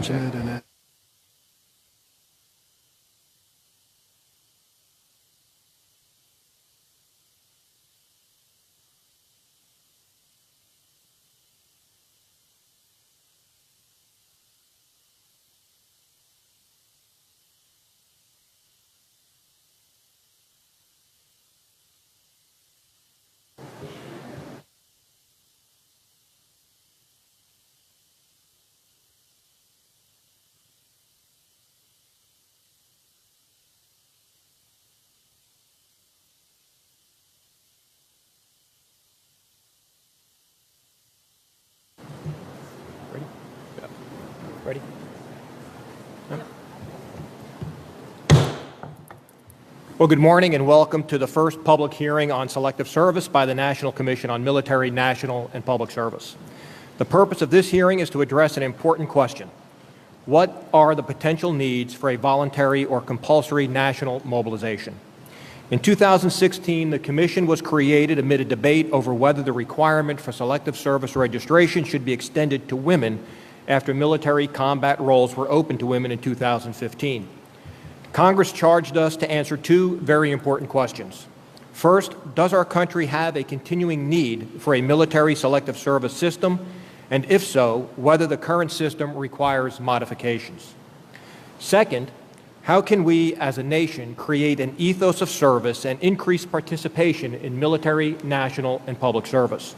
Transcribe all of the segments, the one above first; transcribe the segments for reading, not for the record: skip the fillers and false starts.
unfortunate. And Ready? Well, good morning and welcome to the first public hearing on selective service by the National Commission on Military, National, and Public Service. The purpose of this hearing is to address an important question. What are the potential needs for a voluntary or compulsory national mobilization? In 2016, the Commission was created amid a debate over whether the requirement for selective service registration should be extended to women after military combat roles were open to women in 2015. Congress charged us to answer two very important questions. First, does our country have a continuing need for a military selective service system? And if so, whether the current system requires modifications. Second, how can we as a nation create an ethos of service and increase participation in military, national, and public service?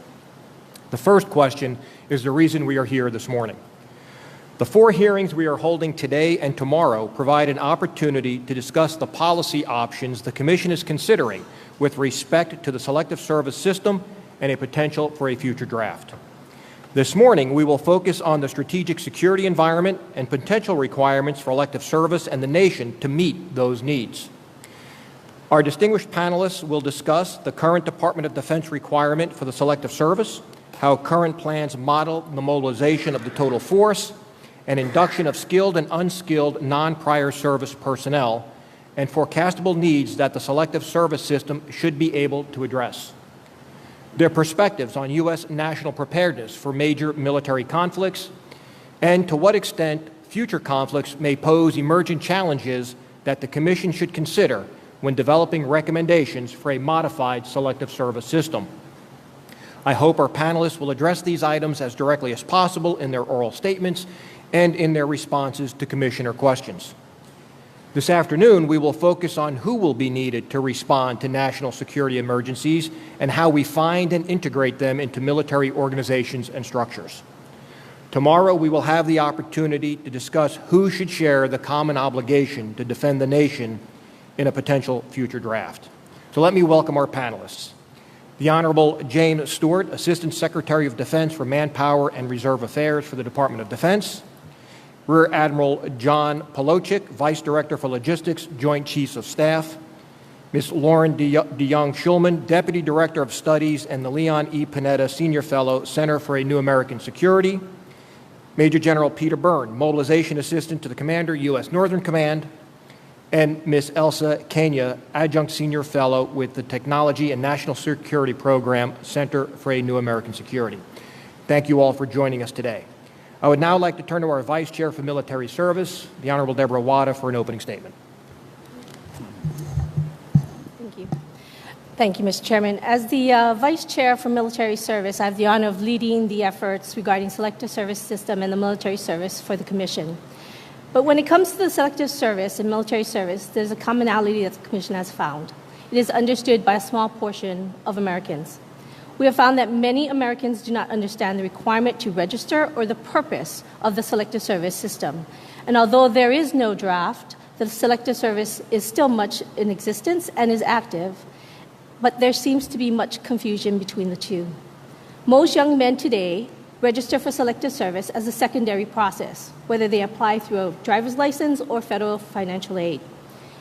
The first question is the reason we are here this morning. The four hearings we are holding today and tomorrow provide an opportunity to discuss the policy options the Commission is considering with respect to the selective service system and a potential for a future draft. This morning, we will focus on the strategic security environment and potential requirements for elective service and the nation to meet those needs. Our distinguished panelists will discuss the current Department of Defense requirement for the selective service, how current plans model the mobilization of the total force, and induction of skilled and unskilled non-prior service personnel, and forecastable needs that the selective service system should be able to address. Their perspectives on U.S. national preparedness for major military conflicts, and to what extent future conflicts may pose emergent challenges that the Commission should consider when developing recommendations for a modified selective service system. I hope our panelists will address these items as directly as possible in their oral statements and in their responses to Commissioner questions. This afternoon, we will focus on who will be needed to respond to national security emergencies and how we find and integrate them into military organizations and structures. Tomorrow, we will have the opportunity to discuss who should share the common obligation to defend the nation in a potential future draft. So let me welcome our panelists. The Honorable James Stewart, Assistant Secretary of Defense for Manpower and Reserve Affairs for the Department of Defense. Rear Admiral John Polowczyk, Vice Director for Logistics, Joint Chiefs of Staff. Ms. Loren DeJonge Schulman, Deputy Director of Studies and the Leon E. Panetta Senior Fellow, Center for a New American Security. Major General Peter Byrne, Mobilization Assistant to the Commander, U.S. Northern Command. And Ms. Elsa Kania, Adjunct Senior Fellow with the Technology and National Security Program, Center for a New American Security. Thank you all for joining us today. I would now like to turn to our Vice Chair for Military Service, the Honorable Deborah Wada, for an opening statement. Thank you. Thank you, Mr. Chairman. As the Vice Chair for Military Service, I have the honor of leading the efforts regarding selective service system and the military service for the Commission. But when it comes to the selective service and military service, there's a commonality that the Commission has found. It is understood by a small portion of Americans. We have found that many Americans do not understand the requirement to register or the purpose of the selective service system. And although there is no draft, the selective service is still much in existence and is active, but there seems to be much confusion between the two. Most young men today register for selective service as a secondary process, whether they apply through a driver's license or federal financial aid.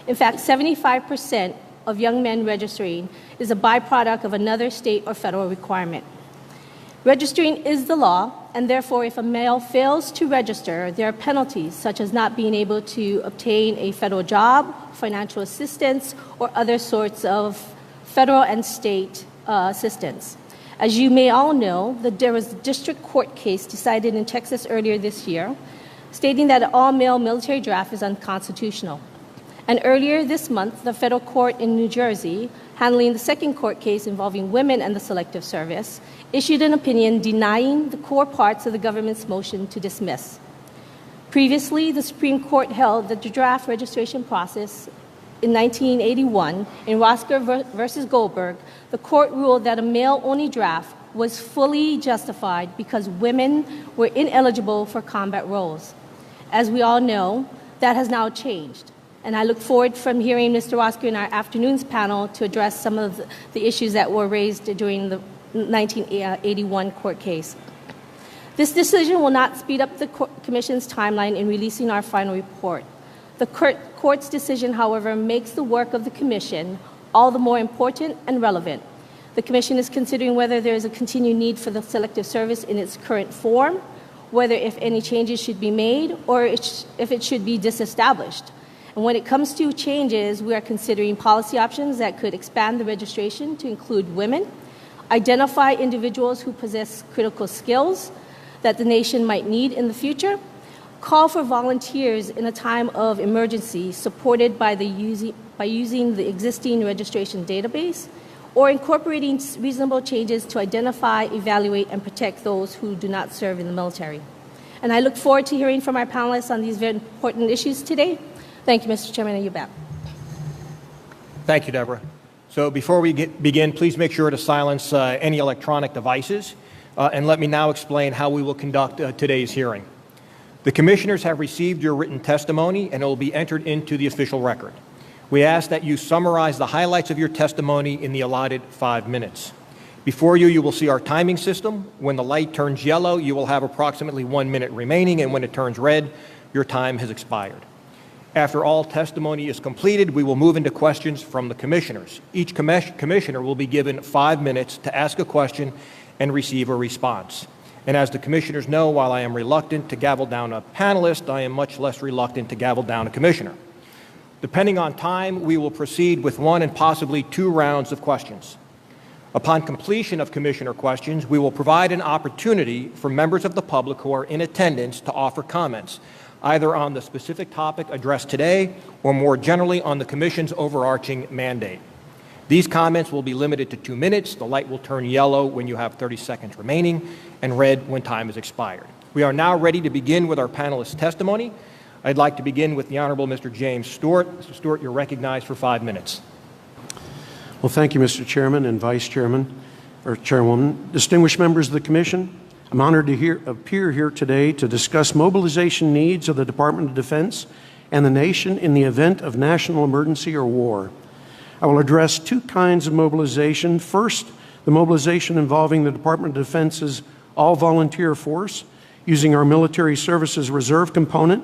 In fact, 75% of young men registering is a byproduct of another state or federal requirement. Registering is the law, and therefore if a male fails to register, there are penalties such as not being able to obtain a federal job, financial assistance, or other sorts of federal and state assistance. As you may all know, there was a district court case decided in Texas earlier this year stating that an all-male military draft is unconstitutional. And earlier this month, the federal court in New Jersey, handling the second court case involving women and the Selective Service, issued an opinion denying the core parts of the government's motion to dismiss. Previously, the Supreme Court held that the draft registration process in 1981, in Rosker versus Goldberg, the court ruled that a male-only draft was fully justified because women were ineligible for combat roles. As we all know, that has now changed. And I look forward from hearing Mr. Rosker in our afternoon's panel to address some of the issues that were raised during the 1981 court case. This decision will not speed up the Commission's timeline in releasing our final report. The court's decision, however, makes the work of the Commission all the more important and relevant. The Commission is considering whether there is a continued need for the Selective Service in its current form, whether if any changes should be made, or if it should be disestablished. And when it comes to changes, we are considering policy options that could expand the registration to include women, identify individuals who possess critical skills that the nation might need in the future, call for volunteers in a time of emergency supported by using the existing registration database, or incorporating reasonable changes to identify, evaluate, and protect those who do not serve in the military. And I look forward to hearing from our panelists on these very important issues today. Thank you, Mr. Chairman, and you back. Thank you, Deborah. So before we begin, please make sure to silence any electronic devices, and let me now explain how we will conduct today's hearing. The commissioners have received your written testimony, and it will be entered into the official record. We ask that you summarize the highlights of your testimony in the allotted 5 minutes. Before you, you will see our timing system. When the light turns yellow, you will have approximately 1 minute remaining, and when it turns red, your time has expired. After all testimony is completed, we will move into questions from the commissioners. Each commissioner will be given 5 minutes to ask a question and receive a response. And as the commissioners know, while I am reluctant to gavel down a panelist, I am much less reluctant to gavel down a commissioner. Depending on time, we will proceed with 1 and possibly 2 rounds of questions. Upon completion of commissioner questions, we will provide an opportunity for members of the public who are in attendance to offer comments, either on the specific topic addressed today or more generally on the Commission's overarching mandate. These comments will be limited to 2 minutes. The light will turn yellow when you have 30 seconds remaining and red when time has expired. We are now ready to begin with our panelists' testimony. I'd like to begin with the Honorable Mr. James Stewart. Mr. Stewart, you're recognized for 5 minutes. Well, thank you, Mr. Chairman and Vice Chairman, or Chairwoman. Distinguished members of the Commission, I'm honored to appear here today to discuss mobilization needs of the Department of Defense and the nation in the event of national emergency or war. I will address 2 kinds of mobilization. First, the mobilization involving the Department of Defense's all-volunteer force using our military services reserve component,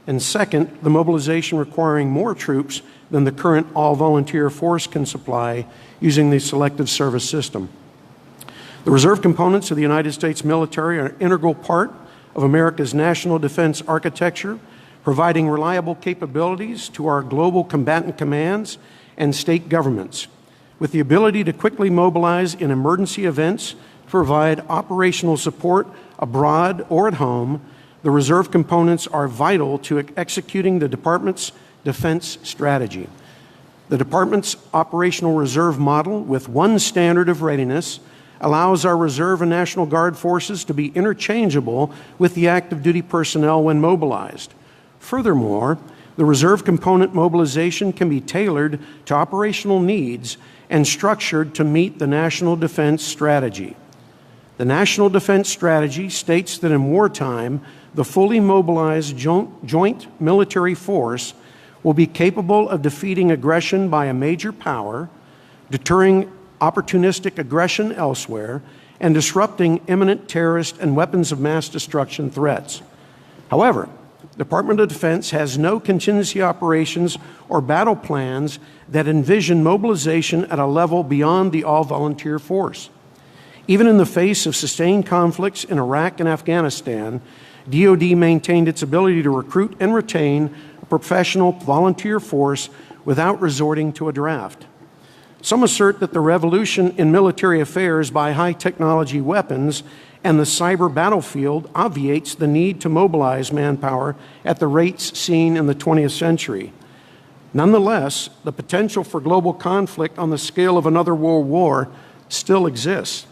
and second, the mobilization requiring more troops than the current all-volunteer force can supply using the Selective Service system. The reserve components of the United States military are an integral part of America's national defense architecture, providing reliable capabilities to our global combatant commands and state governments, with the ability to quickly mobilize in emergency events to provide operational support abroad or at home. The reserve components are vital to executing the Department's defense strategy. The Department's operational reserve model, with one standard of readiness, allows our Reserve and National Guard forces to be interchangeable with the active duty personnel when mobilized. Furthermore, the reserve component mobilization can be tailored to operational needs and structured to meet the national defense strategy. The National Defense Strategy states that in wartime, the fully mobilized joint military force will be capable of defeating aggression by a major power, deterring opportunistic aggression elsewhere, and disrupting imminent terrorist and weapons of mass destruction threats. However, the Department of Defense has no contingency operations or battle plans that envision mobilization at a level beyond the all-volunteer force. Even in the face of sustained conflicts in Iraq and Afghanistan, DoD maintained its ability to recruit and retain a professional volunteer force without resorting to a draft. Some assert that the revolution in military affairs by high-technology weapons and the cyber battlefield obviates the need to mobilize manpower at the rates seen in the 20th century. Nonetheless, the potential for global conflict on the scale of another world war still exists,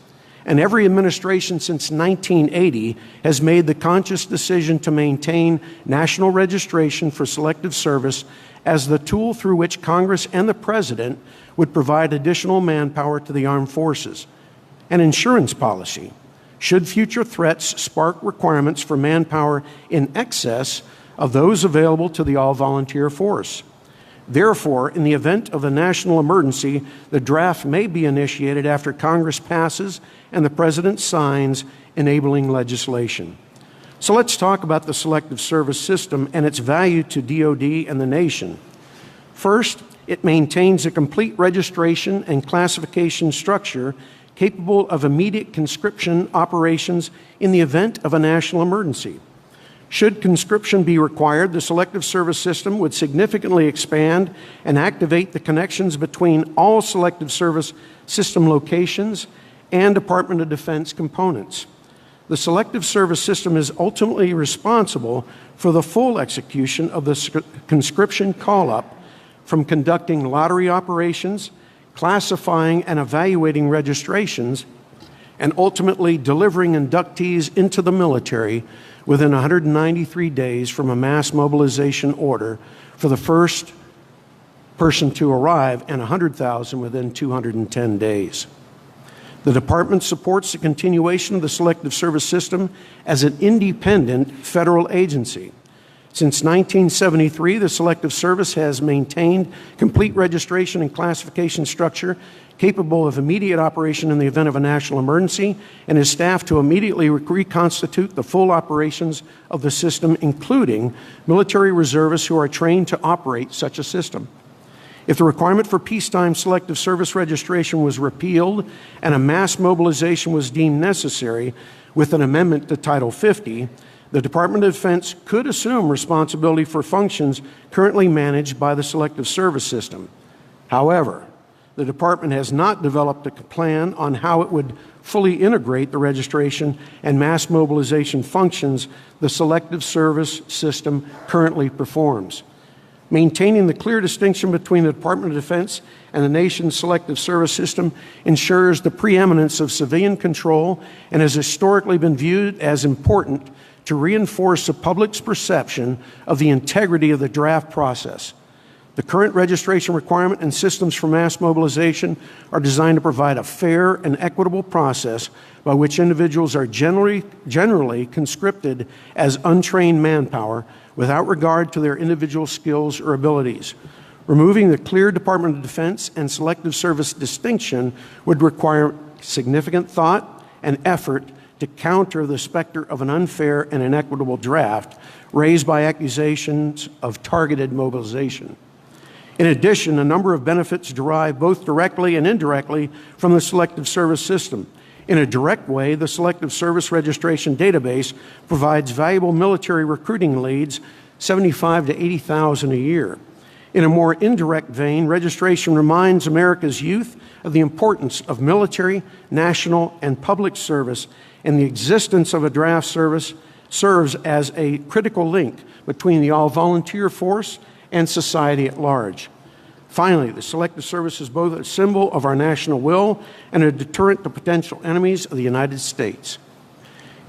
and every administration since 1980 has made the conscious decision to maintain national registration for selective service as the tool through which Congress and the President would provide additional manpower to the armed forces. An insurance policy, should future threats spark requirements for manpower in excess of those available to the all-volunteer force. Therefore, in the event of a national emergency, the draft may be initiated after Congress passes and the President signs enabling legislation. So let's talk about the Selective Service System and its value to DoD and the nation. First, it maintains a complete registration and classification structure capable of immediate conscription operations in the event of a national emergency. Should conscription be required, the Selective Service System would significantly expand and activate the connections between all Selective Service System locations and Department of Defense components. The Selective Service System is ultimately responsible for the full execution of the conscription call-up, from conducting lottery operations, classifying and evaluating registrations, and ultimately delivering inductees into the military within 193 days from a mass mobilization order for the first person to arrive and 100,000 within 210 days. The Department supports the continuation of the Selective Service System as an independent federal agency. Since 1973, the Selective Service has maintained complete registration and classification structure capable of immediate operation in the event of a national emergency, and is staffed to immediately reconstitute the full operations of the system, including military reservists who are trained to operate such a system. If the requirement for peacetime selective service registration was repealed and a mass mobilization was deemed necessary with an amendment to Title 50, the Department of Defense could assume responsibility for functions currently managed by the Selective Service System. However, the Department has not developed a plan on how it would fully integrate the registration and mass mobilization functions the Selective Service System currently performs. Maintaining the clear distinction between the Department of Defense and the nation's Selective Service System ensures the preeminence of civilian control and has historically been viewed as important to reinforce the public's perception of the integrity of the draft process. The current registration requirement and systems for mass mobilization are designed to provide a fair and equitable process by which individuals are generally conscripted as untrained manpower without regard to their individual skills or abilities. Removing the clear Department of Defense and Selective Service distinction would require significant thought and effort to counter the specter of an unfair and inequitable draft raised by accusations of targeted mobilization. In addition, a number of benefits derive both directly and indirectly from the Selective Service System. In a direct way, the Selective Service Registration Database provides valuable military recruiting leads, 75 to 80,000 a year. In a more indirect vein, registration reminds America's youth of the importance of military, national, and public service, and the existence of a draft service serves as a critical link between the all-volunteer force and society at large. Finally, the Selective Service is both a symbol of our national will and a deterrent to potential enemies of the United States.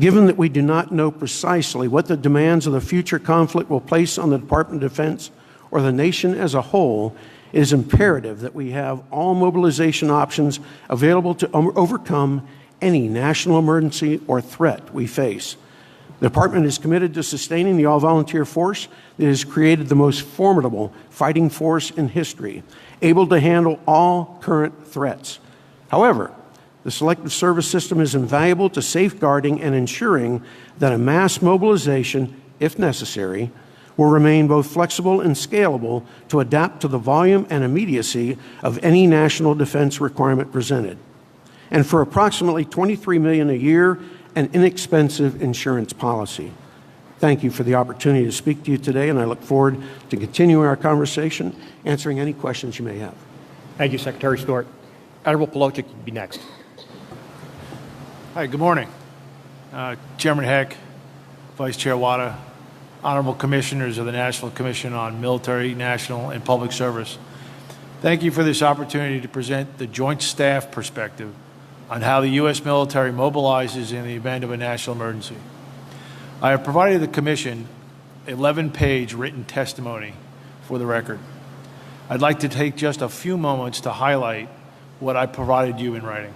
Given that we do not know precisely what the demands of the future conflict will place on the Department of Defense or the nation as a whole, it is imperative that we have all mobilization options available to overcome any national emergency or threat we face. The Department is committed to sustaining the all-volunteer force that has created the most formidable fighting force in history, able to handle all current threats. However, the Selective Service System is invaluable to safeguarding and ensuring that a mass mobilization, if necessary, will remain both flexible and scalable to adapt to the volume and immediacy of any national defense requirement presented. And for approximately $23 million a year, an inexpensive insurance policy. Thank you for the opportunity to speak to you today, and I look forward to continuing our conversation, answering any questions you may have. Thank you, Secretary Stewart. Admiral Polowczyk will be next. Hi, good morning. Chairman Heck, Vice Chair Wada, Honorable Commissioners of the National Commission on Military, National, and Public Service. Thank you for this opportunity to present the Joint Staff perspective on how the U.S. military mobilizes in the event of a national emergency. I have provided the Commission 11-page written testimony for the record. I'd like to take just a few moments to highlight what I provided you in writing.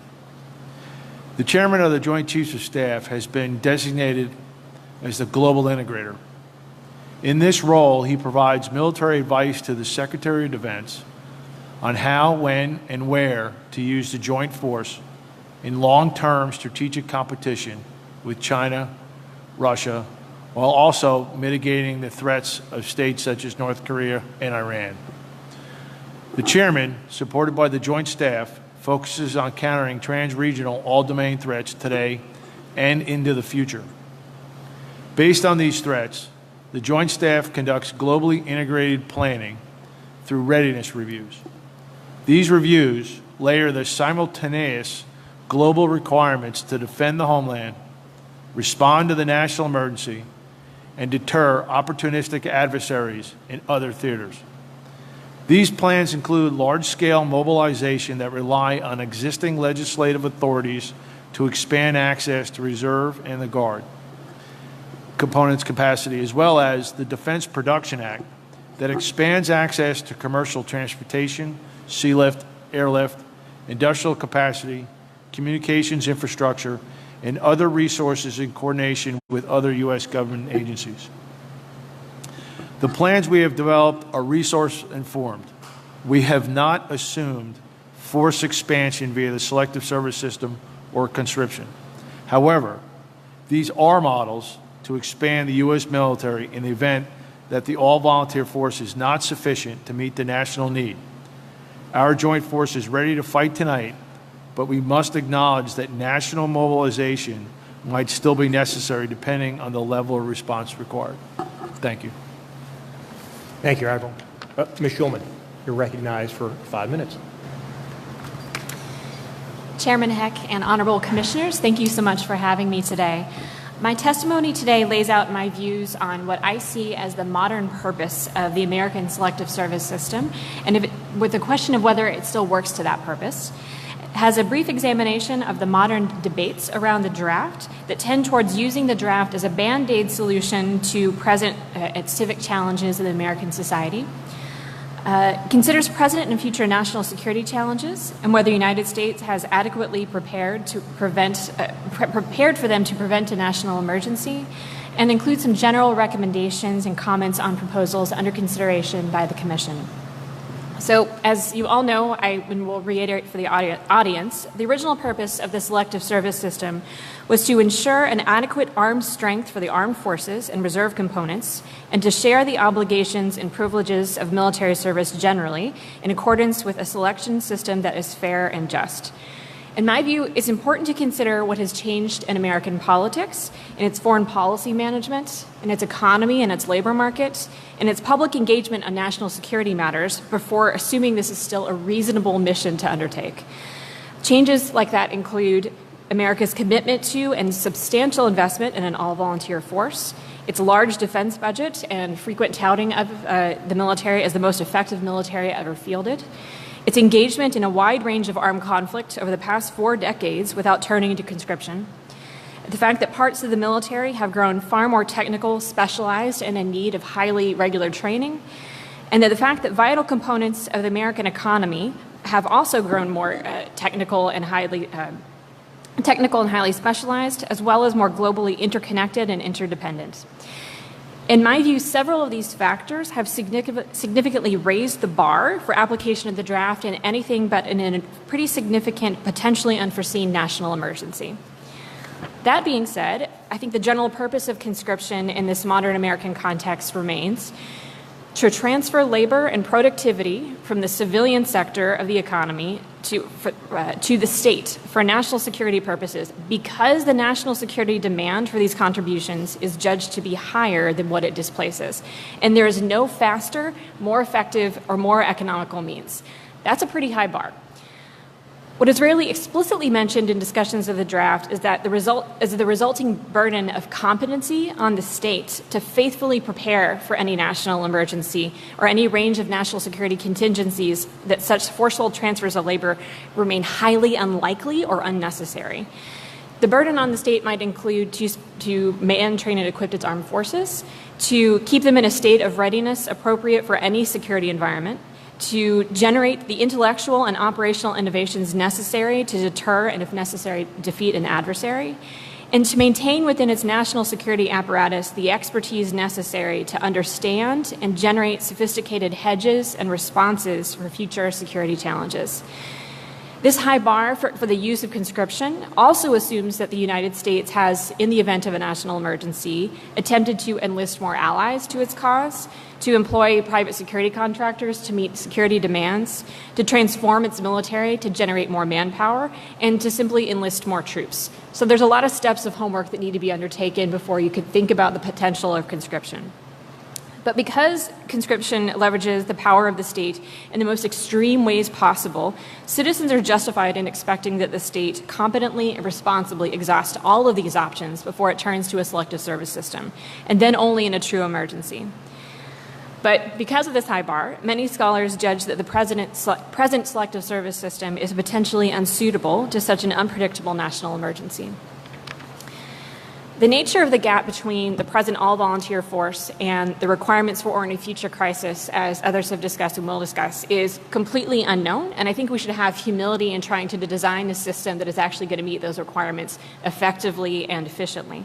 The Chairman of the Joint Chiefs of Staff has been designated as the global integrator. In this role, he provides military advice to the Secretary of Defense on how, when, and where to use the joint force in long-term strategic competition with China, Russia, while also mitigating the threats of states such as North Korea and Iran. The Chairman, supported by the Joint Staff, focuses on countering trans-regional all-domain threats today and into the future. Based on these threats, the Joint Staff conducts globally integrated planning through readiness reviews. These reviews layer the simultaneous global requirements to defend the homeland, respond to the national emergency, and deter opportunistic adversaries in other theaters. These plans include large-scale mobilization that rely on existing legislative authorities to expand access to reserve and the Guard components capacity, as well as the Defense Production Act that expands access to commercial transportation, sea lift, airlift, industrial capacity, communications infrastructure, and other resources in coordination with other U.S. government agencies. The plans we have developed are resource-informed. We have not assumed force expansion via the Selective Service System or conscription. However, these are models to expand the U.S. military in the event that the all-volunteer force is not sufficient to meet the national need. Our joint force is ready to fight tonight, but we must acknowledge that national mobilization might still be necessary depending on the level of response required. Thank you. Thank you, Admiral. Ms. Schulman, you're recognized for 5 minutes. Chairman Heck and Honorable Commissioners, thank you so much for having me today. My testimony today lays out my views on what I see as the modern purpose of the American Selective Service System, and with the question of whether it still works to that purpose. It has a brief examination of the modern debates around the draft that tend towards using the draft as a band-aid solution to present civic challenges in American society. Considers present and future national security challenges and whether the United States has adequately prepared for them to prevent a national emergency, and includes some general recommendations and comments on proposals under consideration by the Commission. So, as you all know, I will reiterate for the audience, the original purpose of the Selective Service System was to ensure an adequate armed strength for the armed forces and reserve components, and to share the obligations and privileges of military service generally in accordance with a selection system that is fair and just. In my view, it's important to consider what has changed in American politics, in its foreign policy management, in its economy and its labor market, and its public engagement on national security matters before assuming this is still a reasonable mission to undertake. Changes like that include America's commitment to and substantial investment in an all-volunteer force, its large defense budget and frequent touting of the military as the most effective military ever fielded, its engagement in a wide range of armed conflict over the past 4 decades without turning to conscription, the fact that parts of the military have grown far more technical, specialized, and in need of highly regular training, and that the fact that vital components of the American economy have also grown more technical and highly specialized, as well as more globally interconnected and interdependent. In my view, several of these factors have significantly raised the bar for application of the draft in anything but in a pretty significant, potentially unforeseen national emergency. That being said, I think the general purpose of conscription in this modern American context remains to transfer labor and productivity from the civilian sector of the economy to the state for national security purposes, because the national security demand for these contributions is judged to be higher than what it displaces. And there is no faster, more effective, or more economical means. That's a pretty high bar. What is rarely explicitly mentioned in discussions of the draft is that the resulting burden of competency on the state to faithfully prepare for any national emergency or any range of national security contingencies, that such forceful transfers of labor remain highly unlikely or unnecessary. The burden on the state might include to man, train, and equip its armed forces, to keep them in a state of readiness appropriate for any security environment, to generate the intellectual and operational innovations necessary to deter and, if necessary, defeat an adversary, and to maintain within its national security apparatus the expertise necessary to understand and generate sophisticated hedges and responses for future security challenges. This high bar for the use of conscription also assumes that the United States has, in the event of a national emergency, attempted to enlist more allies to its cause, to employ private security contractors to meet security demands, to transform its military to generate more manpower, and to simply enlist more troops. So there's a lot of steps of homework that need to be undertaken before you could think about the potential of conscription. But because conscription leverages the power of the state in the most extreme ways possible, citizens are justified in expecting that the state competently and responsibly exhaust all of these options before it turns to a selective service system, and then only in a true emergency. But because of this high bar, many scholars judge that the present selective service system is potentially unsuitable to such an unpredictable national emergency. The nature of the gap between the present all-volunteer force and the requirements for any future crisis, as others have discussed and will discuss, is completely unknown, and I think we should have humility in trying to design a system that is actually going to meet those requirements effectively and efficiently.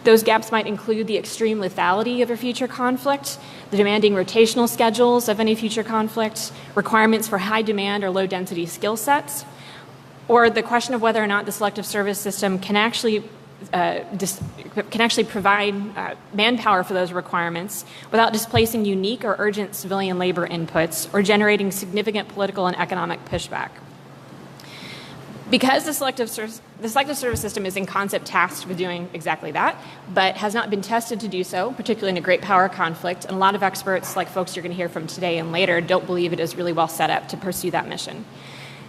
Those gaps might include the extreme lethality of a future conflict, the demanding rotational schedules of any future conflict, requirements for high demand or low density skill sets, or the question of whether or not the selective service system can actually provide manpower for those requirements without displacing unique or urgent civilian labor inputs or generating significant political and economic pushback. Because the selective service system is in concept tasked with doing exactly that, but has not been tested to do so, particularly in a great power conflict, and a lot of experts, like folks you're going to hear from today and later, don't believe it is really well set up to pursue that mission.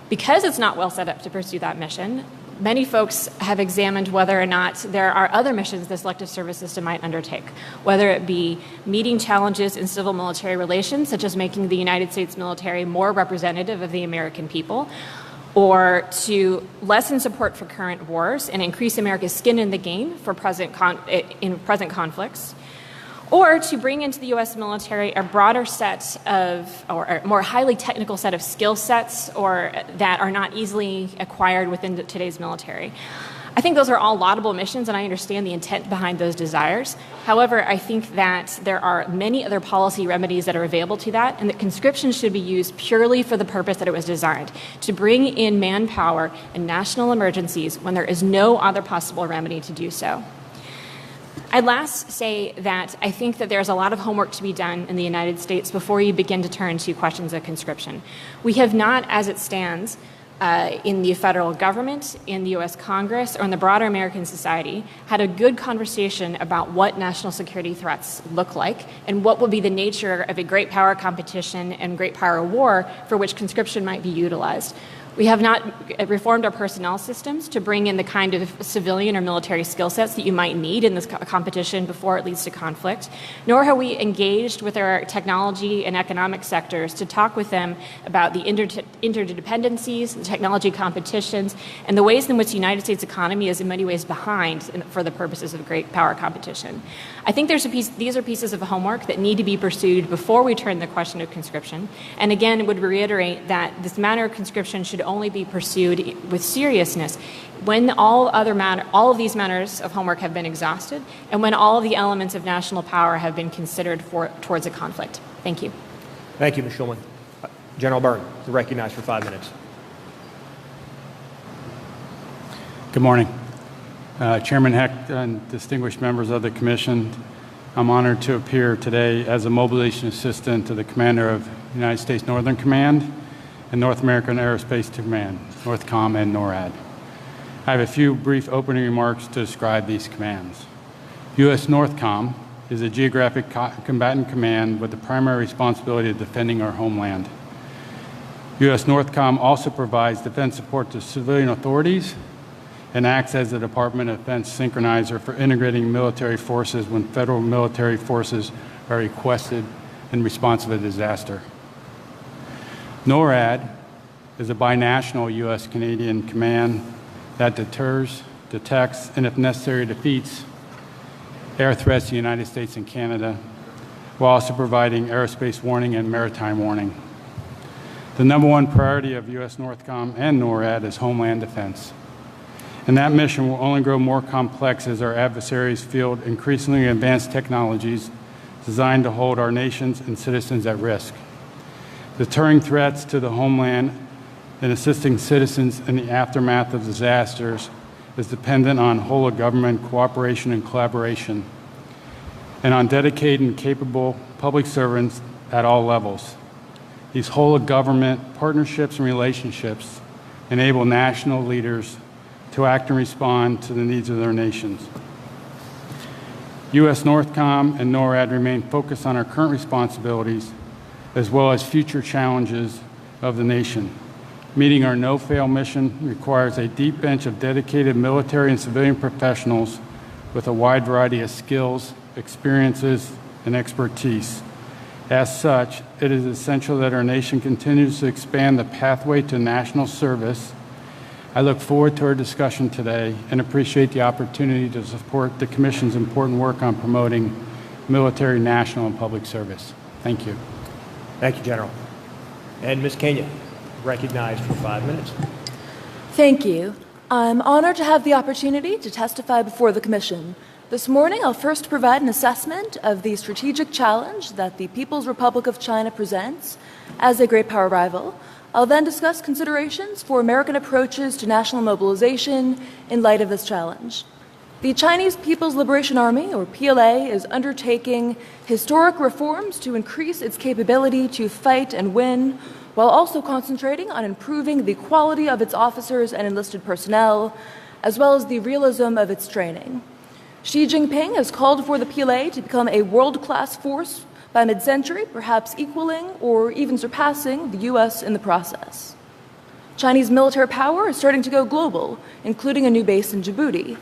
Because it's not well set up to pursue that mission, many folks have examined whether or not there are other missions the selective service system might undertake, whether it be meeting challenges in civil-military relations, such as making the United States military more representative of the American people, or to lessen support for current wars and increase America's skin in the game for present conflicts, or to bring into the U.S. military a broader set of, or a more highly technical set of skill sets or that are not easily acquired within today's military. I think those are all laudable missions, and I understand the intent behind those desires. However, I think that there are many other policy remedies that are available to that, and that conscription should be used purely for the purpose that it was designed, to bring in manpower in national emergencies when there is no other possible remedy to do so. I'd last say that I think that there's a lot of homework to be done in the United States before you begin to turn to questions of conscription. We have not, as it stands, in the federal government, in the U.S. Congress, or in the broader American society, had a good conversation about what national security threats look like and what will be the nature of a great power competition and great power war for which conscription might be utilized. We have not reformed our personnel systems to bring in the kind of civilian or military skill sets that you might need in this competition before it leads to conflict, nor have we engaged with our technology and economic sectors to talk with them about the interdependencies, the technology competitions, and the ways in which the United States economy is in many ways behind for the purposes of great power competition. I think these are pieces of homework that need to be pursued before we turn to the question of conscription. And again, would reiterate that this matter of conscription should only be pursued with seriousness when all of these matters of homework have been exhausted and when all of the elements of national power have been considered towards a conflict. Thank you. Thank you, Ms. Schulman. General Byrne, you're recognized for 5 minutes. Good morning. Chairman Heck and distinguished members of the Commission, I'm honored to appear today as a mobilization assistant to the Commander of United States Northern Command and North American Aerospace Command, NORTHCOM and NORAD. I have a few brief opening remarks to describe these commands. U.S. NORTHCOM is a geographic combatant command with the primary responsibility of defending our homeland. U.S. Northcom also provides defense support to civilian authorities and acts as the Department of Defense synchronizer for integrating military forces when federal military forces are requested in response to a disaster. NORAD is a binational U.S.-Canadian command that deters, detects, and if necessary defeats air threats to the United States and Canada, while also providing aerospace warning and maritime warning. The number one priority of U.S. Northcom and NORAD is Homeland Defense. And that mission will only grow more complex as our adversaries field increasingly advanced technologies designed to hold our nations and citizens at risk. Deterring threats to the homeland and assisting citizens in the aftermath of disasters is dependent on whole-of-government cooperation and collaboration, and on dedicated and capable public servants at all levels. These whole-of-government partnerships and relationships enable national leaders to act and respond to the needs of their nations. U.S. Northcom and NORAD remain focused on our current responsibilities as well as future challenges of the nation. Meeting our no-fail mission requires a deep bench of dedicated military and civilian professionals with a wide variety of skills, experiences, and expertise. As such, it is essential that our nation continues to expand the pathway to national service. I look forward to our discussion today and appreciate the opportunity to support the Commission's important work on promoting military, national, and public service. Thank you. Thank you, General. And Ms. Kania, recognized for 5 minutes. Thank you. I'm honored to have the opportunity to testify before the Commission. This morning, I'll first provide an assessment of the strategic challenge that the People's Republic of China presents as a great power rival. I'll then discuss considerations for American approaches to national mobilization in light of this challenge. The Chinese People's Liberation Army, or PLA, is undertaking historic reforms to increase its capability to fight and win, while also concentrating on improving the quality of its officers and enlisted personnel, as well as the realism of its training. Xi Jinping has called for the PLA to become a world-class force by mid-century, perhaps equaling or even surpassing the U.S. in the process. Chinese military power is starting to go global, including a new base in Djibouti.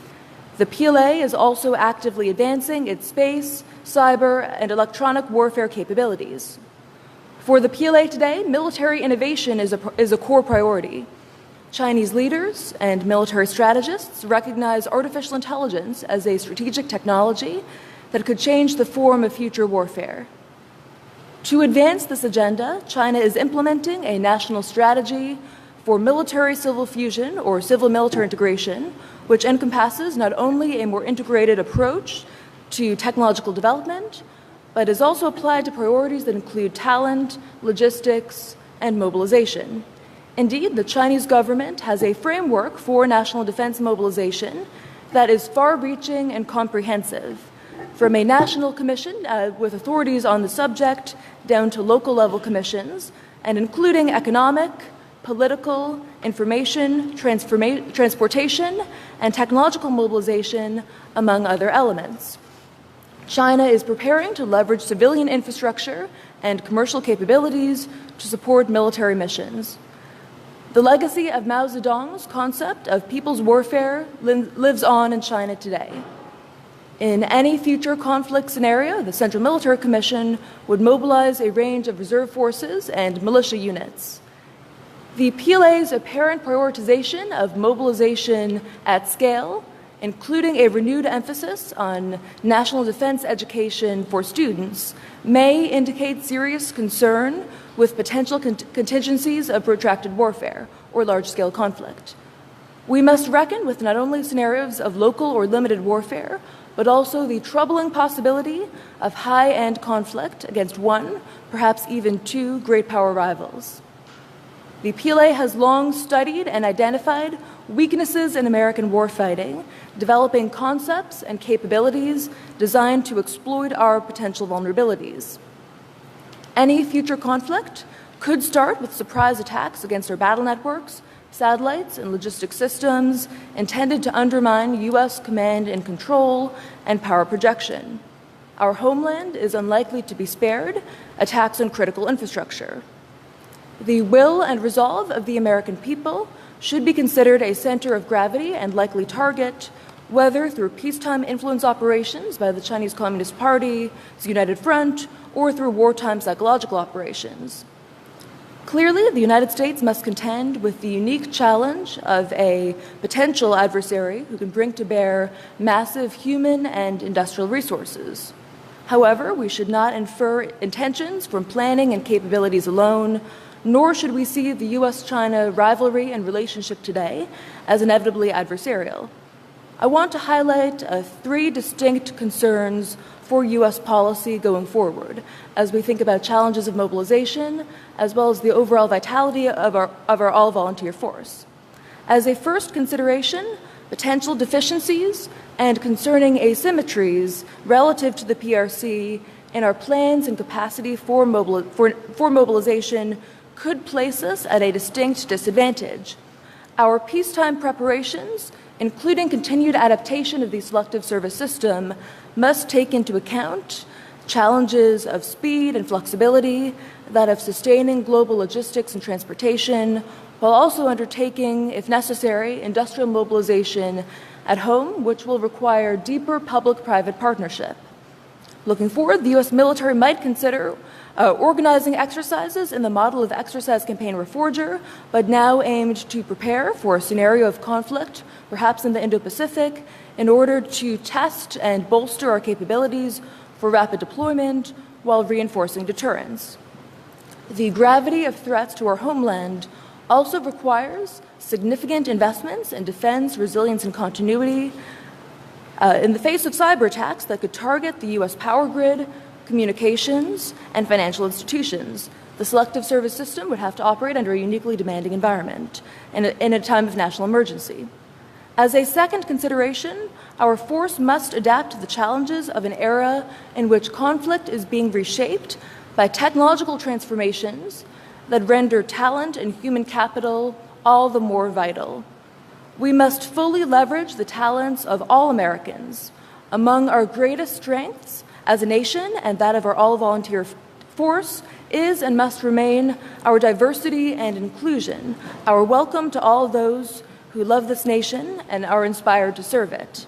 The PLA is also actively advancing its space, cyber, and electronic warfare capabilities. For the PLA today, military innovation is a core priority. Chinese leaders and military strategists recognize artificial intelligence as a strategic technology that could change the form of future warfare. To advance this agenda, China is implementing a national strategy for military-civil fusion, or civil-military integration, which encompasses not only a more integrated approach to technological development, but is also applied to priorities that include talent, logistics, and mobilization. Indeed, the Chinese government has a framework for national defense mobilization that is far-reaching and comprehensive, from a national commission with authorities on the subject down to local-level commissions, and including economic, political, information, transportation, and technological mobilization, among other elements. China is preparing to leverage civilian infrastructure and commercial capabilities to support military missions. The legacy of Mao Zedong's concept of people's warfare lives on in China today. In any future conflict scenario, the Central Military Commission would mobilize a range of reserve forces and militia units. The PLA's apparent prioritization of mobilization at scale, including a renewed emphasis on national defense education for students, may indicate serious concern with potential contingencies of protracted warfare or large-scale conflict. We must reckon with not only scenarios of local or limited warfare, but also the troubling possibility of high-end conflict against one, perhaps even two, great power rivals. The PLA has long studied and identified weaknesses in American warfighting, developing concepts and capabilities designed to exploit our potential vulnerabilities. Any future conflict could start with surprise attacks against our battle networks, satellites, and logistic systems intended to undermine U.S. command and control and power projection. Our homeland is unlikely to be spared attacks on critical infrastructure. The will and resolve of the American people should be considered a center of gravity and likely target, whether through peacetime influence operations by the Chinese Communist Party's United Front or through wartime psychological operations. Clearly, the United States must contend with the unique challenge of a potential adversary who can bring to bear massive human and industrial resources. However, we should not infer intentions from planning and capabilities alone, nor should we see the U.S.-China rivalry and relationship today as inevitably adversarial. I want to highlight three distinct concerns for U.S. policy going forward as we think about challenges of mobilization, as well as the overall vitality of our all-volunteer force. As a first consideration, potential deficiencies and concerning asymmetries relative to the PRC in our plans and capacity for mobilization could place us at a distinct disadvantage. Our peacetime preparations, including continued adaptation of the Selective Service System, must take into account challenges of speed and flexibility, that of sustaining global logistics and transportation, while also undertaking, if necessary, industrial mobilization at home, which will require deeper public-private partnership. Looking forward, the U.S. military might consider organizing exercises in the model of Exercise Campaign Reforger, but now aimed to prepare for a scenario of conflict, perhaps in the Indo-Pacific, in order to test and bolster our capabilities for rapid deployment while reinforcing deterrence. The gravity of threats to our homeland also requires significant investments in defense, resilience, and continuity in the face of cyber attacks that could target the U.S. power grid, communications, and financial institutions. The Selective Service System would have to operate under a uniquely demanding environment in a time of national emergency. As a second consideration, our force must adapt to the challenges of an era in which conflict is being reshaped by technological transformations that render talent and human capital all the more vital. We must fully leverage the talents of all Americans. Among our greatest strengths as a nation and that of our all-volunteer force is and must remain our diversity and inclusion, our welcome to all those who love this nation and are inspired to serve it.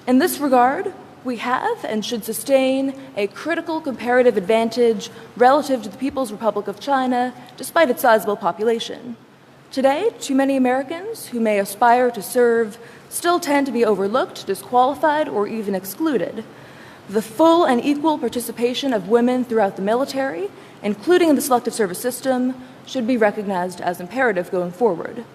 In this regard, we have and should sustain a critical comparative advantage relative to the People's Republic of China, despite its sizable population. Today, too many Americans who may aspire to serve still tend to be overlooked, disqualified, or even excluded. The full and equal participation of women throughout the military, including in the Selective Service System, should be recognized as imperative going forward.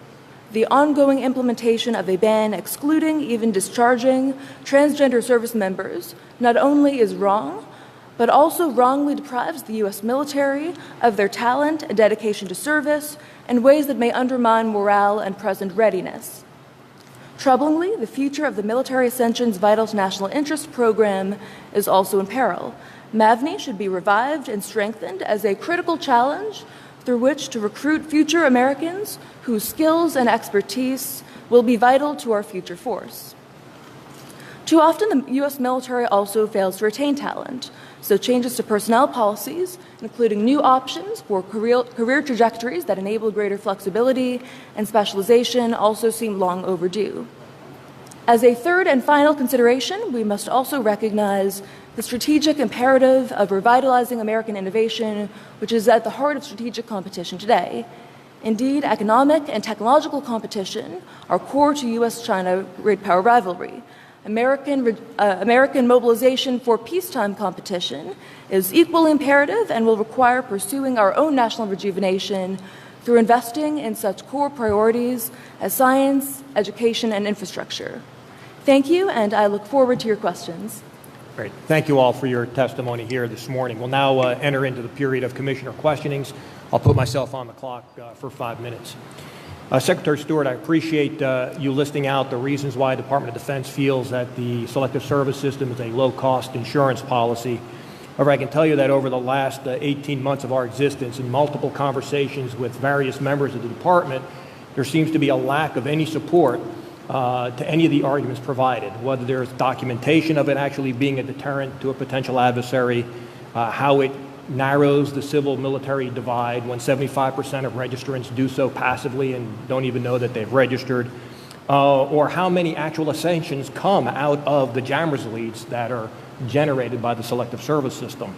The ongoing implementation of a ban excluding, even discharging, transgender service members not only is wrong, but also wrongly deprives the U.S. military of their talent and dedication to service in ways that may undermine morale and present readiness. Troublingly, the future of the Military Ascension's Vital to National Interest program is also in peril. MAVNI should be revived and strengthened as a critical challenge through which to recruit future Americans whose skills and expertise will be vital to our future force. Too often, the U.S. military also fails to retain talent, so changes to personnel policies, including new options for career trajectories that enable greater flexibility and specialization, also seem long overdue. As a third and final consideration, we must also recognize the strategic imperative of revitalizing American innovation, which is at the heart of strategic competition today. Indeed, economic and technological competition are core to U.S.-China great power rivalry. American mobilization for peacetime competition is equally imperative and will require pursuing our own national rejuvenation through investing in such core priorities as science, education, and infrastructure. Thank you, and I look forward to your questions. Great. Thank you all for your testimony here this morning. We'll now enter into the period of commissioner questionings. I'll put myself on the clock for 5 minutes. Secretary Stewart, I appreciate you listing out the reasons why the Department of Defense feels that the Selective Service System is a low-cost insurance policy. However, I can tell you that over the last 18 months of our existence, in multiple conversations with various members of the department, there seems to be a lack of any support to any of the arguments provided, whether there's documentation of it actually being a deterrent to a potential adversary, how it narrows the civil-military divide when 75% of registrants do so passively and don't even know that they've registered, or how many actual ascensions come out of the jammers leads that are generated by the Selective Service system.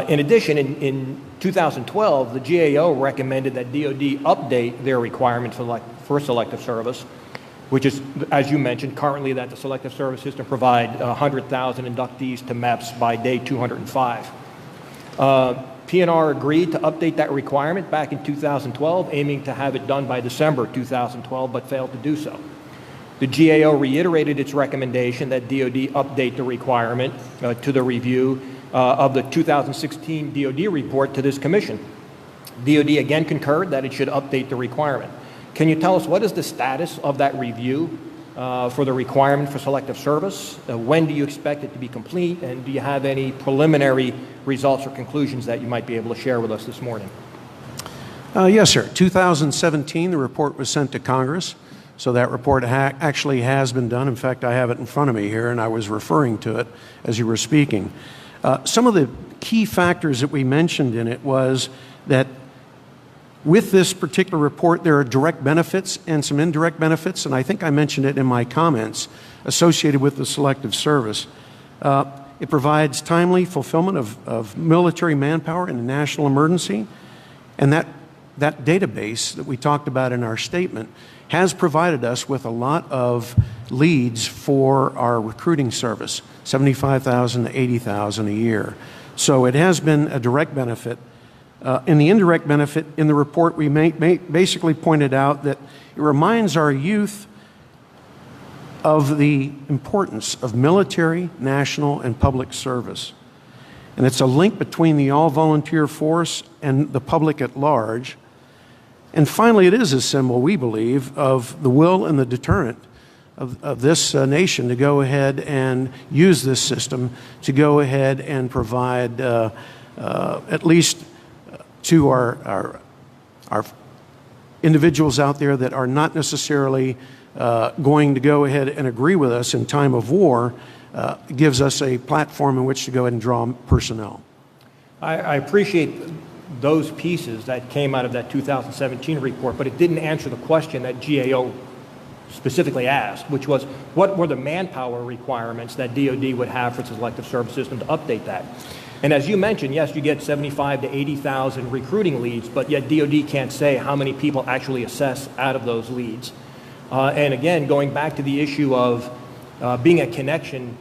In addition, in 2012, the GAO recommended that DoD update their requirement for Selective Service, which is, as you mentioned, currently that the Selective Service system provide 100,000 inductees to MEPs by day 205. PNR agreed to update that requirement back in 2012, aiming to have it done by December 2012, but failed to do so. The GAO reiterated its recommendation that DoD update the requirement to the review of the 2016 DoD report to this commission. DoD again concurred that it should update the requirement. Can you tell us what is the status of that review for the requirement for Selective Service? When do you expect it to be complete? And do you have any preliminary results or conclusions that you might be able to share with us this morning? Yes, sir. 2017, the report was sent to Congress. So that report actually has been done. In fact, I have it in front of me here, and I was referring to it as you were speaking. Some of the key factors that we mentioned in it was that with this particular report, there are direct benefits and some indirect benefits, and I think I mentioned it in my comments, associated with the Selective Service. It provides timely fulfillment of military manpower in a national emergency, and that database that we talked about in our statement has provided us with a lot of leads for our recruiting service, 75,000 to 80,000 a year. So it has been a direct benefit. In the indirect benefit, in the report, we basically pointed out that it reminds our youth of the importance of military, national, and public service. And it's a link between the all-volunteer force and the public at large. And finally, it is a symbol, we believe, of the will and the deterrent of this nation to go ahead and use this system to go ahead and provide at least to our individuals out there that are not necessarily going to go ahead and agree with us in time of war, gives us a platform in which to go ahead and draw personnel. I appreciate those pieces that came out of that 2017 report, but it didn't answer the question that GAO specifically asked, which was, what were the manpower requirements that DoD would have for the Selective Service system to update that? And as you mentioned, yes, you get 75 to 80,000 recruiting leads, but yet DoD can't say how many people actually assess out of those leads. And again, going back to the issue of being a connection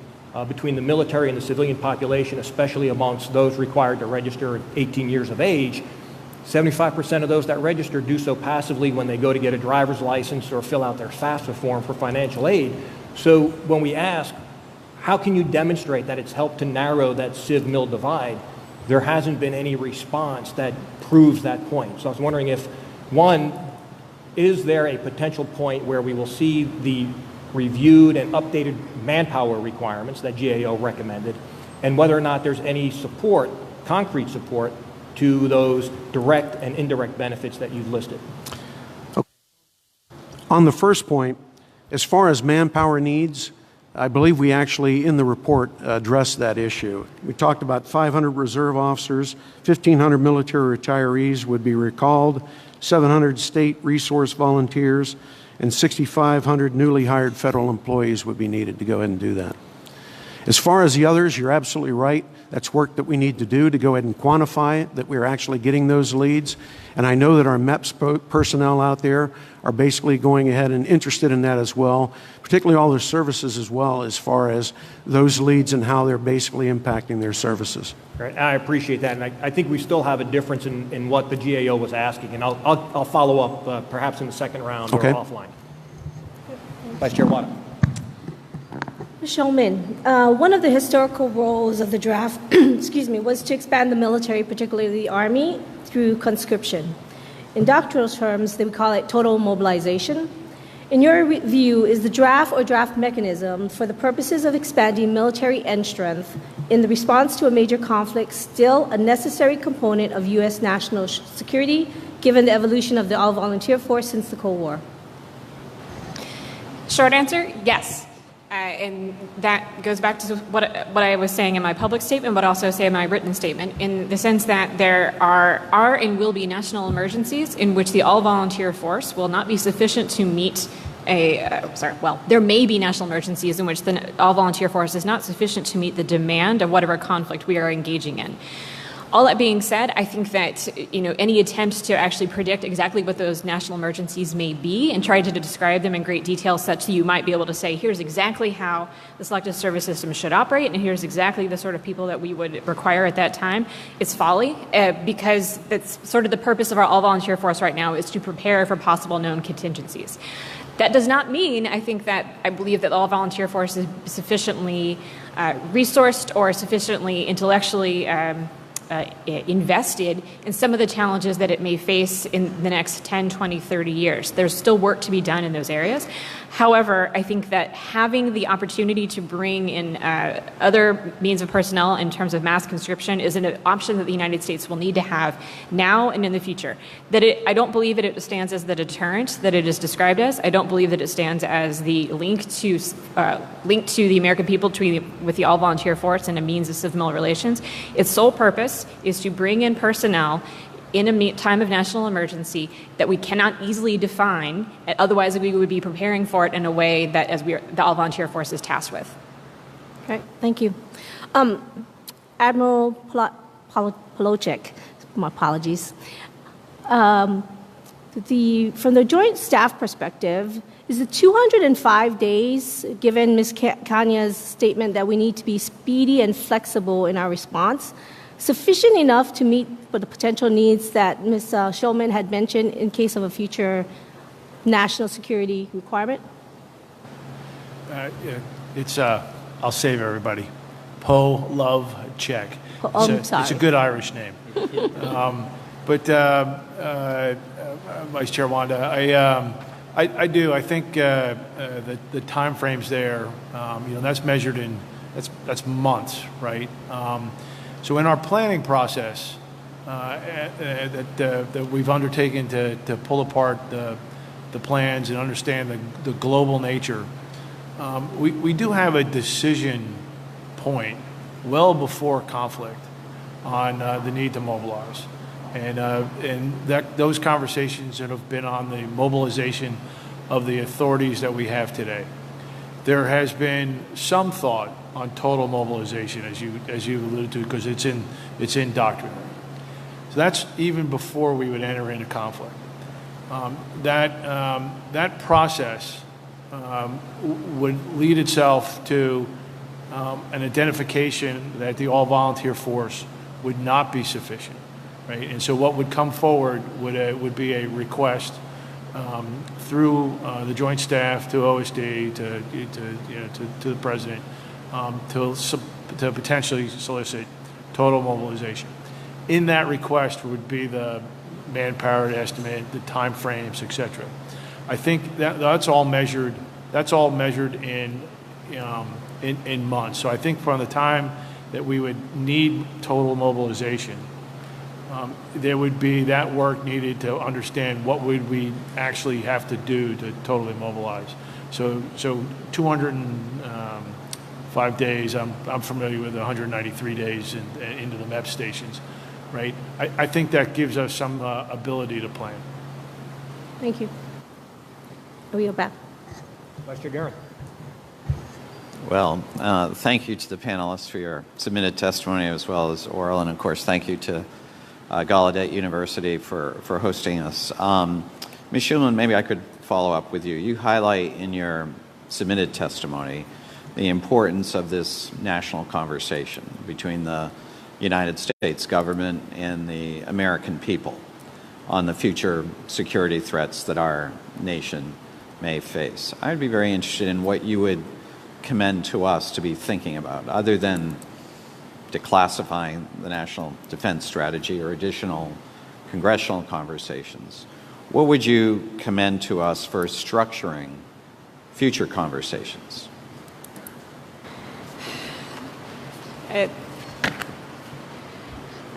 between the military and the civilian population, especially amongst those required to register at 18 years of age, 75% of those that register do so passively when they go to get a driver's license or fill out their FAFSA form for financial aid. So when we ask, how can you demonstrate that it's helped to narrow that civ-mil divide, there hasn't been any response that proves that point. So I was wondering if, one, is there a potential point where we will see the reviewed and updated manpower requirements that GAO recommended, and whether or not there's any support, concrete support, to those direct and indirect benefits that you've listed? Okay. On the first point, as far as manpower needs, I believe we actually, in the report, addressed that issue. We talked about 500 reserve officers, 1,500 military retirees would be recalled, 700 state resource volunteers, and 6,500 newly hired federal employees would be needed to go ahead and do that. As far as the others, you're absolutely right. That's work that we need to do to go ahead and quantify that we're actually getting those leads. And I know that our MEPs personnel out there are basically going ahead and interested in that as well, particularly all their services as well, as far as those leads and how they're basically impacting their services. Right. I appreciate that, and I think we still have a difference in what the GAO was asking, and I'll follow up perhaps in the second round or offline. Vice Chair Wada. Ms. Schulman, one of the historical roles of the draft was to expand the military, particularly the Army, through conscription. In doctoral terms, they would call it total mobilization. In your view, is the draft or draft mechanism for the purposes of expanding military end strength in the response to a major conflict still a necessary component of U.S. national security, given the evolution of the all-volunteer force since the Cold War? Short answer, yes. and that goes back to what I was saying in my public statement, but also say in my written statement, in the sense that there are and will be national emergencies in which the all-volunteer force will not be sufficient to meet there may be national emergencies in which the all-volunteer force is not sufficient to meet the demand of whatever conflict we are engaging in. All that being said, I think that any attempt to actually predict exactly what those national emergencies may be and try to describe them in great detail such that you might be able to say, here's exactly how the selective service system should operate and here's exactly the sort of people that we would require at that time, it's folly because that's sort of the purpose of our all-volunteer force right now is to prepare for possible known contingencies. That does not mean, I believe that the all-volunteer force is sufficiently resourced or sufficiently intellectually invested in some of the challenges that it may face in the next 10, 20, 30 years. There's still work to be done in those areas. However, I think that having the opportunity to bring in other means of personnel in terms of mass conscription is an option that the United States will need to have now and in the future. I don't believe that it stands as the deterrent that it is described as. I don't believe that it stands as the link to the American people with the all-volunteer force and a means of civil relations. Its sole purpose is to bring in personnel in a time of national emergency that we cannot easily define, otherwise we would be preparing for it in a way that the all-volunteer force is tasked with. Okay, thank you. Admiral Polowczyk, my apologies. From the Joint Staff perspective, is the 205 days, given Ms. Kania's statement that we need to be speedy and flexible in our response, sufficient enough to meet the potential needs that Ms. Schulman had mentioned in case of a future national security requirement? I'll save everybody. Polowczyk. It's a good Irish name. Vice Chair Wanda, I do. I think the time frames there, that's measured in, that's months, right? So in our planning process that we've undertaken to pull apart the plans and understand the global nature, we do have a decision point well before conflict on the need to mobilize. And those conversations that have been on the mobilization of the authorities that we have today. There has been some thought on total mobilization, as you alluded to, because it's in doctrine. So that's even before we would enter into conflict. That process would lead itself to an identification that the all-volunteer force would not be sufficient, right? And so what would come forward would be a request through the Joint Staff to OSD to the President to potentially solicit total mobilization. In that request would be the manpower estimate, the time frames, et cetera. I think that's all measured. That's all measured in months. So I think from the time that we would need total mobilization, there would be that work needed to understand what would we actually have to do to totally mobilize. So 205 days. I'm familiar with 193 days into the MEP stations, right? I think that gives us some ability to plan. Thank you. We go back. Vice Chair Byrne. Well, thank you to the panelists for your submitted testimony as well as oral, and of course, thank you to Gallaudet University for hosting us. Ms. Schulman, maybe I could follow up with you. You highlight in your submitted testimony the importance of this national conversation between the United States government and the American people on the future security threats that our nation may face. I'd be very interested in what you would commend to us to be thinking about, other than declassifying the national defense strategy or additional congressional conversations. What would you commend to us for structuring future conversations?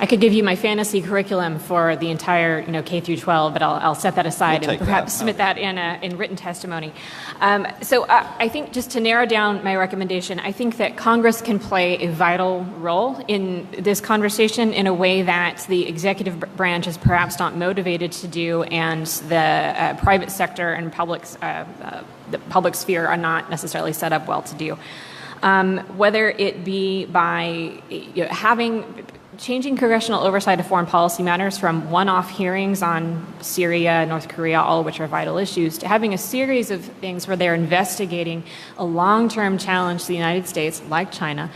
I could give you my fantasy curriculum for the entire, K through 12, but I'll set that aside and perhaps submit that in written testimony. So I think just to narrow down my recommendation, I think that Congress can play a vital role in this conversation in a way that the executive branch is perhaps not motivated to do, and the private sector and the public sphere are not necessarily set up well to do. Whether it be by changing congressional oversight of foreign policy matters from one-off hearings on Syria, North Korea, all of which are vital issues, to having a series of things where they're investigating a long-term challenge to the United States, like China,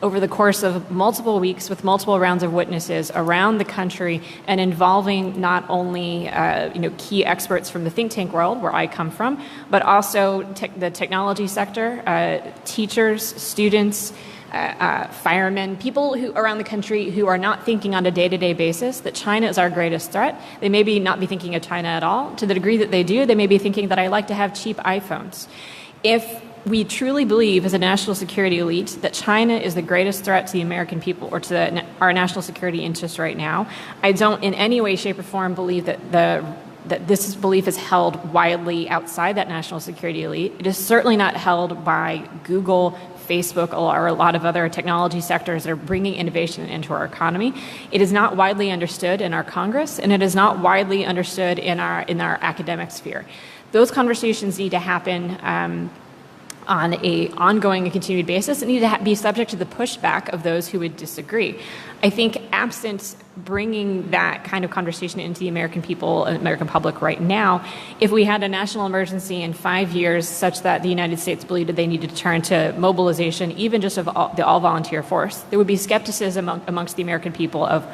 over the course of multiple weeks with multiple rounds of witnesses around the country, and involving not only key experts from the think tank world, where I come from, but also the technology sector, teachers, students, firemen, people who around the country who are not thinking on a day-to-day basis that China is our greatest threat. They maybe not be thinking of China at all. To the degree that they do, they may be thinking that I like to have cheap iPhones. If we truly believe as a national security elite that China is the greatest threat to the American people or to our national security interests right now, I don't in any way, shape, or form believe that this belief is held widely outside that national security elite. It is certainly not held by Google, Facebook, or a lot of other technology sectors that are bringing innovation into our economy. It is not widely understood in our Congress, and it is not widely understood in our academic sphere. Those conversations need to happen on an ongoing and continued basis, and need to be subject to the pushback of those who would disagree. I think absent bringing that kind of conversation into the American people and American public right now, if we had a national emergency in 5 years such that the United States believed that they needed to turn to mobilization, even just of the all-volunteer force, there would be skepticism amongst the American people of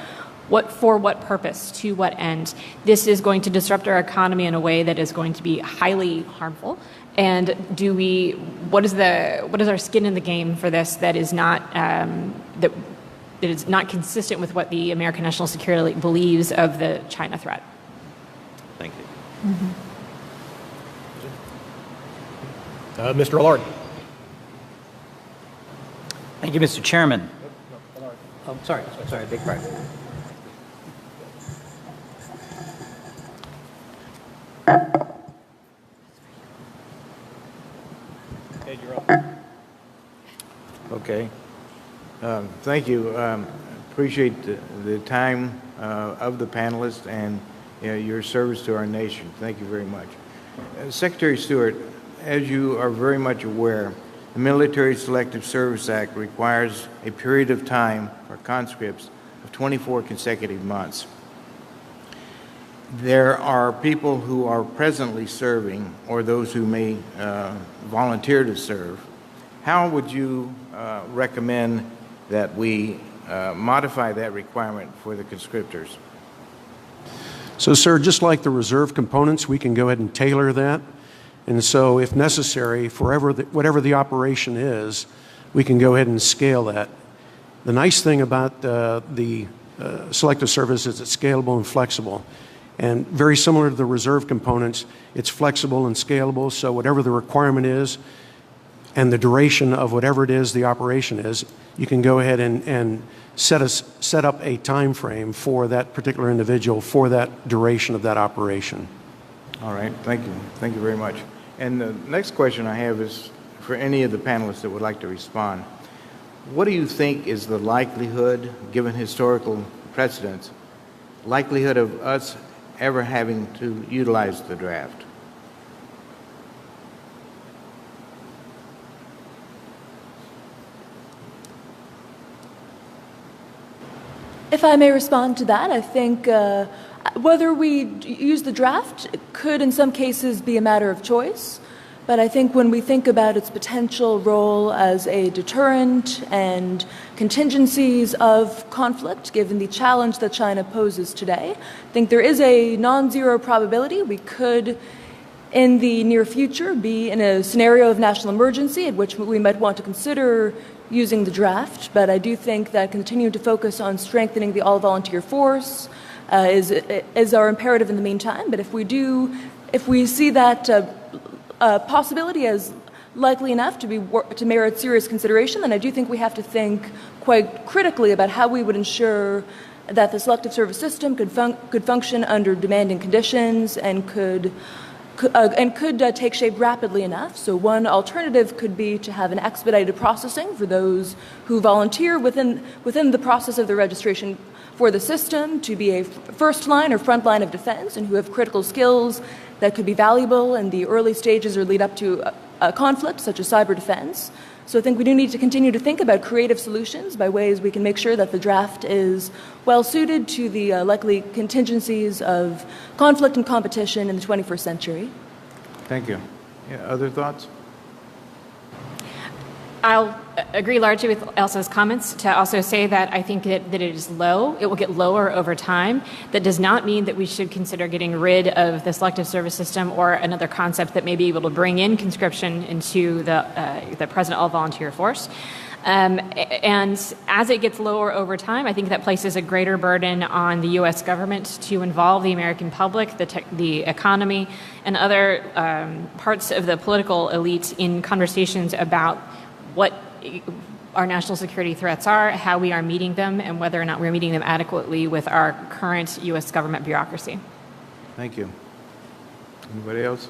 for what purpose, to what end. This is going to disrupt our economy in a way that is going to be highly harmful. And what is our skin in the game for this that is not that is not consistent with what the American national security believes of the China threat? Thank you. Mr. Loren. Thank you, Mr. Chairman. Oh, sorry, big part. Okay. Thank you. Appreciate the time of the panelists and your service to our nation. Thank you very much. Secretary Stewart, as you are very much aware, the Military Selective Service Act requires a period of time for conscripts of 24 consecutive months. There are people who are presently serving, or those who may volunteer to serve. How would you recommend that we modify that requirement for the conscriptors? So, sir, just like the reserve components, we can go ahead and tailor that. And so, if necessary, whatever the operation is, we can go ahead and scale that. The nice thing about the selective service is it's scalable and flexible. And very similar to the reserve components, it's flexible and scalable, so whatever the requirement is and the duration of whatever it is the operation is, you can go ahead and set up a time frame for that particular individual for that duration of that operation. All right, thank you. Thank you very much. And the next question I have is for any of the panelists that would like to respond. What do you think is the likelihood, given historical precedents, likelihood of us ever having to utilize the draft? If I may respond to that, I think whether we use the draft could in some cases be a matter of choice, but I think when we think about its potential role as a deterrent and contingencies of conflict, given the challenge that China poses today, I think there is a non-zero probability we could, in the near future, be in a scenario of national emergency at which we might want to consider using the draft, but I do think that continuing to focus on strengthening the all-volunteer force is our imperative in the meantime. But if we see that possibility as likely enough to merit serious consideration, then I do think we have to think quite critically about how we would ensure that the selective service system could function under demanding conditions and could take shape rapidly enough. So one alternative could be to have an expedited processing for those who volunteer within the process of the registration for the system to be a first line or front line of defense and who have critical skills that could be valuable in the early stages or lead up to a conflict, such as cyber defense. So I think we do need to continue to think about creative solutions by ways we can make sure that the draft is well suited to the likely contingencies of conflict and competition in the 21st century. Thank you. Yeah, other thoughts? I'll agree largely with Elsa's comments to also say that I think that it is low. It will get lower over time. That does not mean that we should consider getting rid of the selective service system or another concept that may be able to bring in conscription into the present all-volunteer force. And as it gets lower over time, I think that places a greater burden on the U.S. government to involve the American public, the economy, and other parts of the political elite in conversations about what our national security threats are, how we are meeting them, and whether or not we're meeting them adequately with our current U.S. government bureaucracy. Thank you. Anybody else?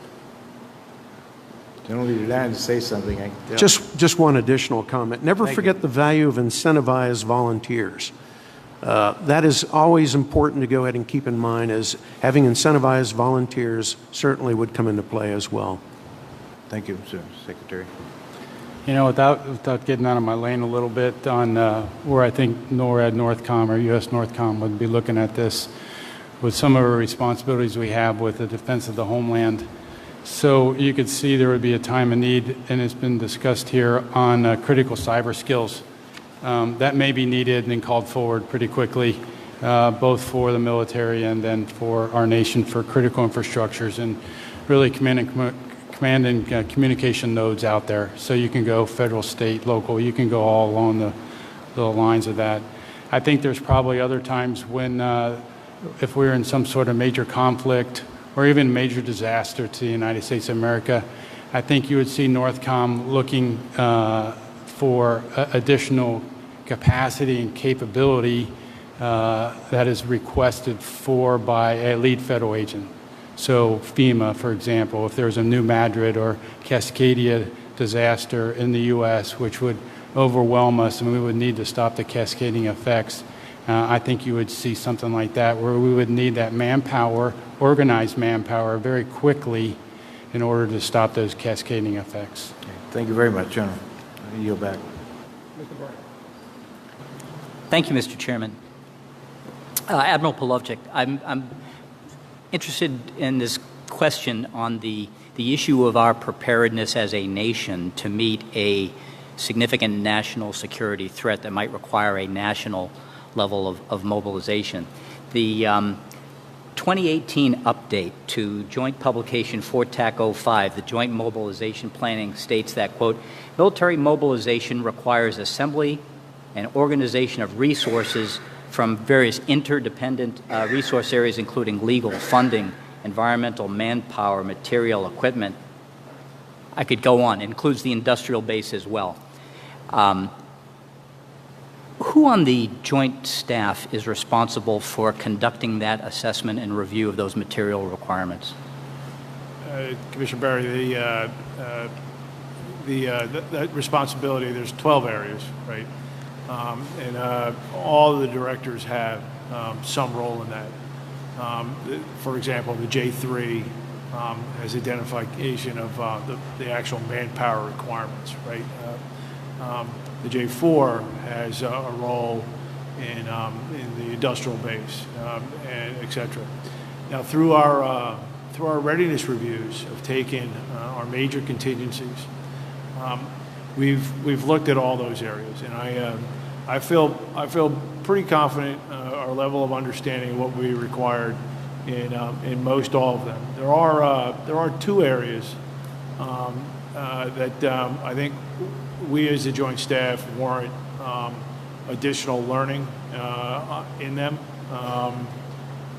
Generally, you're dying to say something. I can tell. Just one additional comment. Never forget the value of incentivized volunteers. That is always important to go ahead and keep in mind, as having incentivized volunteers certainly would come into play as well. Thank you, Mr. Secretary. You know, without getting out of my lane a little bit on where I think NORAD, Northcom, or U.S. Northcom would be looking at this with some of the responsibilities we have with the defense of the homeland. So you could see there would be a time of need, and it's been discussed here, on critical cyber skills. That may be needed and called forward pretty quickly, both for the military and then for our nation for critical infrastructures and really command and communication nodes out there. So you can go federal, state, local, you can go all along the lines of that. I think there's probably other times when if we're in some sort of major conflict or even major disaster to the United States of America, I think you would see Northcom looking for additional capacity and capability that is requested for by a lead federal agent. So FEMA, for example, if there's a New Madrid or Cascadia disaster in the U.S., which would overwhelm us and we would need to stop the cascading effects, I think you would see something like that where we would need that manpower, organized manpower, very quickly in order to stop those cascading effects. Okay. Thank you very much, General. I yield back. Mr. Byrne. Thank you, Mr. Chairman. Admiral Polowczyk, I'm interested in this question on the issue of our preparedness as a nation to meet a significant national security threat that might require a national level of mobilization. The 2018 update to Joint Publication 4TAC 05, the Joint Mobilization Planning, states that, quote, military mobilization requires assembly and organization of resources from various interdependent resource areas, including legal, funding, environmental, manpower, material, equipment. I could go on. It includes the industrial base as well. Who on the joint staff is responsible for conducting that assessment and review of those material requirements? Commissioner Barry, that responsibility, there's 12 areas, right? And all of the directors have some role in that. For example, the J3 has identification of the actual manpower requirements, right? The J4 has a role in the industrial base, and et cetera. Now, through our readiness reviews of taking our major contingencies, we've looked at all those areas, and I feel pretty confident our level of understanding of what we required in most all of them. There are two areas that I think we as the joint staff warrant additional learning in them.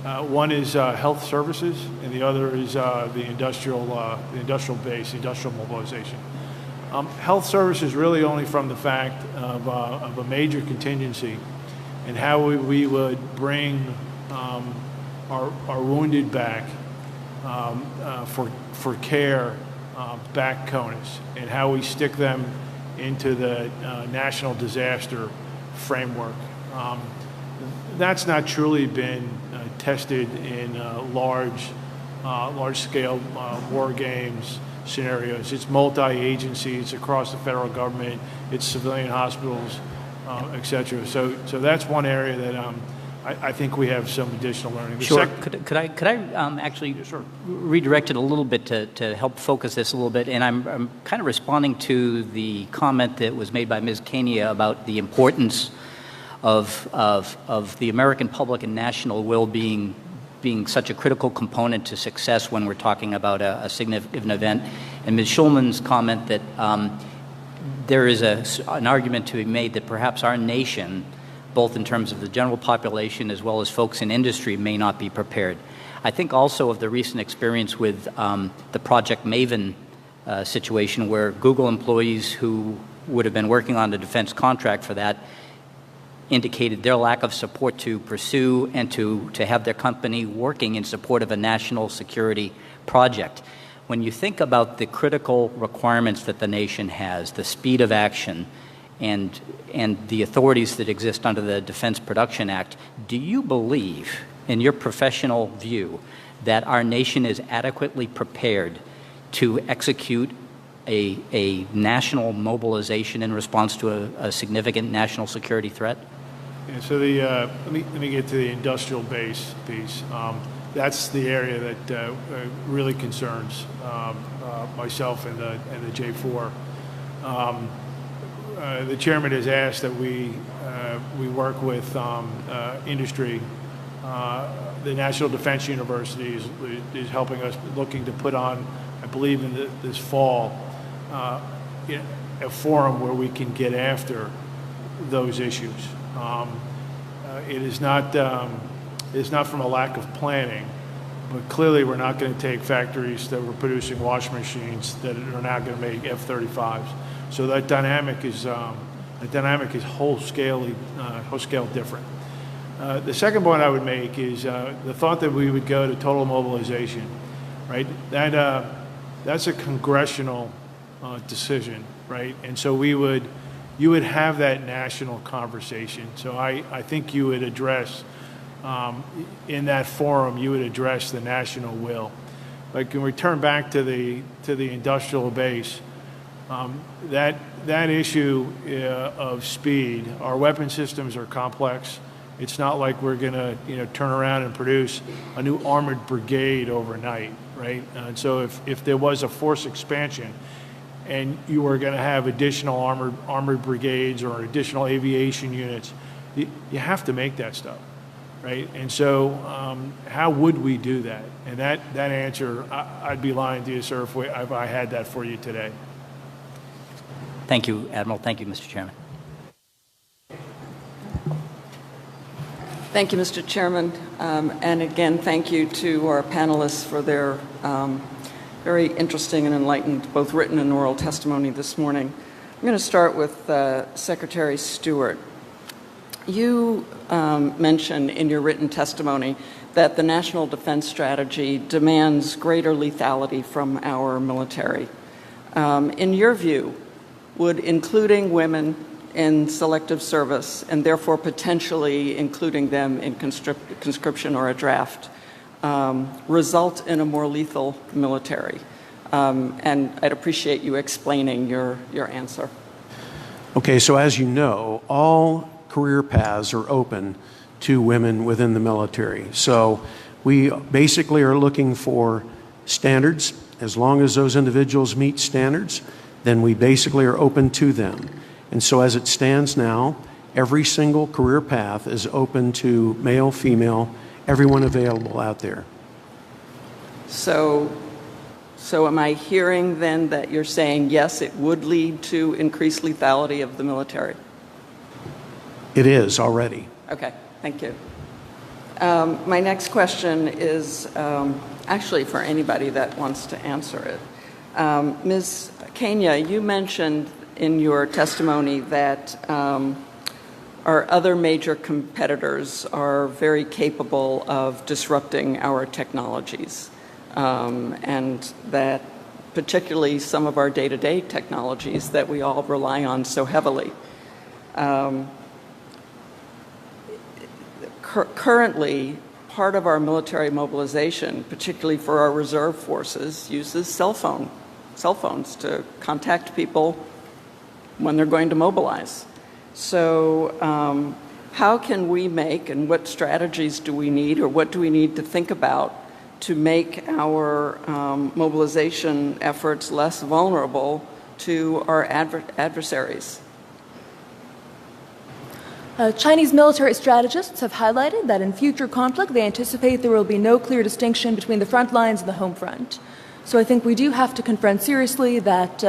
One is health services, and the other is the industrial base, industrial mobilization. Health services really only from the fact of a major contingency and how we would bring our wounded back for care back CONUS, and how we stick them into the national disaster framework. That's not truly been tested in large-scale war games scenarios. It's multi-agency, it's across the federal government, it's civilian hospitals, et cetera. So that's one area that I think we have some additional learning. Sure. Could I actually redirect it a little bit to help focus this a little bit? And I'm kind of responding to the comment that was made by Ms. Kania about the importance of the American public and national well-being being such a critical component to success when we're talking about a significant event. And Ms. Schulman's comment that there is an argument to be made that perhaps our nation, both in terms of the general population as well as folks in industry, may not be prepared. I think also of the recent experience with the Project Maven situation, where Google employees who would have been working on the defense contract for that indicated their lack of support to pursue and to have their company working in support of a national security project. When you think about the critical requirements that the nation has, the speed of action, and the authorities that exist under the Defense Production Act, do you believe, in your professional view, that our nation is adequately prepared to execute a national mobilization in response to a significant national security threat? Yeah, so let me get to the industrial base piece. That's the area that really concerns myself and the J4. The chairman has asked that we work with industry. The National Defense University is helping us, looking to put on, I believe in this fall, a forum where we can get after those issues. It is not from a lack of planning, but clearly we're not going to take factories that were producing washing machines that are now going to make F-35s. So that dynamic is whole scale different. The second point I would make is the thought that we would go to total mobilization, right? That's a congressional decision, right? And so you would have that national conversation. So I think you would address in that forum, you would address the national will. Like, when we turn back to the industrial base, that issue of speed, our weapon systems are complex. It's not like we're going to turn around and produce a new armored brigade overnight, right? And so if there was a force expansion and you were going to have additional armored brigades or additional aviation units, you have to make that stuff, right? And so how would we do that? And that answer, I'd be lying to you, sir, if I had that for you today. Thank you, Admiral. Thank you, Mr. Chairman. Thank you, Mr. Chairman. And again, thank you to our panelists for their very interesting and enlightened, both written and oral testimony this morning. I'm going to start with Secretary Stewart. You mentioned in your written testimony that the National Defense Strategy demands greater lethality from our military. In your view, would including women in selective service, and therefore potentially including them in conscription or a draft, result in a more lethal military? And I'd appreciate you explaining your answer. Okay, so as you know, all career paths are open to women within the military. So we basically are looking for standards. As long as those individuals meet standards, then we basically are open to them. And so as it stands now, every single career path is open to male, female, everyone available out there. So am I hearing then that you're saying, yes, it would lead to increased lethality of the military? It is already. Okay, thank you. My next question is actually for anybody that wants to answer it. Ms. Kania, you mentioned in your testimony that our other major competitors are very capable of disrupting our technologies, and that particularly some of our day-to-day technologies that we all rely on so heavily. Currently, part of our military mobilization, particularly for our reserve forces, uses cell phones to contact people when they're going to mobilize. So how can we make, and what strategies do we need, or what do we need to think about to make our mobilization efforts less vulnerable to our adversaries? Chinese military strategists have highlighted that in future conflict, they anticipate there will be no clear distinction between the front lines and the home front. So I think we do have to confront seriously that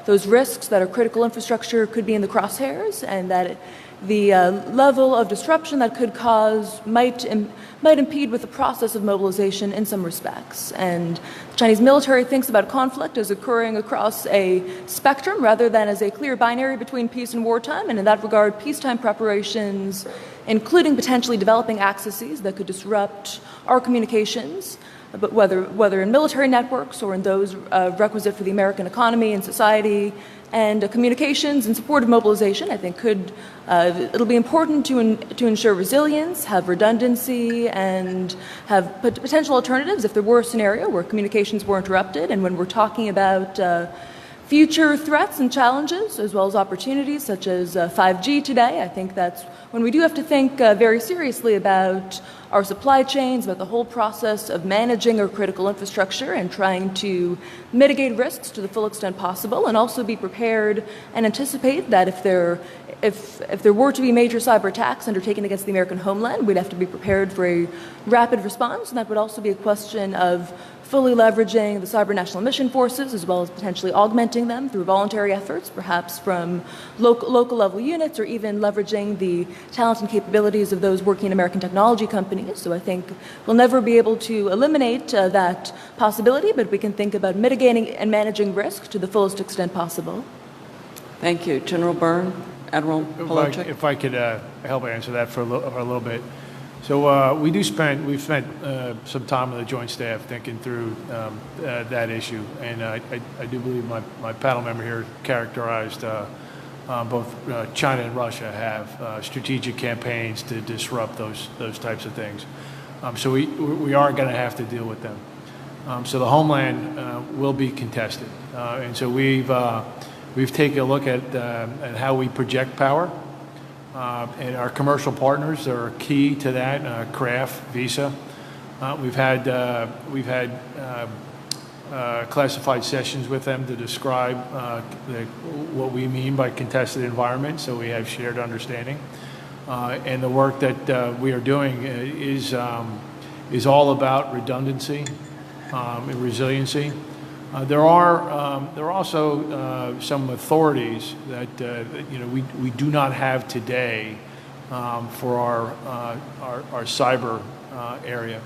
those risks that our critical infrastructure could be in the crosshairs, and that the level of disruption that could cause might impede with the process of mobilization in some respects. And the Chinese military thinks about conflict as occurring across a spectrum rather than as a clear binary between peace and wartime. And in that regard, peacetime preparations, including potentially developing accesses that could disrupt our communications, but whether in military networks or in those requisite for the American economy and society, and communications in support of mobilization, I think it'll be important to ensure resilience, have redundancy, and have potential alternatives if there were a scenario where communications were interrupted. And when we're talking about future threats and challenges, as well as opportunities such as 5G today, I think that's when we do have to think very seriously about our supply chains, about the whole process of managing our critical infrastructure and trying to mitigate risks to the full extent possible, and also be prepared and anticipate that if there were to be major cyber attacks undertaken against the American homeland, we'd have to be prepared for a rapid response. And that would also be a question of fully leveraging the cyber national mission forces, as well as potentially augmenting them through voluntary efforts, perhaps from local level units, or even leveraging the talent and capabilities of those working in American technology companies. So I think we'll never be able to eliminate that possibility, but we can think about mitigating and managing risk to the fullest extent possible. Thank you. General Byrne, Admiral Polowczyk. If I could help answer that for a little bit. So we've spent some time with the Joint Staff thinking through that issue, and I do believe my panel member here characterized both China and Russia have strategic campaigns to disrupt those types of things. So we are going to have to deal with them. So the homeland will be contested, and so we've taken a look at how we project power. And our commercial partners are key to that. Kraft, Visa. We've had classified sessions with them to describe what we mean by contested environment, so we have shared understanding. And the work that we are doing is all about redundancy and resiliency. There are also some authorities that we do not have today for our cyber area.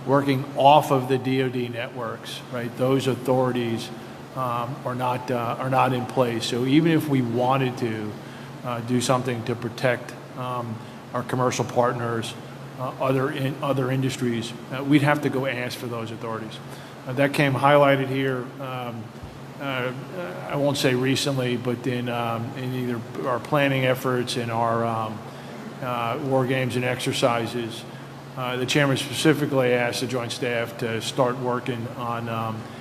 Working off of the DoD networks, right? Those authorities are not in place. So even if we wanted to do something to protect our commercial partners, other industries, we'd have to go ask for those authorities. That came highlighted here, I won't say recently, but in either our planning efforts and our war games and exercises. The chairman specifically asked the Joint Staff to start working on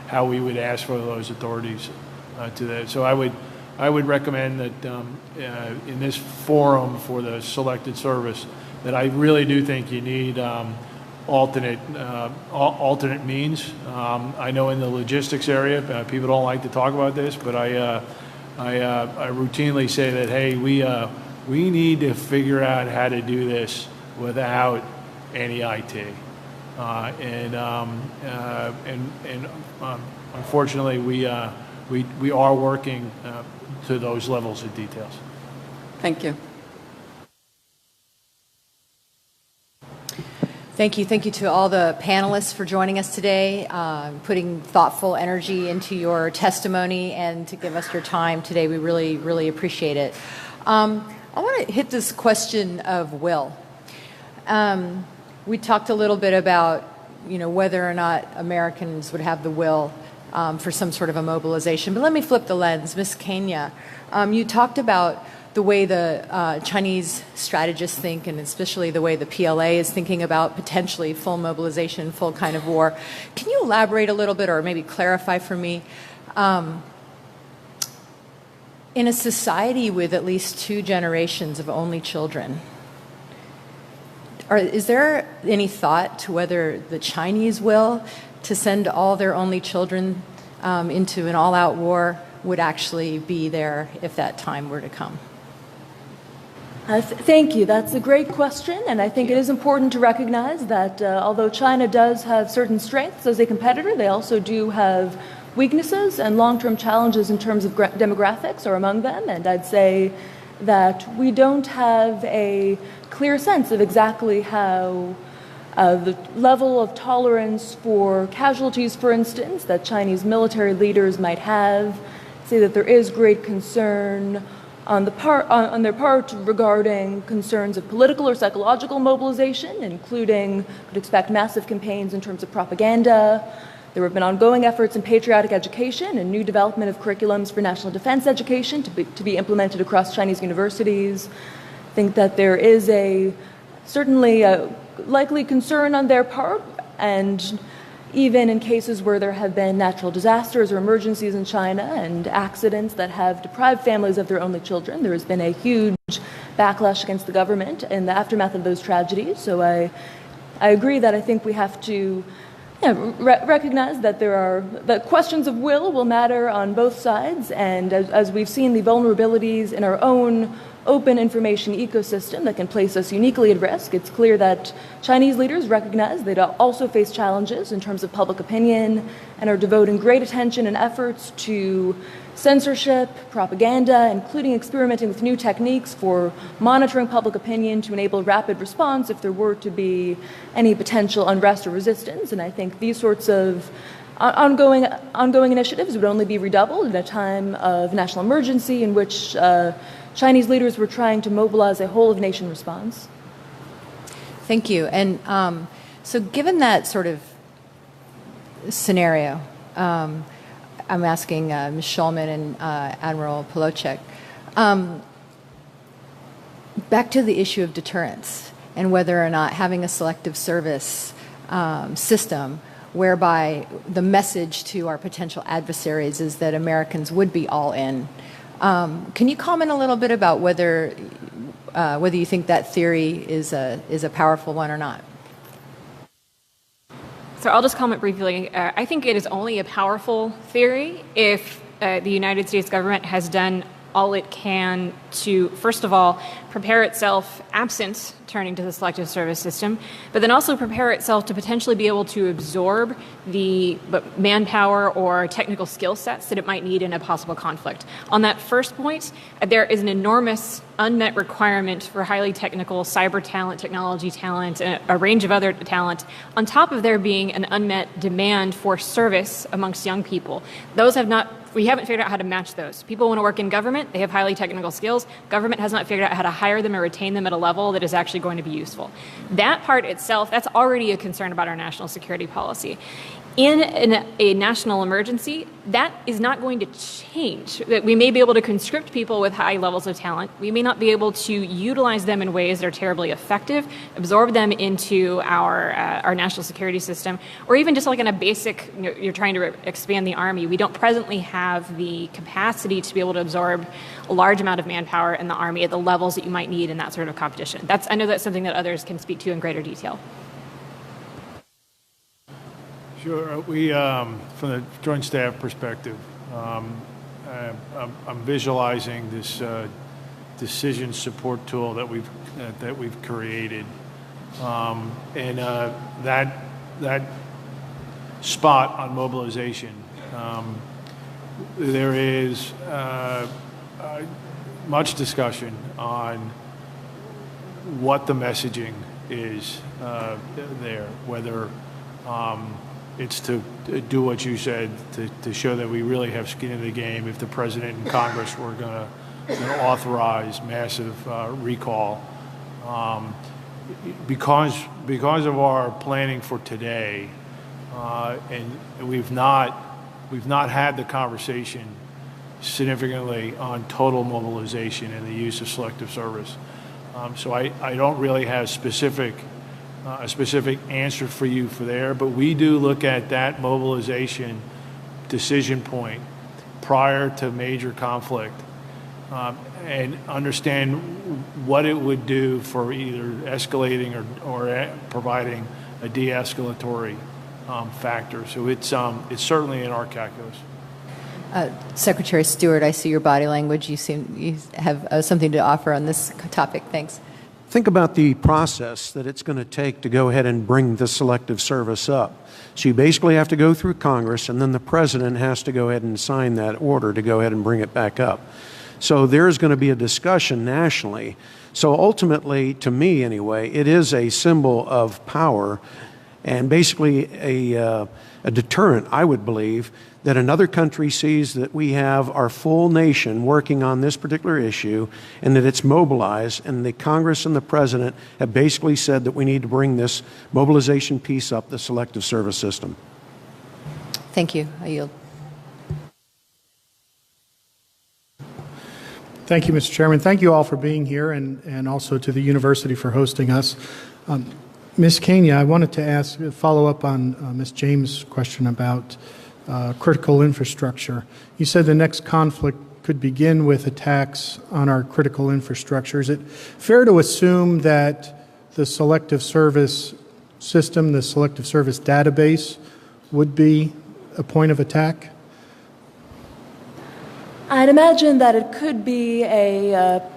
how we would ask for those authorities to that. So I would recommend that in this forum for the selected service, that I really do think you need alternate means. I know in the logistics area, people don't like to talk about this, but I routinely say that, hey, we need to figure out how to do this without any IT, and unfortunately, we are working to those levels of details. Thank you. Thank you. Thank you to all the panelists for joining us today, putting thoughtful energy into your testimony and to give us your time today. We really, really appreciate it. I want to hit this question of will. We talked a little bit about, whether or not Americans would have the will for some sort of a mobilization. But let me flip the lens. Ms. Kania, you talked about the way the Chinese strategists think, and especially the way the PLA is thinking about potentially full mobilization, full kind of war. Can you elaborate a little bit or maybe clarify for me? In a society with at least 2 generations of only children, is there any thought to whether the Chinese will to send all their only children into an all-out war would actually be there if that time were to come? Thank you. That's a great question, and I think it is important to recognize that although China does have certain strengths as a competitor, they also do have weaknesses, and long-term challenges in terms of demographics are among them. And I'd say that we don't have a clear sense of exactly how the level of tolerance for casualties, for instance, that Chinese military leaders might have. Say that there is great concern on their part regarding concerns of political or psychological mobilization, including, could expect massive campaigns in terms of propaganda. There have been ongoing efforts in patriotic education and new development of curriculums for national defense education to be implemented across Chinese universities. I think that there is certainly a likely concern on their part, and even in cases where there have been natural disasters or emergencies in China and accidents that have deprived families of their only children, there has been a huge backlash against the government in the aftermath of those tragedies. So I agree that I think we have to recognize that that questions of will matter on both sides, and as we've seen the vulnerabilities in our own open information ecosystem that can place us uniquely at risk, it's clear that Chinese leaders recognize they also face challenges in terms of public opinion and are devoting great attention and efforts to censorship, propaganda, including experimenting with new techniques for monitoring public opinion to enable rapid response if there were to be any potential unrest or resistance. And I think these sorts of ongoing initiatives would only be redoubled in a time of national emergency in which Chinese leaders were trying to mobilize a whole-of-nation response. Thank you. And so given that sort of scenario, I'm asking Ms. Schulman and Admiral Polowczyk, back to the issue of deterrence and whether or not having a selective service system whereby the message to our potential adversaries is that Americans would be all in. Can you comment a little bit about whether you think that theory is a powerful one or not? So I'll just comment briefly. I think it is only a powerful theory if the United States government has done all it can to, first of all, prepare itself absent turning to the selective service system, but then also prepare itself to potentially be able to absorb the manpower or technical skill sets that it might need in a possible conflict. On that first point, there is an enormous unmet requirement for highly technical cyber talent, technology talent, a range of other talent, on top of there being an unmet demand for service amongst young people. We haven't figured out how to match those. People want to work in government. They have highly technical skills. Government has not figured out how to hire them or retain them at a level that is actually going to be useful. That part itself, that's already a concern about our national security policy. In a national emergency, that is not going to change. We may be able to conscript people with high levels of talent. We may not be able to utilize them in ways that are terribly effective, absorb them into our national security system, or even just like in a basic, you're trying to expand the Army. We don't presently have the capacity to be able to absorb a large amount of manpower in the Army at the levels that you might need in that sort of competition. I know that's something that others can speak to in greater detail. Sure. We, from the Joint Staff perspective, I'm visualizing this decision support tool that we've created, and that spot on mobilization. There is much discussion on what the messaging is there, whether it's to do what you said, to show that we really have skin in the game if the president and Congress were going to an authorized massive recall. Because of our planning for today, and we've not had the conversation significantly on total mobilization and the use of selective service. So I don't really have a specific answer for you for there, but we do look at that mobilization decision point prior to major conflict and understand what it would do for either escalating or providing a de-escalatory factor. So it's certainly in our calculus. Secretary Stewart, I see your body language. You have something to offer on this topic. Thanks. Think about the process that it's going to take to go ahead and bring the selective service up. So you basically have to go through Congress, and then the President has to go ahead and sign that order to go ahead and bring it back up. So there's going to be a discussion nationally. So ultimately, to me anyway, it is a symbol of power and basically a deterrent, I would believe, that another country sees that we have our full nation working on this particular issue and that it's mobilized, and the Congress and the President have basically said that we need to bring this mobilization piece up, the selective service system. Thank you. I yield. Thank you, Mr. Chairman. Thank you all for being here, and also to the university for hosting us. Ms. Kania, I wanted to follow up on Ms. James' question about critical infrastructure. You said the next conflict could begin with attacks on our critical infrastructure. Is it fair to assume that the selective service system, the selective service database, would be a point of attack? I'd imagine that it could be a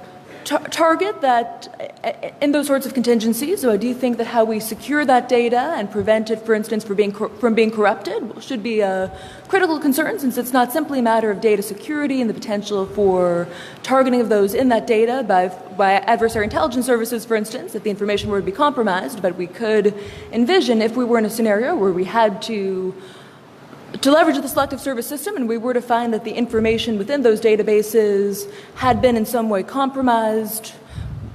target that, in those sorts of contingencies, so I do think that how we secure that data and prevent it, for instance, from being corrupted should be a critical concern, since it's not simply a matter of data security and the potential for targeting of those in that data by adversary intelligence services, for instance, if the information were to be compromised, but we could envision if we were in a scenario where we had to leverage the selective service system and we were to find that the information within those databases had been in some way compromised,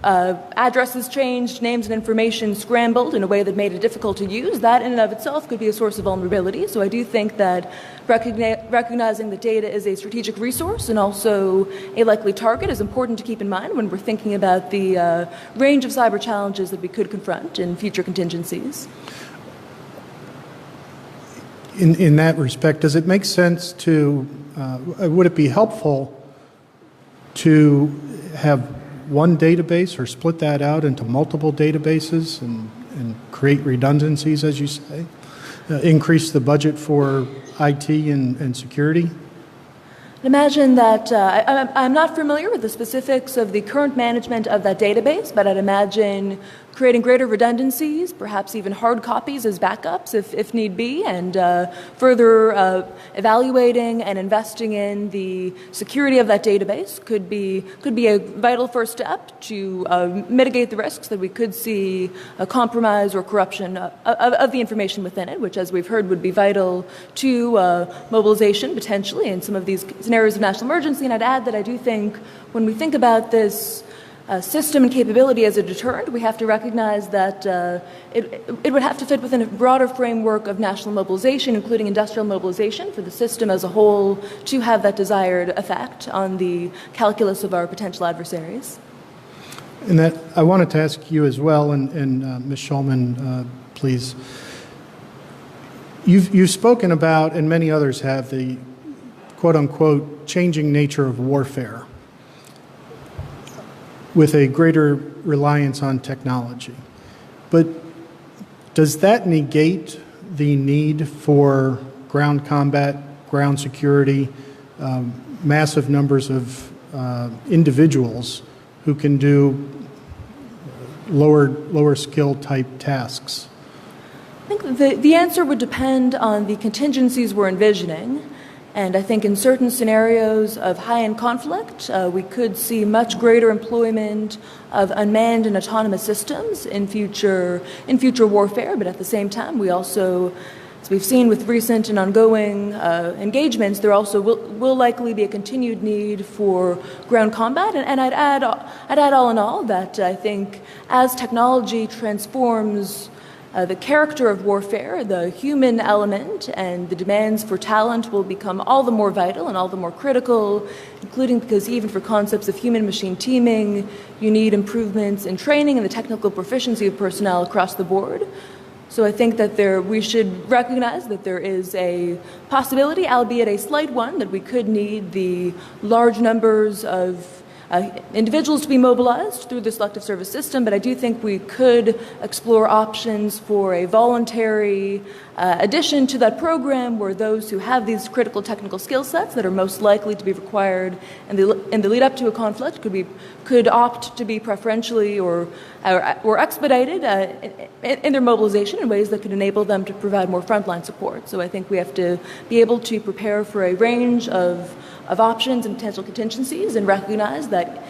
addresses changed, names and information scrambled in a way that made it difficult to use, that in and of itself could be a source of vulnerability. So I do think that recognizing that data is a strategic resource and also a likely target is important to keep in mind when we're thinking about the range of cyber challenges that we could confront in future contingencies. In that respect, does it make sense to, would it be helpful to have one database or split that out into multiple databases and create redundancies, as you say? Increase the budget for IT and security? Imagine that, I'm not familiar with the specifics of the current management of that database, but I'd imagine creating greater redundancies, perhaps even hard copies as backups if need be, and further evaluating and investing in the security of that database could be a vital first step to mitigate the risks that we could see a compromise or corruption of the information within it, which, as we've heard, would be vital to mobilization potentially in some of these scenarios of national emergency. And I'd add that I do think when we think about this system and capability as a deterrent, we have to recognize that it would have to fit within a broader framework of national mobilization, including industrial mobilization, for the system as a whole to have that desired effect on the calculus of our potential adversaries. And that I wanted to ask you as well, and Ms. Schulman, please. You've spoken about, and many others have, the quote-unquote changing nature of warfare, with a greater reliance on technology. But does that negate the need for ground combat, ground security, massive numbers of individuals who can do lower skill type tasks? I think the answer would depend on the contingencies we're envisioning. And I think in certain scenarios of high-end conflict, we could see much greater employment of unmanned and autonomous systems in future warfare. But at the same time, we also, as we've seen with recent and ongoing engagements, there also will likely be a continued need for ground combat. And I'd add all in all that I think as technology transforms the character of warfare, the human element and the demands for talent will become all the more vital and all the more critical, including because even for concepts of human-machine teaming, you need improvements in training and the technical proficiency of personnel across the board. So I think that we should recognize that there is a possibility, albeit a slight one, that we could need the large numbers of individuals to be mobilized through the selective service system, but I do think we could explore options for a voluntary addition to that program where those who have these critical technical skill sets that are most likely to be required in the lead up to a conflict could opt to be preferentially or expedited in their mobilization in ways that could enable them to provide more frontline support. So I think we have to be able to prepare for a range of options and potential contingencies and recognize that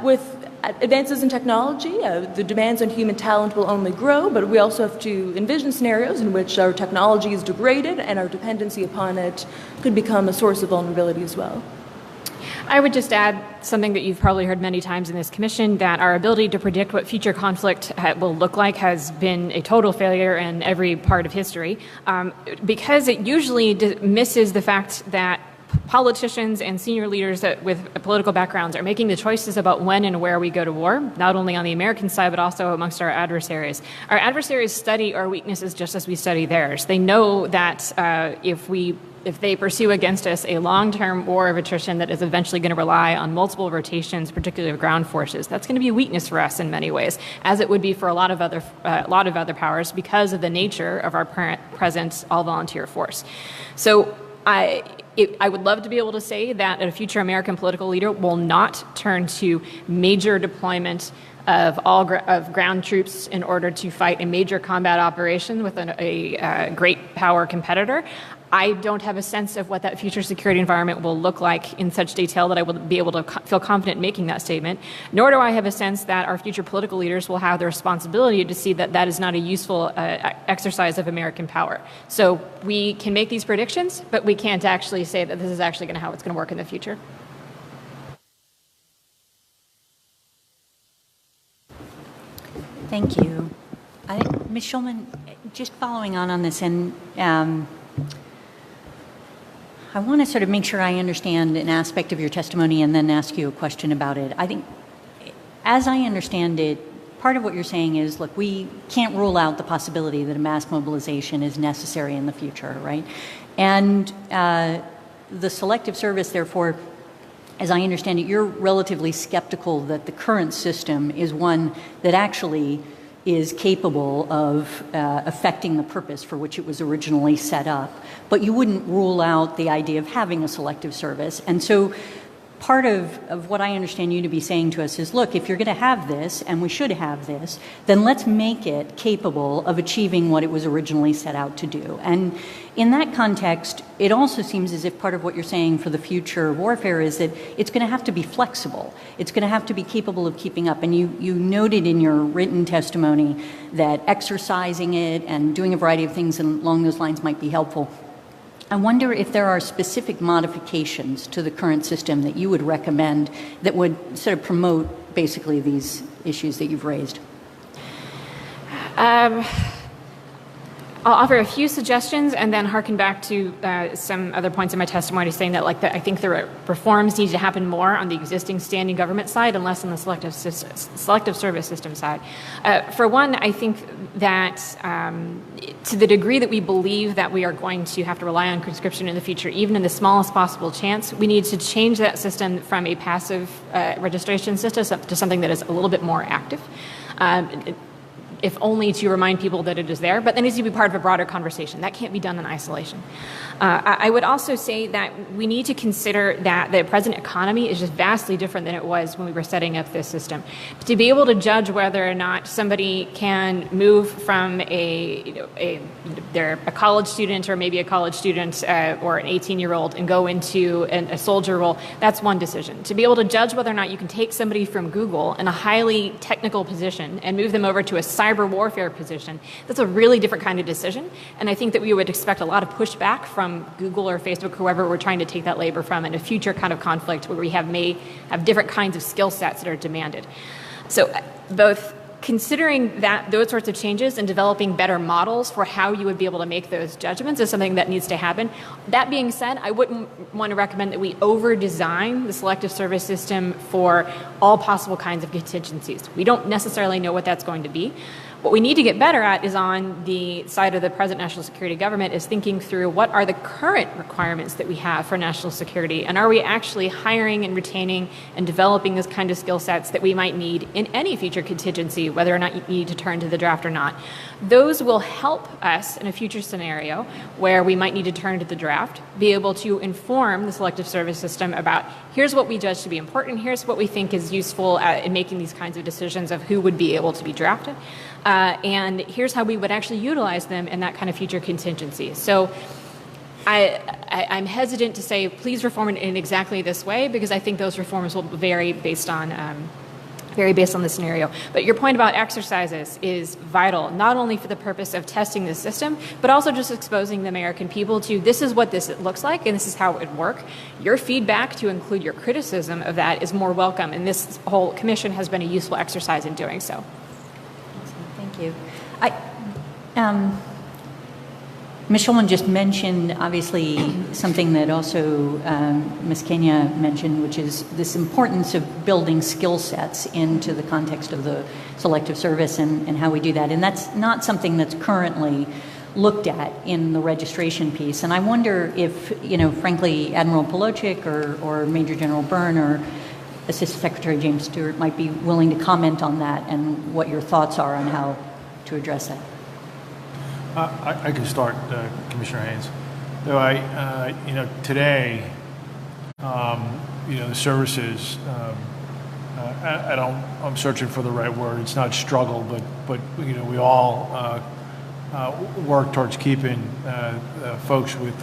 with advances in technology, the demands on human talent will only grow, but we also have to envision scenarios in which our technology is degraded and our dependency upon it could become a source of vulnerability as well. I would just add something that you've probably heard many times in this commission, that our ability to predict what future conflict will look like has been a total failure in every part of history, because it usually misses the fact that politicians and senior leaders with political backgrounds are making the choices about when and where we go to war, not only on the American side, but also amongst our adversaries. Our adversaries study our weaknesses just as we study theirs. They know that if they pursue against us a long-term war of attrition that is eventually going to rely on multiple rotations, particularly of ground forces, that's going to be a weakness for us in many ways, as it would be for a lot of other powers because of the nature of our present all-volunteer force. So I would love to be able to say that a future American political leader will not turn to major deployment of ground troops in order to fight a major combat operation with a great power competitor. I don't have a sense of what that future security environment will look like in such detail that I will be able to feel confident making that statement, nor do I have a sense that our future political leaders will have the responsibility to see that that is not a useful exercise of American power. So we can make these predictions, but we can't actually say that this is actually how it's going to work in the future. Thank you. Ms. Schulman, just following on this, and I want to sort of make sure I understand an aspect of your testimony and then ask you a question about it. I think, as I understand it, part of what you're saying is, look, we can't rule out the possibility that a mass mobilization is necessary in the future, right? And the Selective Service, therefore, as I understand it, you're relatively skeptical that the current system is one that actually is capable of affecting the purpose for which it was originally set up, but you wouldn't rule out the idea of having a selective service. And so part of what I understand you to be saying to us is, look, if you're going to have this, and we should have this, then let's make it capable of achieving what it was originally set out to do. And in that context, it also seems as if part of what you're saying for the future warfare is that it's going to have to be flexible. It's going to have to be capable of keeping up. And you noted in your written testimony that exercising it and doing a variety of things along those lines might be helpful. I wonder if there are specific modifications to the current system that you would recommend that would sort of promote basically these issues that you've raised. I'll offer a few suggestions and then harken back to some other points in my testimony saying that I think the reforms need to happen more on the existing standing government side and less on the selective service system side. For one, I think that to the degree that we believe that we are going to have to rely on conscription in the future, even in the smallest possible chance, we need to change that system from a passive registration system to something that is a little bit more active. If only to remind people that it is there, but that needs to be part of a broader conversation. That can't be done in isolation. I would also say that we need to consider that the present economy is just vastly different than it was when we were setting up this system. To be able to judge whether or not somebody can move from they're a college student or maybe a college student or an 18-year-old and go into a soldier role, that's one decision. To be able to judge whether or not you can take somebody from Google in a highly technical position and move them over to a cyber warfare position, that's a really different kind of decision. And I think that we would expect a lot of pushback from Google or Facebook, whoever we're trying to take that labor from, in a future kind of conflict where we may have different kinds of skill sets that are demanded. So both considering those sorts of changes and developing better models for how you would be able to make those judgments is something that needs to happen. That being said, I wouldn't want to recommend that we over-design the selective service system for all possible kinds of contingencies. We don't necessarily know what that's going to be. What we need to get better at is on the side of the present national security government is thinking through what are the current requirements that we have for national security, and are we actually hiring and retaining and developing this kind of skill sets that we might need in any future contingency, whether or not you need to turn to the draft or not. Those will help us in a future scenario where we might need to turn to the draft, be able to inform the selective service system about here's what we judge to be important, here's what we think is useful in making these kinds of decisions of who would be able to be drafted. And here's how we would actually utilize them in that kind of future contingency. So I'm hesitant to say, please reform it in exactly this way, because I think those reforms will vary based on the scenario. But your point about exercises is vital, not only for the purpose of testing the system, but also just exposing the American people to this is what this looks like and this is how it would work. Your feedback, to include your criticism of that, is more welcome, and this whole commission has been a useful exercise in doing so. Thank you. Ms. Schulman just mentioned, obviously, something that also Ms. Kania mentioned, which is this importance of building skill sets into the context of the selective service and how we do that. And that's not something that's currently looked at in the registration piece. And I wonder if, frankly, Admiral Polowczyk or Major General Byrne or Assistant Secretary James Stewart might be willing to comment on that and what your thoughts are on how to address that. I can start, Commissioner Haynes. Though today, the services, I'm searching for the right word. It's not struggle, but we all work towards keeping folks with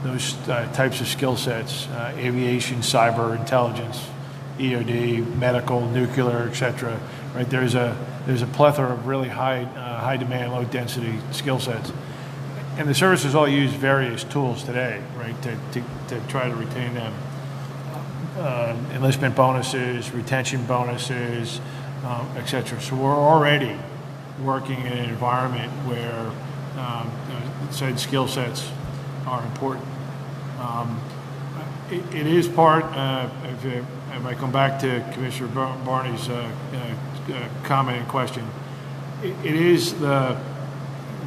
those types of skill sets, aviation, cyber, intelligence, EOD, medical, nuclear, et cetera. Right? There's a plethora of really high demand, low density skill sets, and the services all use various tools today, right, to try to retain them. Enlistment bonuses, retention bonuses, et cetera. So we're already working in an environment where said skill sets are important. It is part. If I come back to Commissioner Barney's comment and question, it is the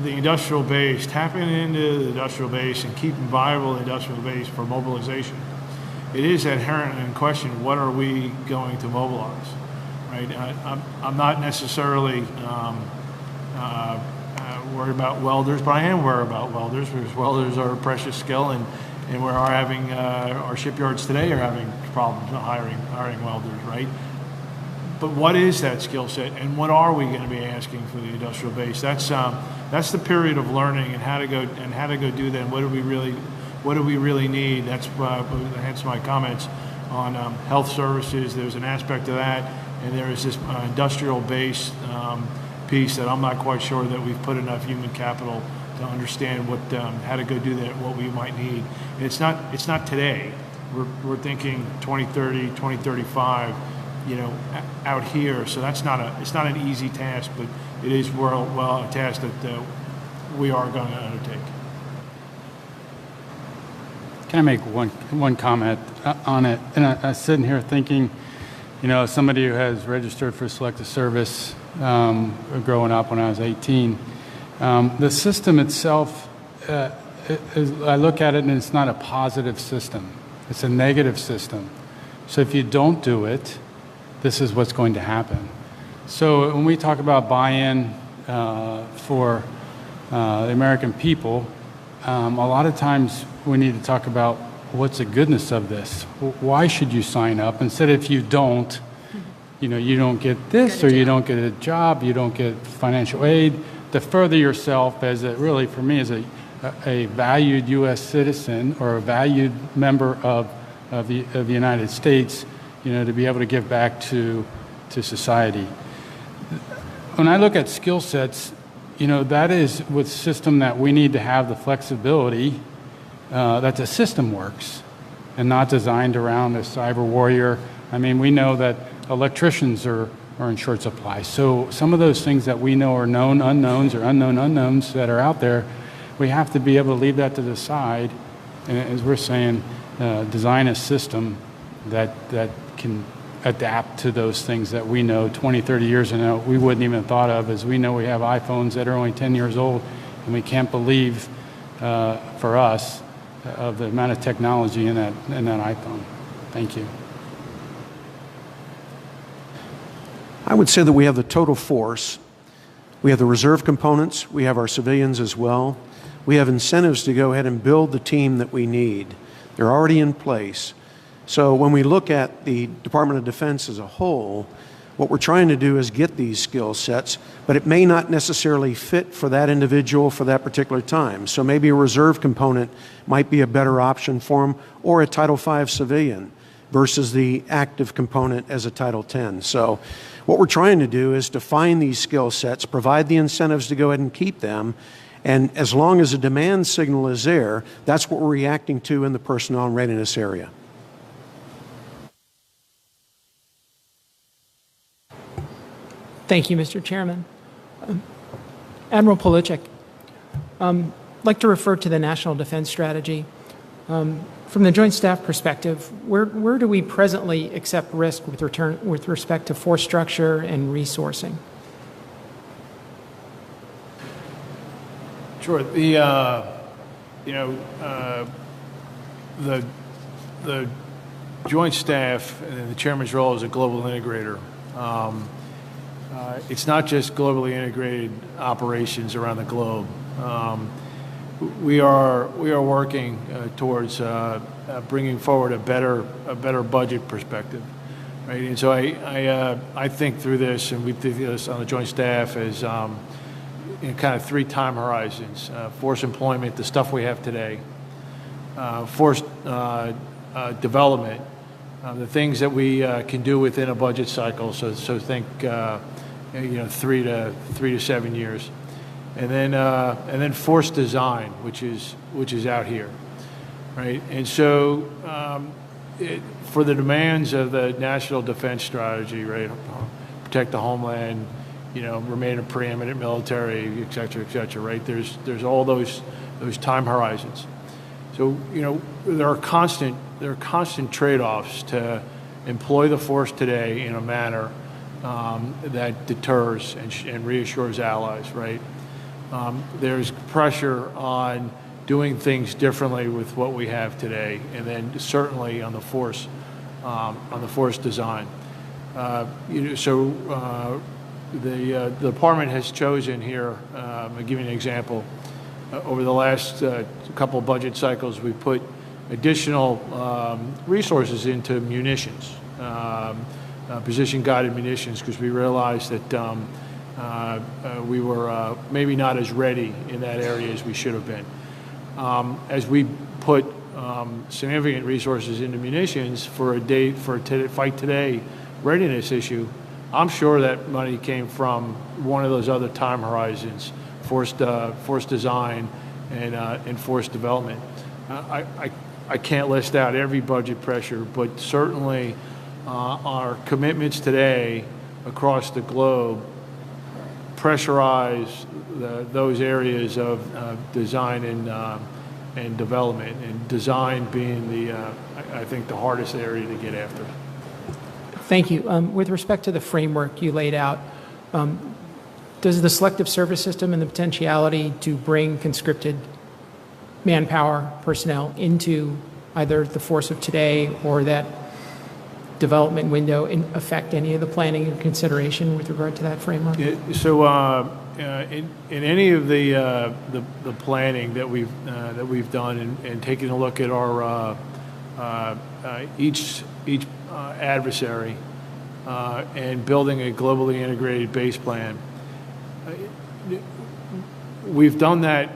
industrial base, tapping into the industrial base and keeping viable the industrial base for mobilization. It is inherent in question, what are we going to mobilize, right? I'm not necessarily worried about welders, but I am worried about welders, because welders are a precious skill, and we're having, our shipyards today are having problems hiring welders, right? But what is that skill set, and what are we going to be asking for the industrial base? That's the period of learning and how to go do that. And what do we really need? That's hence my comments on health services. There's an aspect of that, and there is this industrial base piece that I'm not quite sure that we've put enough human capital to understand what how to go do that, what we might need. And it's not today. We're thinking 2030, 2035. Out here, so it's not an easy task, but it is a task that we are going to undertake. Can I make one comment on it? And I was sitting here thinking, somebody who has registered for selective service growing up when I was 18, the system itself, I look at it and it's not a positive system. It's a negative system. So if you don't do it, this is what's going to happen. So when we talk about buy-in for the American people, a lot of times we need to talk about what's the goodness of this. Why should you sign up? Instead, if you don't, you don't get this, or you don't get a job, you don't get financial aid. To further yourself as really, for me, as a valued U.S. citizen or a valued member of the United States, to be able to give back to society. when I look at skill sets, that is with system that we need to have the flexibility that the system works and not designed around a cyber warrior. I mean, we know that electricians are in short supply. So some of those things that we know are known unknowns or unknown unknowns that are out there, we have to be able to leave that to the side. And as we're saying, design a system that can adapt to those things that we know 20, 30 years ago we wouldn't even have thought of, as we know we have iPhones that are only 10 years old, and we can't believe, for us, of the amount of technology in that iPhone. Thank you. I would say that we have the total force. We have the reserve components. We have our civilians as well. We have incentives to go ahead and build the team that we need. They're already in place. So when we look at the Department of Defense as a whole, what we're trying to do is get these skill sets, but it may not necessarily fit for that individual for that particular time. So maybe a reserve component might be a better option for them, or a Title V civilian versus the active component as a Title X. So what we're trying to do is define these skill sets, provide the incentives to go ahead and keep them, and as long as a demand signal is there, that's what we're reacting to in the personnel and readiness area. Thank you, Mr. Chairman. Admiral Polowczyk, I'd like to refer to the National Defense Strategy. From the Joint Staff perspective, where do we presently accept risk with respect to force structure and resourcing? Sure. The Joint Staff and the Chairman's role as a global integrator. It's not just globally integrated operations around the globe. We are working towards bringing forward a better budget perspective, right? And so I think through this, and we think this on the Joint Staff as in kind of 3 time horizons: force employment, the stuff we have today; force development, the things that we can do within a budget cycle. So think 3 to 7 years. And then force design, which is out here, right? And so for the demands of the National Defense Strategy, right, protect the homeland, remain a preeminent military, et cetera, right? There's all those time horizons. So there are constant trade-offs to employ the force today in a manner that deters and reassures allies, right? There's pressure on doing things differently with what we have today, and then certainly on the force design. The department has chosen here. I'll give you an example. Over the last couple of budget cycles, we put additional resources into munitions, position-guided munitions, because we realized that we were maybe not as ready in that area as we should have been. As we put significant resources into munitions for a fight today readiness issue, I'm sure that money came from one of those other time horizons: force design and force development. I can't list out every budget pressure, but certainly our commitments today across the globe pressurize those areas of design and development, and design being I think the hardest area to get after. Thank you. With respect to the framework you laid out, does the Selective Service System and the potentiality to bring conscripted manpower personnel into either the force of today or that development window affect any of the planning or consideration with regard to that framework? Yeah, so in any of the planning that we've done and taking a look at our each adversary and building a globally integrated base plan, we've done that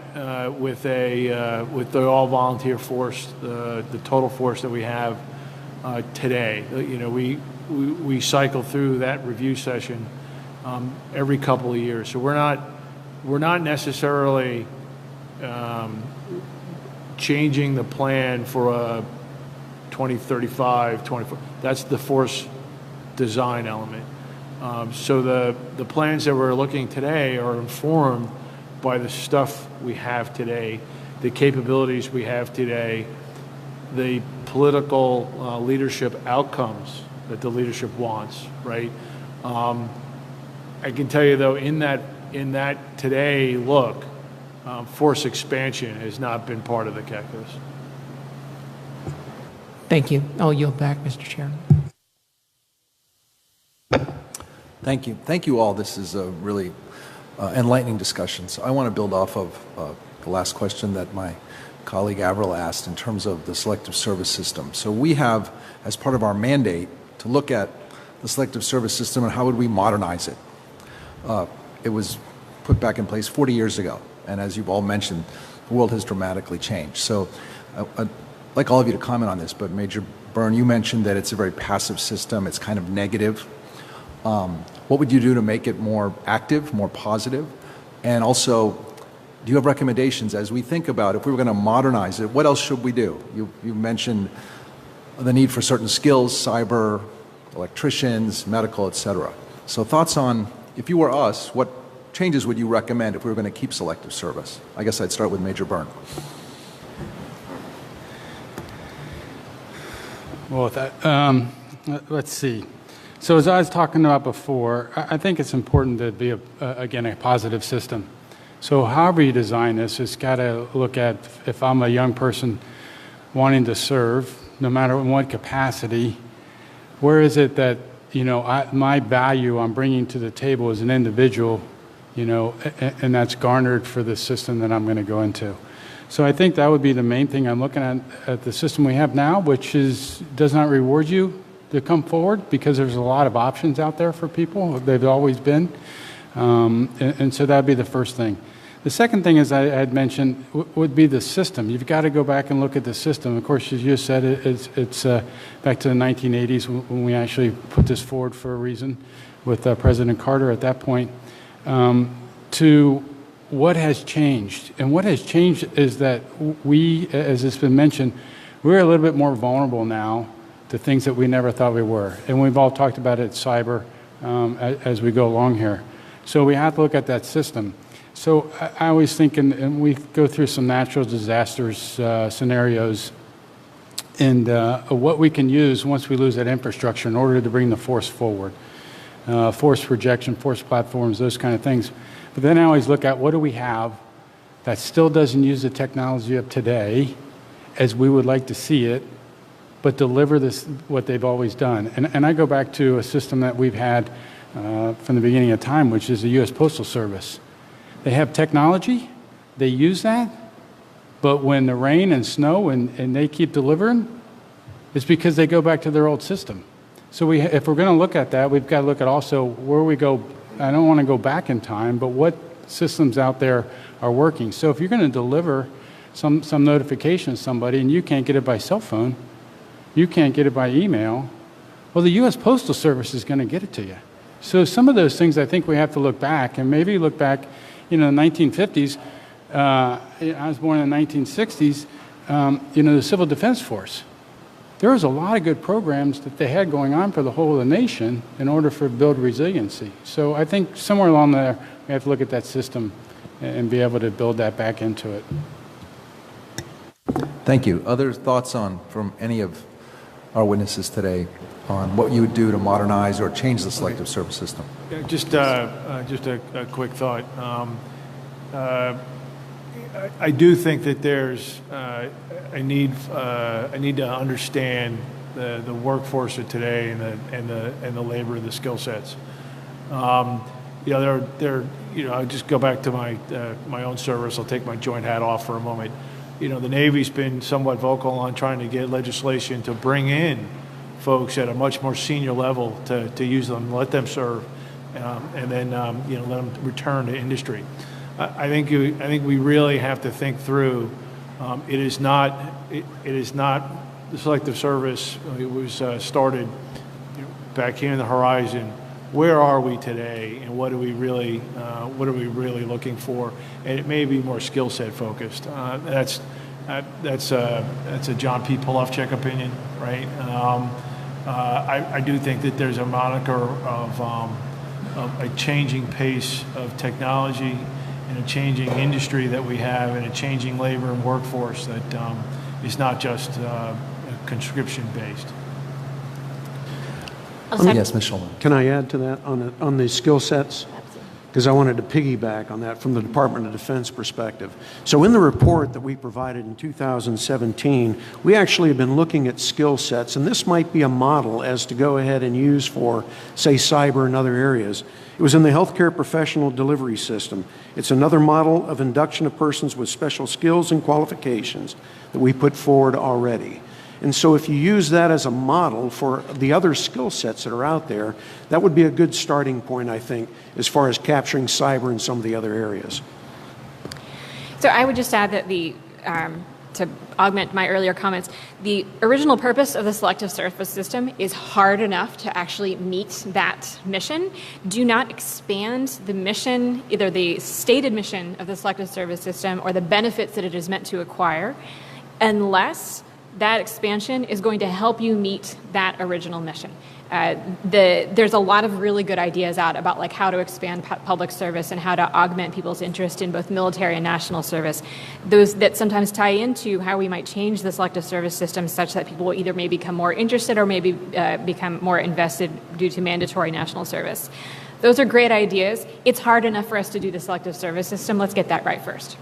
with the all-volunteer force, the total force that we have today. We cycle through that review session every couple of years. So we're not necessarily changing the plan for a 2035, 24. That's the force design element. So the plans that we're looking today are informed by the stuff we have today, the capabilities we have today, the political leadership outcomes that the leadership wants, right? I can tell you though, in that today look, force expansion has not been part of the calculus. Thank you. I'll yield back, Mr. Chairman. Thank you. Thank you all. This is a really enlightening discussion. So I want to build off of the last question that my colleague Admiral asked in terms of the Selective Service System. So we have, as part of our mandate, to look at the Selective Service System and how would we modernize it. It was put back in place 40 years ago, and as you've all mentioned, the world has dramatically changed. So I'd like all of you to comment on this, but Major Byrne, you mentioned that it's a very passive system, it's kind of negative. What would you do to make it more active, more positive? And also, do you have recommendations as we think about if we were going to modernize it, what else should we do? You mentioned the need for certain skills, cyber, electricians, medical, et cetera. So thoughts on, if you were us, what changes would you recommend if we were going to keep Selective Service? I guess I'd start with Major Byrne. Well, let's see. So as I was talking about before, I think it's important to be, again, a positive system. So however you design this, it's got to look at, if I'm a young person wanting to serve, no matter in what capacity, where is it that, my value I'm bringing to the table as an individual, and that's garnered for the system that I'm going to go into. So I think that would be the main thing I'm looking at the system we have now, which does not reward you to come forward because there's a lot of options out there for people. They've always been. And so that'd be the first thing. The second thing, as I had mentioned, would be the system. You've got to go back and look at the system. Of course, as you said, it's back to the 1980s when we actually put this forward for a reason with President Carter at that point, to what has changed. And what has changed is that we, as has been mentioned, we're a little bit more vulnerable now to things that we never thought we were. And we've all talked about it, cyber, as we go along here. So we have to look at that system. So I always think, and we go through some natural disasters scenarios, and what we can use once we lose that infrastructure in order to bring the force forward. Force projection, force platforms, those kind of things. But then I always look at what do we have that still doesn't use the technology of today as we would like to see it, but deliver this what they've always done. And I go back to a system that we've had from the beginning of time, which is the U.S. Postal Service. They have technology, they use that, but when the rain and snow and they keep delivering, it's because they go back to their old system. So if we're going to look at that, we've got to look at also where we go. I don't want to go back in time, but what systems out there are working. So if you're going to deliver some notification to somebody and you can't get it by cell phone, you can't get it by email, well, the U.S. Postal Service is going to get it to you. So some of those things I think we have to look back, and maybe look back, the 1950s. I was born in the 1960s, the Civil Defense Force. There was a lot of good programs that they had going on for the whole of the nation in order to build resiliency. So I think somewhere along there, we have to look at that system and be able to build that back into it. Thank you. Other thoughts from any of our witnesses today on what you would do to modernize or change the Selective Service System? Just a quick thought. I do think that there's a need to understand the workforce of today and the labor and the skill sets. I'll just go back to my own service. I'll take my joint hat off for a moment. The Navy's been somewhat vocal on trying to get legislation to bring in folks at a much more senior level to use them, let them serve, and then let them return to industry. I think we really have to think through. It is not the Selective Service. It was started back here in the horizon where are we today, and what are we really looking for? And it may be more skill set focused. That's a John P. Polowczyk opinion, right? I do think that there's a moniker of a changing pace of technology and a changing industry that we have, and a changing labor and workforce that is not just conscription based. Yes, Ms. Schulman. Can I add to that on the skill sets? Because I wanted to piggyback on that from the Department of Defense perspective. So in the report that we provided in 2017, we actually have been looking at skill sets, and this might be a model as to go ahead and use for, say, cyber and other areas. It was in the healthcare professional delivery system. It's another model of induction of persons with special skills and qualifications that we put forward already. And so if you use that as a model for the other skill sets that are out there, that would be a good starting point, I think, as far as capturing cyber and some of the other areas. So I would just add that to augment my earlier comments, the original purpose of the Selective Service System is hard enough to actually meet that mission. Do not expand the mission, either the stated mission of the Selective Service System or the benefits that it is meant to acquire, unless that expansion is going to help you meet that original mission. There's a lot of really good ideas out about like how to expand public service and how to augment people's interest in both military and national service. Those that sometimes tie into how we might change the Selective Service System such that people will either may become more interested or maybe become more invested due to mandatory national service. Those are great ideas. It's hard enough for us to do the Selective Service System. Let's get that right first.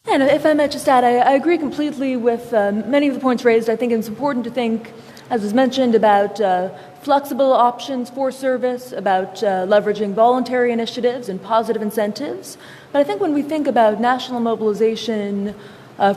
And if I might just add, I agree completely with many of the points raised. I think it's important to think, as was mentioned, about flexible options for service, about leveraging voluntary initiatives and positive incentives. But I think when we think about national mobilization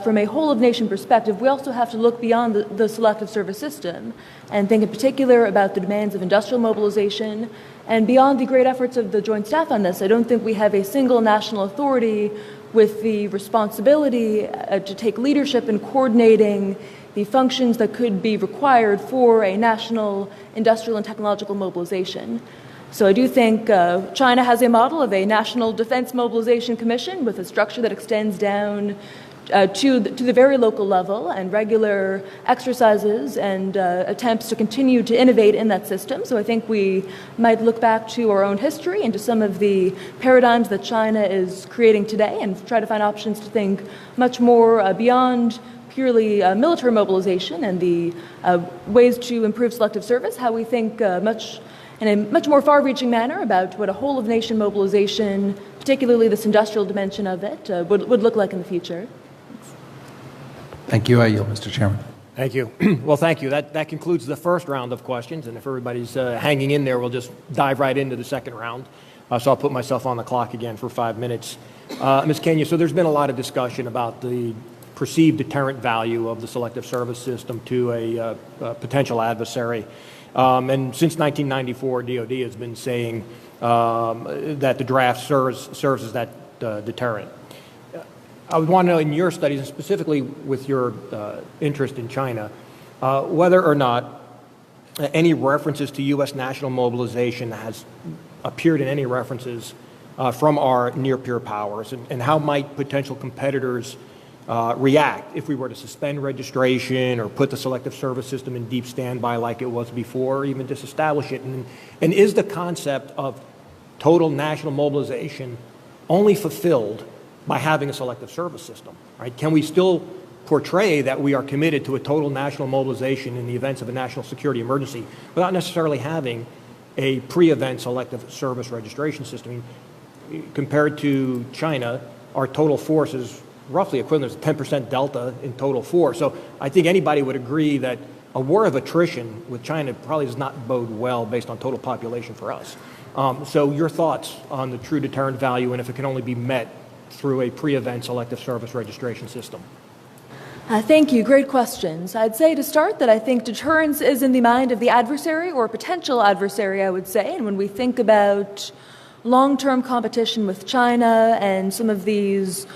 from a whole-of-nation perspective, we also have to look beyond the Selective Service System and think in particular about the demands of industrial mobilization. And beyond the great efforts of the Joint Staff on this, I don't think we have a single national authority with the responsibility to take leadership in coordinating the functions that could be required for a national industrial and technological mobilization. So I do think China has a model of a National Defense Mobilization Commission with a structure that extends down to the very local level, and regular exercises and attempts to continue to innovate in that system. So I think we might look back to our own history and to some of the paradigms that China is creating today and try to find options to think much more beyond purely military mobilization and the ways to improve selective service, how we think in a much more far-reaching manner about what a whole-of-nation mobilization, particularly this industrial dimension of it, would look like in the future. Thank you. I yield, Mr. Chairman. Thank you. Well, thank you. That concludes the first round of questions, and if everybody's hanging in there, we'll just dive right into the second round. So I'll put myself on the clock again for 5 minutes. Ms. Kania, so there's been a lot of discussion about the perceived deterrent value of the Selective Service System to a potential adversary. And since 1994, DoD has been saying that the draft serves as that deterrent. I would want to know, in your studies, and specifically with your interest in China, whether or not any references to U.S. national mobilization has appeared in any references from our near-peer powers, and how might potential competitors react if we were to suspend registration or put the Selective Service System in deep standby like it was before, or even disestablish it? And is the concept of total national mobilization only fulfilled by having a Selective Service System, right? Can we still portray that we are committed to a total national mobilization in the events of a national security emergency without necessarily having a pre-event Selective Service registration system? Compared to China, our total force is roughly equivalent to 10% delta in total force. So I think anybody would agree that a war of attrition with China probably does not bode well based on total population for us. So your thoughts on the true deterrent value, and if it can only be met through a pre-event Selective Service registration system? Thank you. Great questions. I'd say to start that I think deterrence is in the mind of the adversary or potential adversary, I would say. And when we think about long-term competition with China and some of these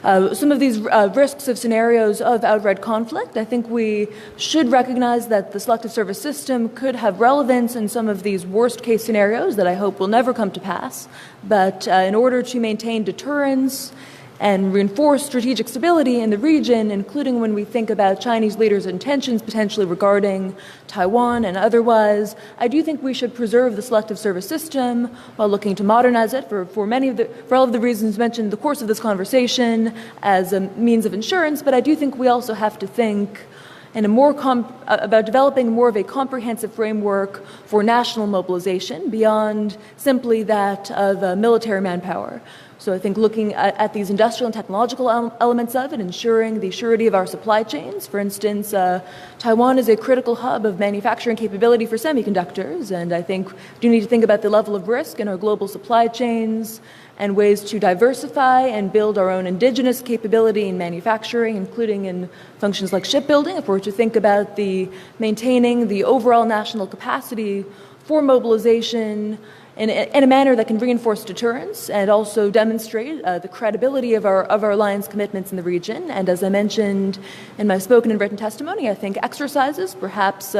some of these risks of scenarios of outright conflict. I think we should recognize that the Selective Service system could have relevance in some of these worst-case scenarios that I hope will never come to pass. But in order to maintain deterrence and reinforce strategic stability in the region, including when we think about Chinese leaders' intentions potentially regarding Taiwan and otherwise, I do think we should preserve the Selective Service system while looking to modernize it for all of the reasons mentioned in the course of this conversation as a means of insurance. But I do think we also have to think in about developing more of a comprehensive framework for national mobilization beyond simply that of military manpower. So I think looking at these industrial and technological elements of it, ensuring the surety of our supply chains. For instance, Taiwan is a critical hub of manufacturing capability for semiconductors, and I think we do need to think about the level of risk in our global supply chains and ways to diversify and build our own indigenous capability in manufacturing, including in functions like shipbuilding, if we're to think about maintaining the overall national capacity for mobilization in a manner that can reinforce deterrence and also demonstrate the credibility of our alliance commitments in the region. And as I mentioned in my spoken and written testimony, I think exercises, perhaps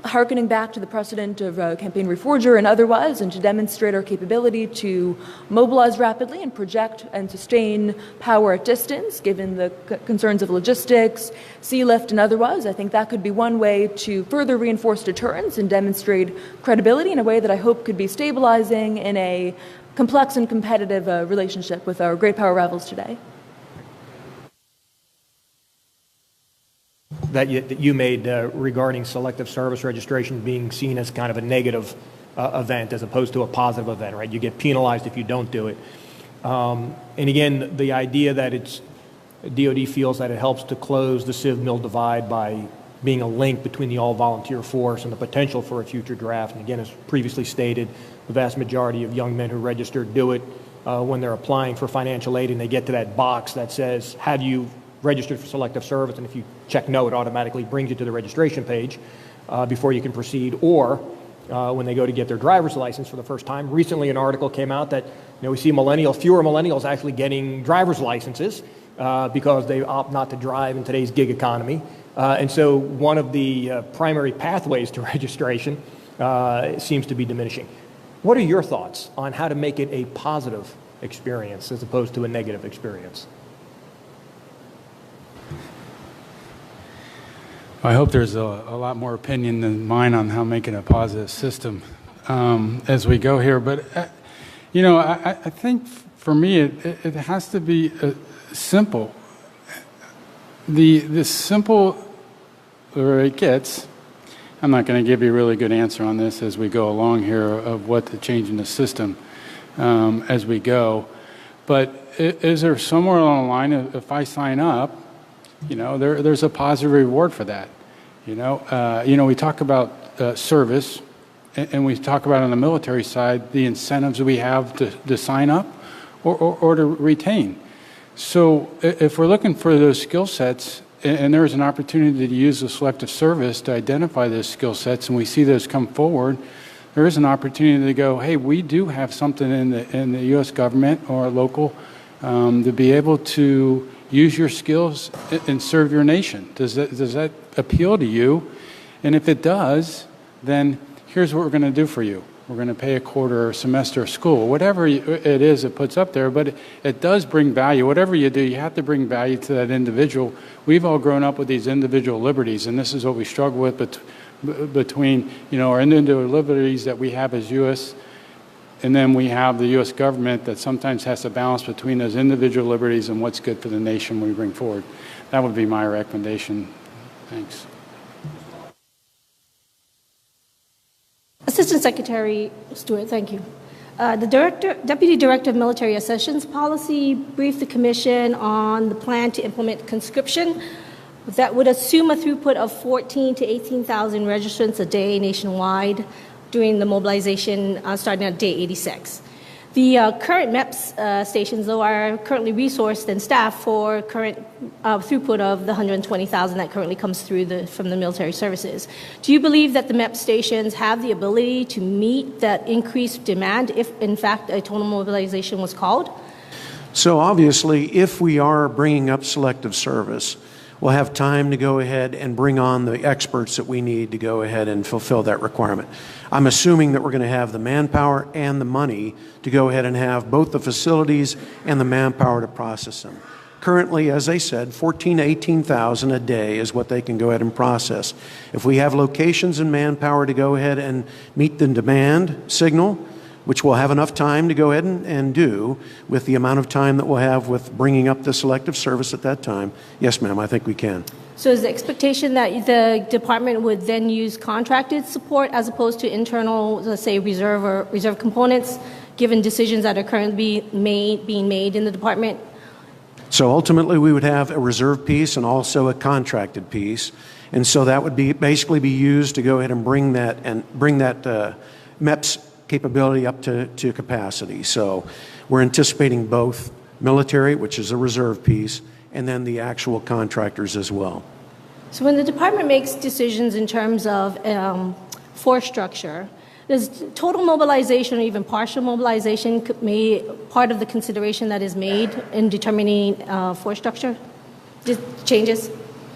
hearkening back to the precedent of Campaign Reforger and otherwise, and to demonstrate our capability to mobilize rapidly and project and sustain power at distance, given the concerns of logistics, sea lift, and otherwise. I think that could be one way to further reinforce deterrence and demonstrate credibility in a way that I hope could be stabilizing in a complex and competitive relationship with our great power rivals today. That you made regarding selective service registration being seen as kind of a negative event as opposed to a positive event, right? You get penalized if you don't do it. And again, the idea that DOD feels that it helps to close the civ-mil divide by being a link between the all-volunteer force and the potential for a future draft. And again, as previously stated, the vast majority of young men who register do it when they're applying for financial aid, and they get to that box that says, have you registered for selective service? And if you check no, it automatically brings you to the registration page before you can proceed. Or when they go to get their driver's license for the first time. Recently, an article came out that we see fewer millennials actually getting driver's licenses because they opt not to drive in today's gig economy. And so one of the primary pathways to registration seems to be diminishing. What are your thoughts on how to make it a positive experience as opposed to a negative experience? I hope there's a lot more opinion than mine on how making a positive system as we go here. But, I think for me it has to be simple. The simpler it gets, I'm not going to give you a really good answer on this as we go along here of what to change in the system as we go. But is there somewhere along the line, if I sign up, there's a positive reward for that. We talk about service, and we talk about on the military side the incentives we have to sign up or to retain. So if we're looking for those skill sets, and there's an opportunity to use the selective service to identify those skill sets, and we see those come forward, there is an opportunity to go, hey, we do have something in the U.S. government or local to be able to use your skills and serve your nation. Does that appeal to you? And if it does, then here's what we're going to do for you. We're going to pay a quarter or a semester of school, whatever it is it puts up there, but it does bring value. Whatever you do, you have to bring value to that individual. We've all grown up with these individual liberties, and this is what we struggle with between our individual liberties that we have as U.S., and then we have the U.S. government that sometimes has to balance between those individual liberties and what's good for the nation we bring forward. That would be my recommendation. Thanks. Assistant Secretary Stewart, thank you. The Deputy Director of Military Accessions Policy briefed the Commission on the plan to implement conscription that would assume a throughput of 14,000 to 18,000 registrants a day nationwide during the mobilization starting at day 86. The current MEPs stations, though, are currently resourced and staffed for current throughput of the 120,000 that currently comes through from the military services. Do you believe that the MEP stations have the ability to meet that increased demand if, in fact, a total mobilization was called? So obviously, if we are bringing up selective service, we'll have time to go ahead and bring on the experts that we need to go ahead and fulfill that requirement. I'm assuming that we're going to have the manpower and the money to go ahead and have both the facilities and the manpower to process them. Currently, as I said, 14,000 to 18,000 a day is what they can go ahead and process. If we have locations and manpower to go ahead and meet the demand signal, which we'll have enough time to go ahead and do with the amount of time that we'll have with bringing up the selective service at that time, yes, ma'am, I think we can. So is the expectation that the department would then use contracted support as opposed to internal, let's say, reserve components, given decisions that are currently being made in the department? So ultimately, we would have a reserve piece and also a contracted piece, and so that would be basically be used to go ahead and bring that MEPs capability up to capacity. So we're anticipating both military, which is a reserve piece, and then the actual contractors as well. So when the department makes decisions in terms of force structure, does total mobilization or even partial mobilization part of the consideration that is made in determining force structure changes?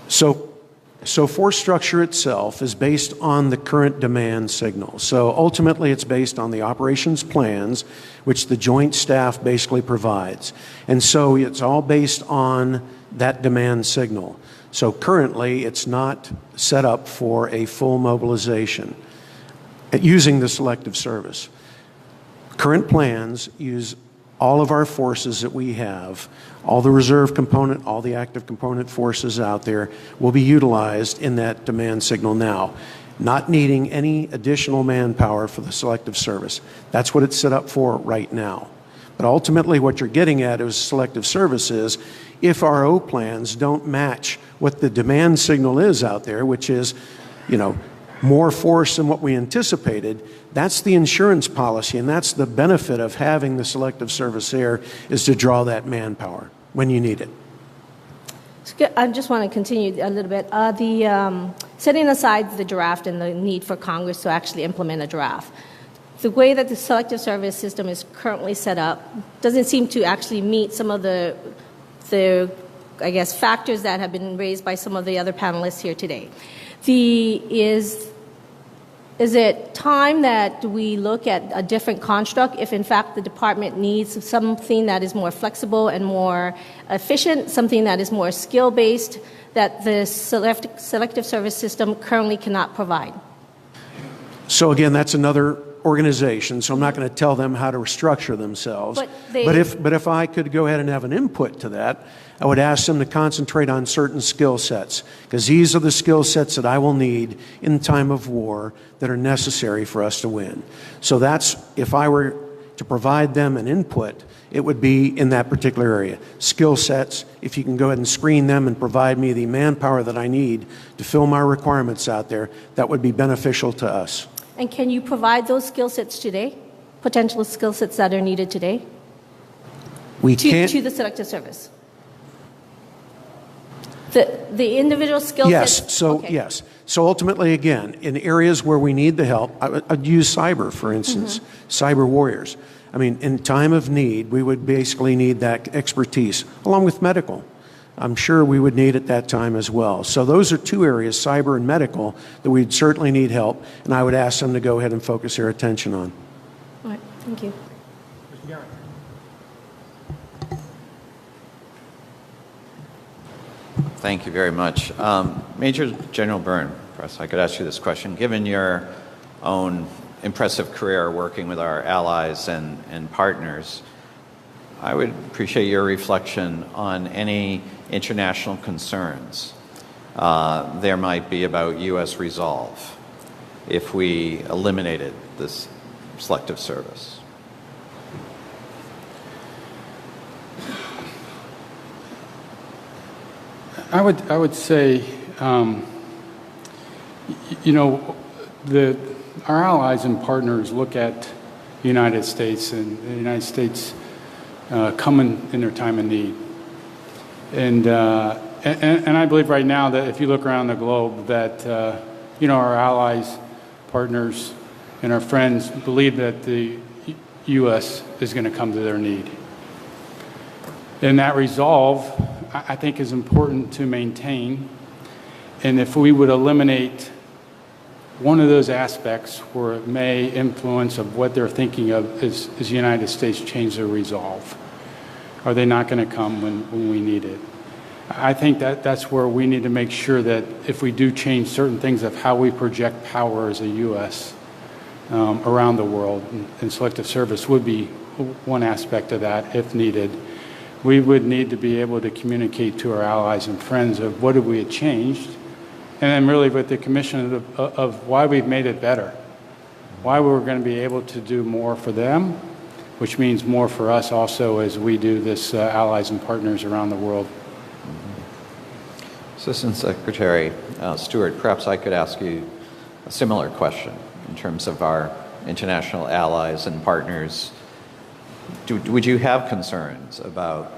So force structure itself is based on the current demand signal. So ultimately it's based on the operations plans, which the Joint Staff basically provides. And so it's all based on that demand signal. So currently it's not set up for a full mobilization using the selective service. Current plans use all of our forces that we have, all the reserve component, all the active component forces out there will be utilized in that demand signal now, not needing any additional manpower for the selective service. That's what it's set up for right now. But ultimately what you're getting at is selective services if RO plans don't match what the demand signal is out there, which is, more force than what we anticipated. That's the insurance policy, and that's the benefit of having the selective service there, is to draw that manpower when you need it. I just want to continue a little bit. Setting aside the draft and the need for Congress to actually implement a draft, the way that the selective service system is currently set up doesn't seem to actually meet some of the factors that have been raised by some of the other panelists here today. Is it time that we look at a different construct if, in fact, the department needs something that is more flexible and more efficient, something that is more skill-based, that the selective service system currently cannot provide? So again, that's another organization, so I'm not going to tell them how to restructure themselves. But if I could go ahead and have an input to that, I would ask them to concentrate on certain skill sets, because these are the skill sets that I will need in time of war that are necessary for us to win. So that's, if I were to provide them an input, it would be in that particular area. Skill sets, if you can go ahead and screen them and provide me the manpower that I need to fill my requirements out there, that would be beneficial to us. And can you provide those skill sets today, potential skill sets that are needed today? We can't. To the selective service? The individual skill sets? Yes. So ultimately, again, in areas where we need the help, I'd use cyber, for instance, cyber warriors. I mean, in time of need, we would basically need that expertise, along with medical. I'm sure we would need at that time as well. So those are two areas, cyber and medical, that we'd certainly need help, and I would ask them to go ahead and focus their attention on. All right, thank you. Thank you very much. Major General Byrne, perhaps I could ask you this question. Given your own impressive career working with our allies and partners, I would appreciate your reflection on any international concerns there might be about U.S. resolve if we eliminated this selective service. I would say, our allies and partners look at the United States, and the United States come in their time of need. And I believe right now that if you look around the globe that, our allies, partners, and our friends believe that the U.S. is going to come to their need. And that resolve, I think, is important to maintain. And if we would eliminate one of those aspects where it may influence of what they're thinking of is the United States change their resolve. Are they not going to come when we need it? I think that's where we need to make sure that if we do change certain things of how we project power as a U.S. Around the world, and selective service would be one aspect of that if needed. We would need to be able to communicate to our allies and friends of what have we changed, and then really with the commission of why we've made it better, why we're going to be able to do more for them, which means more for us also as we do this allies and partners around the world. Assistant Secretary Stewart, perhaps I could ask you a similar question in terms of our international allies and partners. Would you have concerns about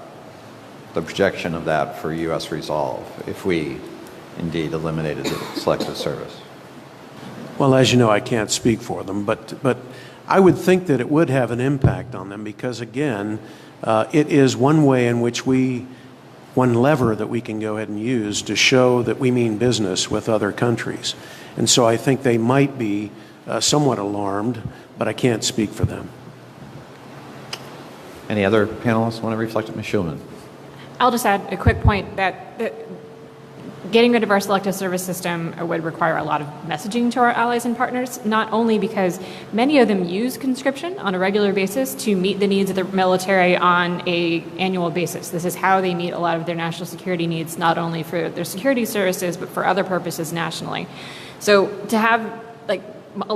the projection of that for U.S. resolve if we indeed eliminated the selective service? Well, as you know, I can't speak for them, but I would think that it would have an impact on them because, again, it is one way in which one lever that we can go ahead and use to show that we mean business with other countries. And so I think they might be somewhat alarmed, but I can't speak for them. Any other panelists want to reflect? Ms. Schulman. I'll just add a quick point that getting rid of our selective service system would require a lot of messaging to our allies and partners, not only because many of them use conscription on a regular basis to meet the needs of the military on an annual basis. This is how they meet a lot of their national security needs, not only for their security services, but for other purposes nationally. So to have,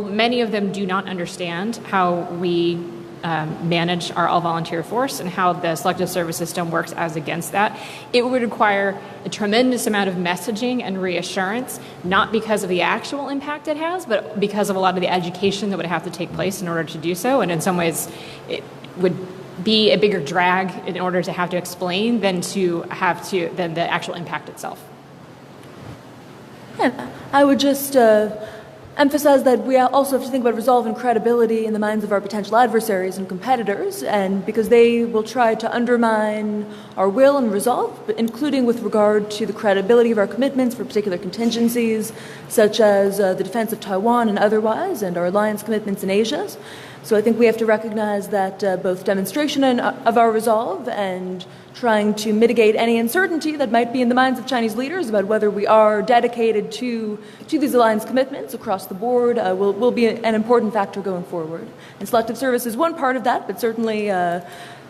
many of them do not understand how we manage our all-volunteer force and how the selective service system works as against that. It would require a tremendous amount of messaging and reassurance, not because of the actual impact it has, but because of a lot of the education that would have to take place in order to do so. And in some ways, it would be a bigger drag in order to have to explain than than the actual impact itself. And I would just emphasize that we also have to think about resolve and credibility in the minds of our potential adversaries and competitors, and because they will try to undermine our will and resolve, including with regard to the credibility of our commitments for particular contingencies, such as the defense of Taiwan and otherwise, and our alliance commitments in Asia. So I think we have to recognize that both demonstration of our resolve and trying to mitigate any uncertainty that might be in the minds of Chinese leaders about whether we are dedicated to these alliance commitments across the board will be an important factor going forward. And selective service is one part of that, but certainly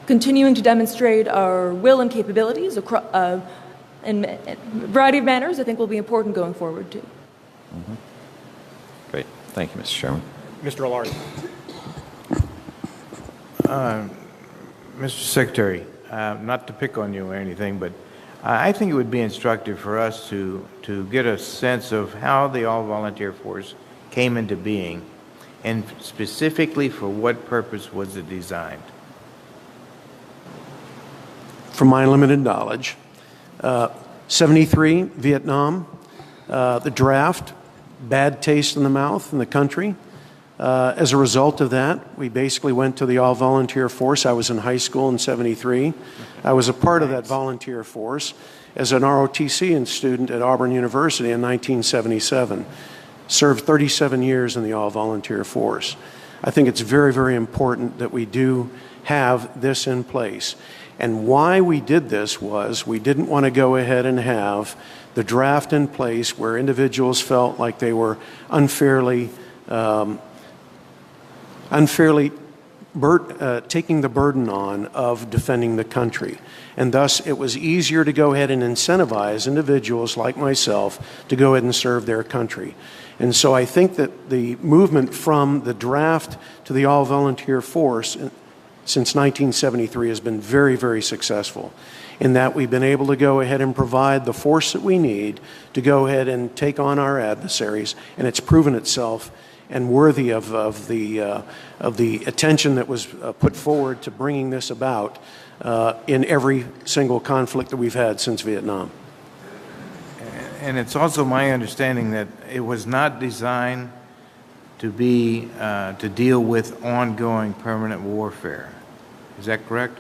continuing to demonstrate our will and capabilities in a variety of manners, I think, will be important going forward, too. Mm-hmm. Great. Thank you, Mr. Chairman. Mr. Loren. Mr. Secretary, not to pick on you or anything, but I think it would be instructive for us to get a sense of how the all-volunteer force came into being, and specifically for what purpose was it designed? From my limited knowledge, 73, Vietnam, the draft, bad taste in the mouth in the country. As a result of that, we basically went to the all-volunteer force. I was in high school in 73. I was a part of that volunteer force as an ROTC student at Auburn University in 1977. Served 37 years in the all-volunteer force. I think it's very, very important that we do have this in place. And why we did this was we didn't want to go ahead and have the draft in place where individuals felt like they were unfairly taking the burden on of defending the country. And thus, it was easier to go ahead and incentivize individuals like myself to go ahead and serve their country. And so I think that the movement from the draft to the all-volunteer force since 1973 has been very, very successful in that we've been able to go ahead and provide the force that we need to go ahead and take on our adversaries, and it's proven itself and worthy of the attention that was put forward to bringing this about in every single conflict that we've had since Vietnam. And it's also my understanding that it was not designed to deal with ongoing permanent warfare. Is that correct?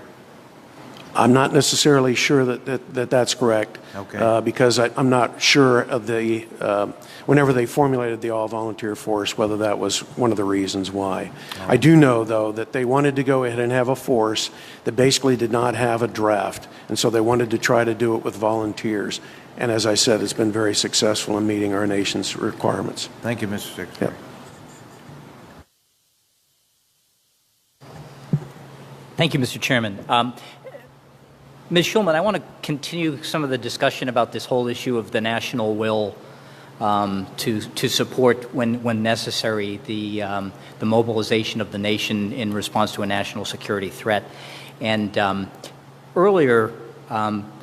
I'm not necessarily sure that's correct. Okay. Because I'm not sure of the, whenever they formulated the all-volunteer force, whether that was one of the reasons why. I do know, though, that they wanted to go ahead and have a force that basically did not have a draft, and so they wanted to try to do it with volunteers. And as I said, it's been very successful in meeting our nation's requirements. Thank you, Mr. Secretary. Yep. Thank you, Mr. Chairman. Ms. Schulman, I want to continue some of the discussion about this whole issue of the national will to support, when necessary, the mobilization of the nation in response to a national security threat. And earlier,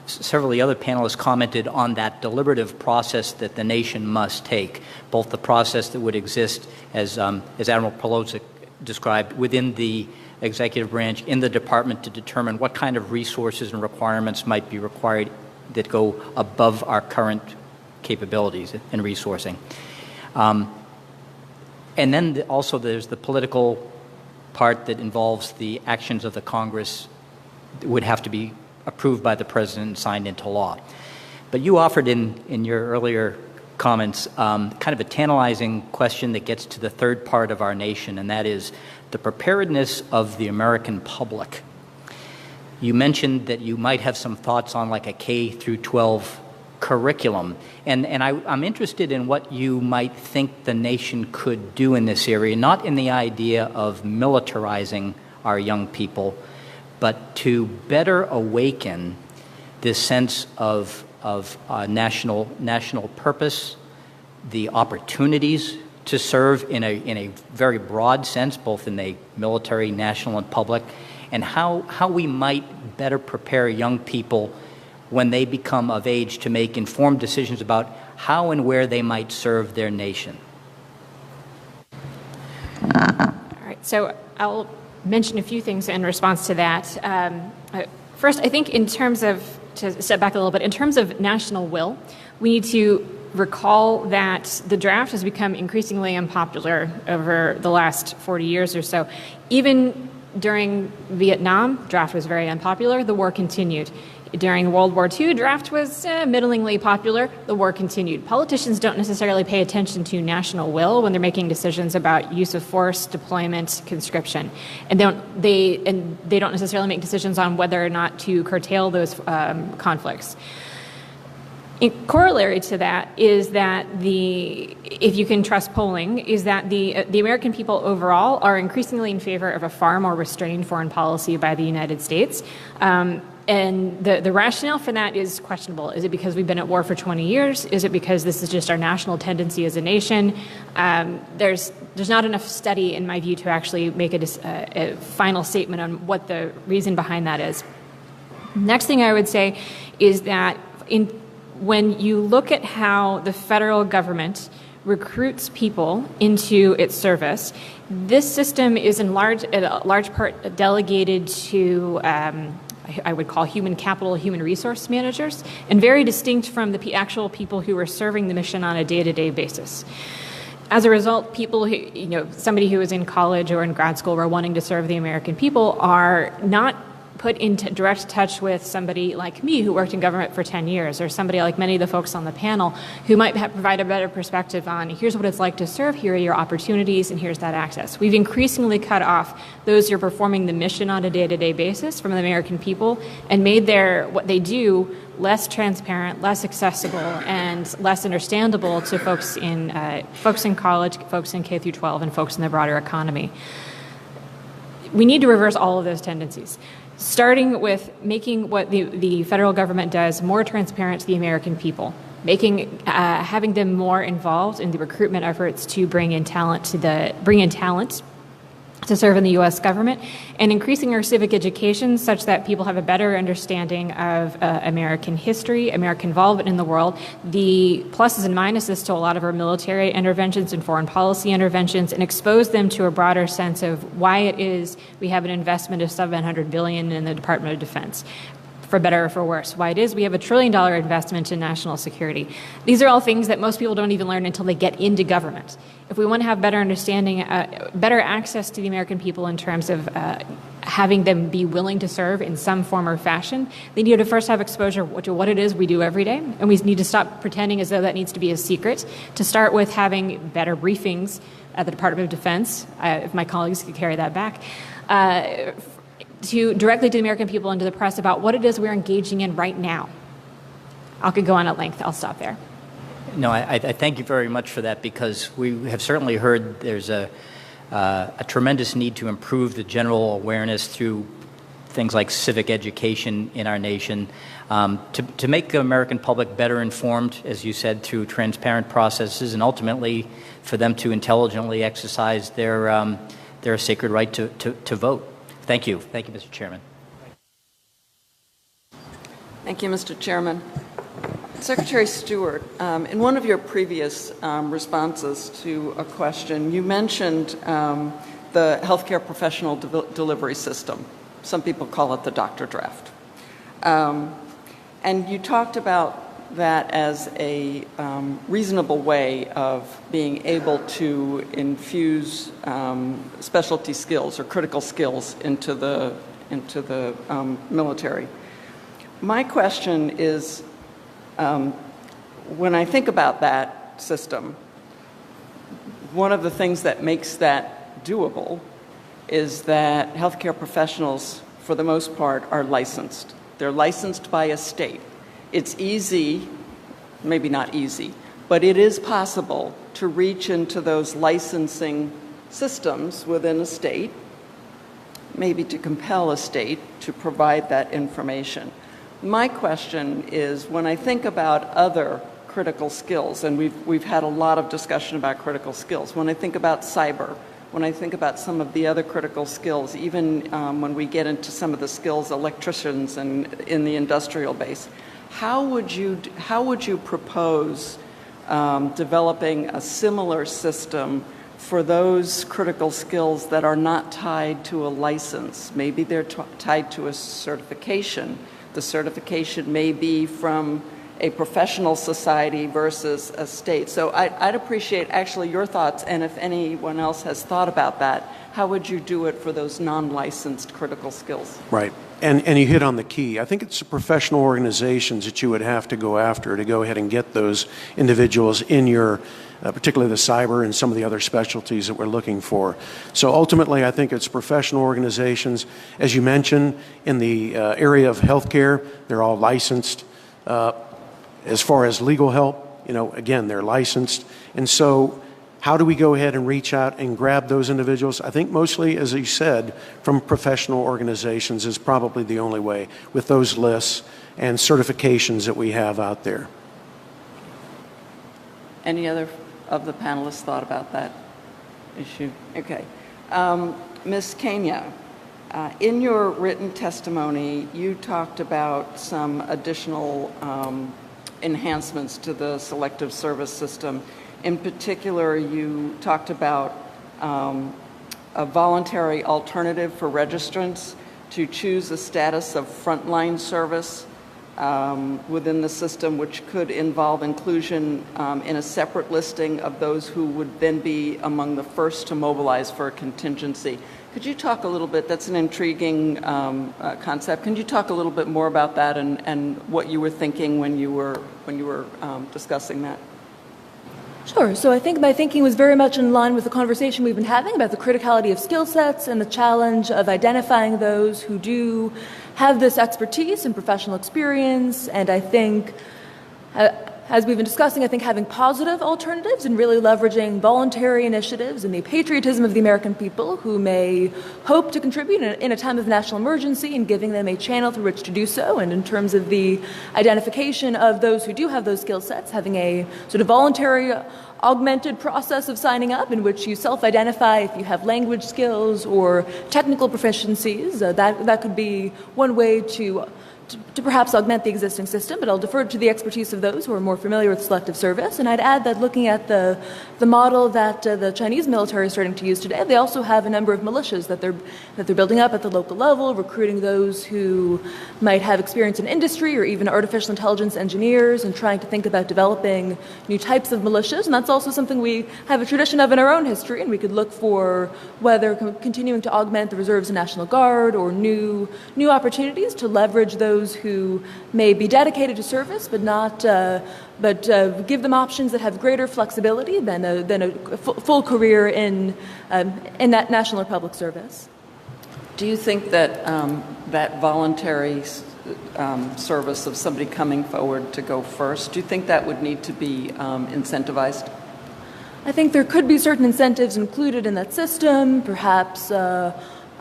several of the other panelists commented on that deliberative process that the nation must take, both the process that would exist, as Admiral Polowczyk described, within the executive branch in the department to determine what kind of resources and requirements might be required that go above our current capabilities and resourcing. And then also there's the political part that involves the actions of the Congress that would have to be approved by the President and signed into law. But you offered in your earlier comments kind of a tantalizing question that gets to the third part of our nation, and that is the preparedness of the American public. You mentioned that you might have some thoughts on like a K through 12 curriculum, and I'm interested in what you might think the nation could do in this area, not in the idea of militarizing our young people, but to better awaken this sense of national purpose, the opportunities to serve in a very broad sense, both in the military, national, and public, and how we might better prepare young people when they become of age to make informed decisions about how and where they might serve their nation. All right, so I'll mention a few things in response to that. First, I think in terms of, to step back a little bit, in terms of national will, we need to recall that the draft has become increasingly unpopular over the last 40 years or so. Even during Vietnam, draft was very unpopular. The war continued. During World War II, draft was middlingly popular. The war continued. Politicians don't necessarily pay attention to national will when they're making decisions about use of force, deployment, conscription, and they don't necessarily make decisions on whether or not to curtail those conflicts. Corollary to that is that if you can trust polling, is that the American people overall are increasingly in favor of a far more restrained foreign policy by the United States. And the rationale for that is questionable. Is it because we've been at war for 20 years? Is it because this is just our national tendency as a nation? There's not enough study, in my view, to actually make a final statement on what the reason behind that is. Next thing I would say is that when you look at how the federal government recruits people into its service, this system is in large part delegated to I would call human capital, human resource managers, and very distinct from the actual people who are serving the mission on a day-to-day basis. As a result, people who, somebody who is in college or in grad school or wanting to serve the American people are not put into direct touch with somebody like me who worked in government for 10 years, or somebody like many of the folks on the panel who might provide a better perspective on here's what it's like to serve, here are your opportunities, and here's that access. We've increasingly cut off those who are performing the mission on a day-to-day basis from the American people and made what they do less transparent, less accessible, and less understandable to folks in college, folks in K through 12, and folks in the broader economy. We need to reverse all of those tendencies, starting with making what the federal government does more transparent to the American people, having them more involved in the recruitment efforts to bring in talent to serve in the U.S. government, and increasing our civic education such that people have a better understanding of American history, American involvement in the world, the pluses and minuses to a lot of our military interventions and foreign policy interventions, and expose them to a broader sense of why it is we have an investment of $700 billion in the Department of Defense. For better or for worse, why it is we have $1 trillion investment in national security. These are all things that most people don't even learn until they get into government. If we want to have better understanding, better access to the American people in terms of having them be willing to serve in some form or fashion, they need to first have exposure to what it is we do every day, and we need to stop pretending as though that needs to be a secret, to start with having better briefings at the Department of Defense, if my colleagues could carry that back, to directly to the American people and to the press about what it is we're engaging in right now. I could go on at length. I'll stop there. No, I thank you very much for that, because we have certainly heard there's a tremendous need to improve the general awareness through things like civic education in our nation, to make the American public better informed, as you said, through transparent processes, and ultimately for them to intelligently exercise their sacred right to vote. Thank you. Thank you, Mr. Chairman. Thank you, Mr. Chairman. Secretary Stewart, in one of your previous responses to a question, you mentioned the healthcare professional delivery system. Some people call it the doctor draft. And you talked about that as a reasonable way of being able to infuse specialty skills or critical skills into the military. My question is, when I think about that system, one of the things that makes that doable is that healthcare professionals, for the most part, are licensed. They're licensed by a state. It's easy, maybe not easy, but it is possible to reach into those licensing systems within a state, maybe to compel a state to provide that information. My question is, when I think about other critical skills, and we've had a lot of discussion about critical skills, when I think about cyber, when I think about some of the other critical skills, even when we get into some of the skills electricians and in the industrial base, how would you propose developing a similar system for those critical skills that are not tied to a license? Maybe they're tied to a certification. The certification may be from a professional society versus a state. So I'd appreciate actually your thoughts, and if anyone else has thought about that, how would you do it for those non-licensed critical skills? Right. And you hit on the key. I think it's the professional organizations that you would have to go after to go ahead and get those individuals in your, particularly the cyber and some of the other specialties that we're looking for. So ultimately, I think it's professional organizations. As you mentioned, in the area of healthcare, they're all licensed. As far as legal help, again, they're licensed. And so how do we go ahead and reach out and grab those individuals? I think mostly, as you said, from professional organizations is probably the only way, with those lists and certifications that we have out there. Any other of the panelists thought about that issue? Okay. Ms. Kania, in your written testimony, you talked about some additional enhancements to the selective service system. In particular, you talked about a voluntary alternative for registrants to choose a status of frontline service within the system, which could involve inclusion in a separate listing of those who would then be among the first to mobilize for a contingency. Could you talk a little bit, that's an intriguing concept, can you talk a little bit more about that and what you were thinking when you were discussing that? Sure. So I think my thinking was very much in line with the conversation we've been having about the criticality of skill sets and the challenge of identifying those who do have this expertise and professional experience. And I think, as we've been discussing, I think having positive alternatives and really leveraging voluntary initiatives and the patriotism of the American people who may hope to contribute in a time of national emergency and giving them a channel through which to do so. And in terms of the identification of those who do have those skill sets, having a sort of voluntary augmented process of signing up in which you self-identify if you have language skills or technical proficiencies. That could be one way to to perhaps augment the existing system, but I'll defer to the expertise of those who are more familiar with selective service. And I'd add that looking at the model that the Chinese military is starting to use today, they also have a number of militias that they're building up at the local level, recruiting those who might have experience in industry or even artificial intelligence engineers, and trying to think about developing new types of militias. And that's also something we have a tradition of in our own history, and we could look for whether continuing to augment the reserves and National Guard or new opportunities to leverage those who may be dedicated to service but not give them options that have greater flexibility than a full career in that national or public service. Do you think that that voluntary service of somebody coming forward to go first, do you think that would need to be incentivized? I think there could be certain incentives included in that system, perhaps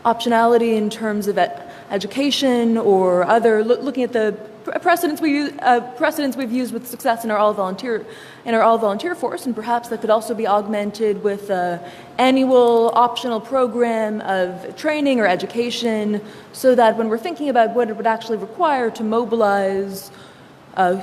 optionality in terms of education or other, looking at the precedents we've used with success in our all-volunteer force, and perhaps that could also be augmented with an annual optional program of training or education, so that when we're thinking about what it would actually require to mobilize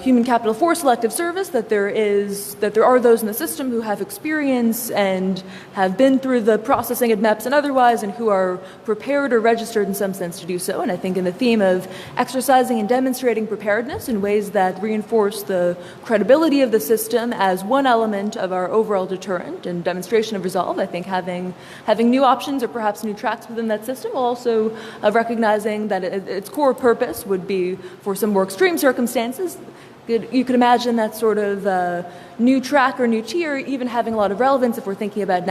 human capital for selective service, that there are those in the system who have experience and have been through the processing of MEPs and otherwise, and who are prepared or registered in some sense to do so. And I think in the theme of exercising and demonstrating preparedness in ways that reinforce the credibility of the system as one element of our overall deterrent and demonstration of resolve, I think having new options or perhaps new tracks within that system, while also recognizing that its core purpose would be for some more extreme circumstances. You could imagine that sort of new track or new tier even having a lot of relevance if we're thinking about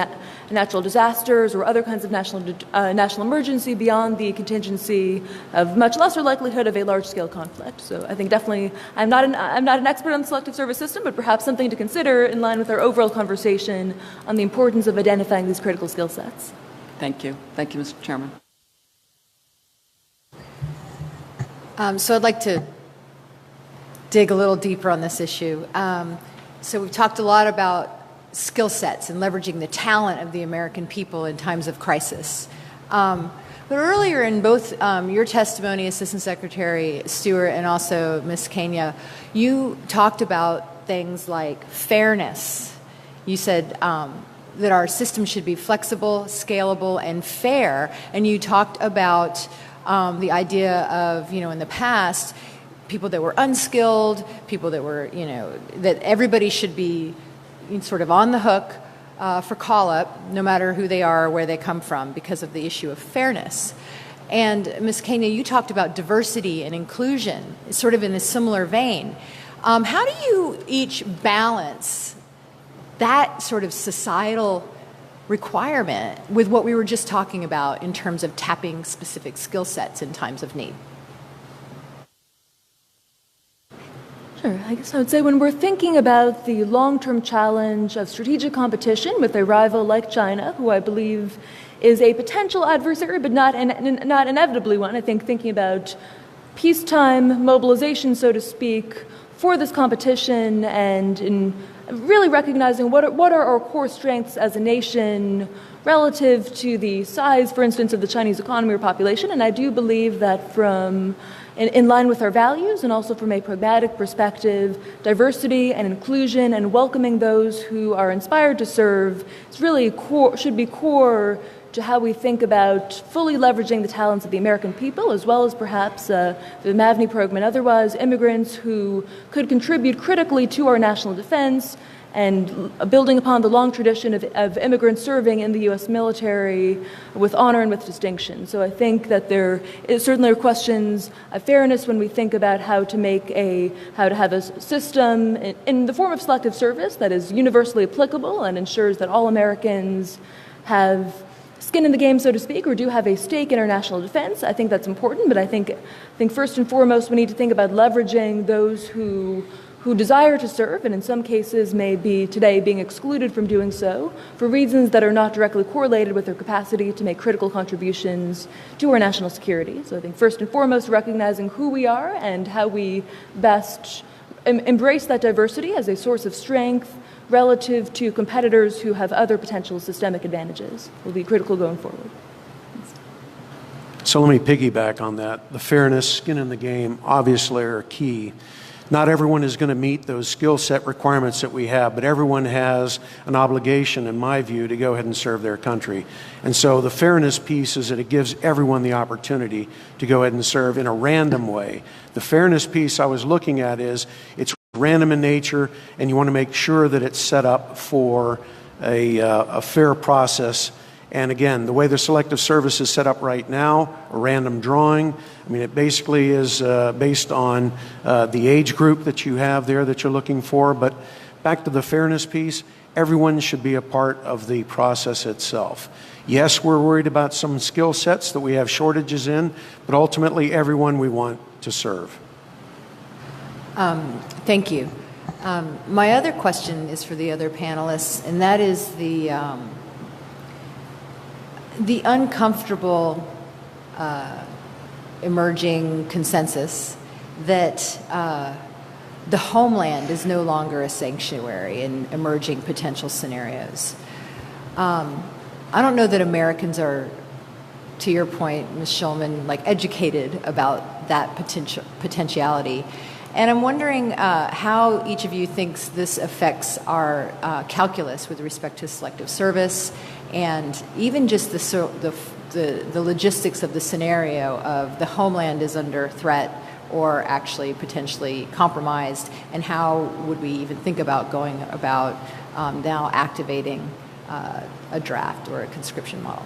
natural disasters or other kinds of national emergency beyond the contingency of much lesser likelihood of a large-scale conflict. So I think definitely I'm not an expert on the selective service system, but perhaps something to consider in line with our overall conversation on the importance of identifying these critical skill sets. Thank you. Thank you, Mr. Chairman. So I'd like to dig a little deeper on this issue. So we've talked a lot about skill sets and leveraging the talent of the American people in times of crisis. But earlier in both your testimony, Assistant Secretary Stewart, and also Ms. Kania, you talked about things like fairness. You said that our system should be flexible, scalable, and fair. And you talked about the idea of, in the past, people that were unskilled, people that were, that everybody should be sort of on the hook for call-up, no matter who they are or where they come from, because of the issue of fairness. And Ms. Kania, you talked about diversity and inclusion, sort of in a similar vein. How do you each balance that sort of societal requirement with what we were just talking about in terms of tapping specific skill sets in times of need? Sure. I guess I would say when we're thinking about the long-term challenge of strategic competition with a rival like China, who I believe is a potential adversary, but not inevitably one, I think thinking about peacetime mobilization, so to speak, for this competition, and in really recognizing what are our core strengths as a nation relative to the size, for instance, of the Chinese economy or population. And I do believe that in line with our values, and also from a pragmatic perspective, diversity and inclusion and welcoming those who are inspired to serve is really should be core to how we think about fully leveraging the talents of the American people, as well as perhaps the MAVNI program and otherwise, immigrants who could contribute critically to our national defense, and building upon the long tradition of immigrants serving in the U.S. military with honor and with distinction. So I think that there certainly are questions of fairness when we think about how to have a system in the form of selective service that is universally applicable and ensures that all Americans have skin in the game, so to speak, or do have a stake in our national defense. I think that's important, but I think first and foremost we need to think about leveraging those who desire to serve, and in some cases may be today being excluded from doing so for reasons that are not directly correlated with their capacity to make critical contributions to our national security. So I think first and foremost recognizing who we are and how we best embrace that diversity as a source of strength relative to competitors who have other potential systemic advantages will be critical going forward. So let me piggyback on that. The fairness, skin in the game, obviously are key. Not everyone is going to meet those skill set requirements that we have, but everyone has an obligation, in my view, to go ahead and serve their country. And so the fairness piece is that it gives everyone the opportunity to go ahead and serve in a random way. The fairness piece I was looking at is it's random in nature, and you want to make sure that it's set up for a fair process. And again, the way the Selective Service is set up right now, a random drawing, I mean, it basically is based on the age group that you have there that you're looking for. But back to the fairness piece, everyone should be a part of the process itself. Yes, we're worried about some skill sets that we have shortages in, but ultimately everyone we want to serve. Thank you. My other question is for the other panelists, and that is the uncomfortable emerging consensus that the homeland is no longer a sanctuary in emerging potential scenarios. I don't know that Americans are, to your point, Ms. Schulman, like educated about that potentiality. And I'm wondering how each of you thinks this affects our calculus with respect to selective service, and even just the logistics of the scenario of the homeland is under threat or actually potentially compromised, and how would we even think about going about now activating a draft or a conscription model?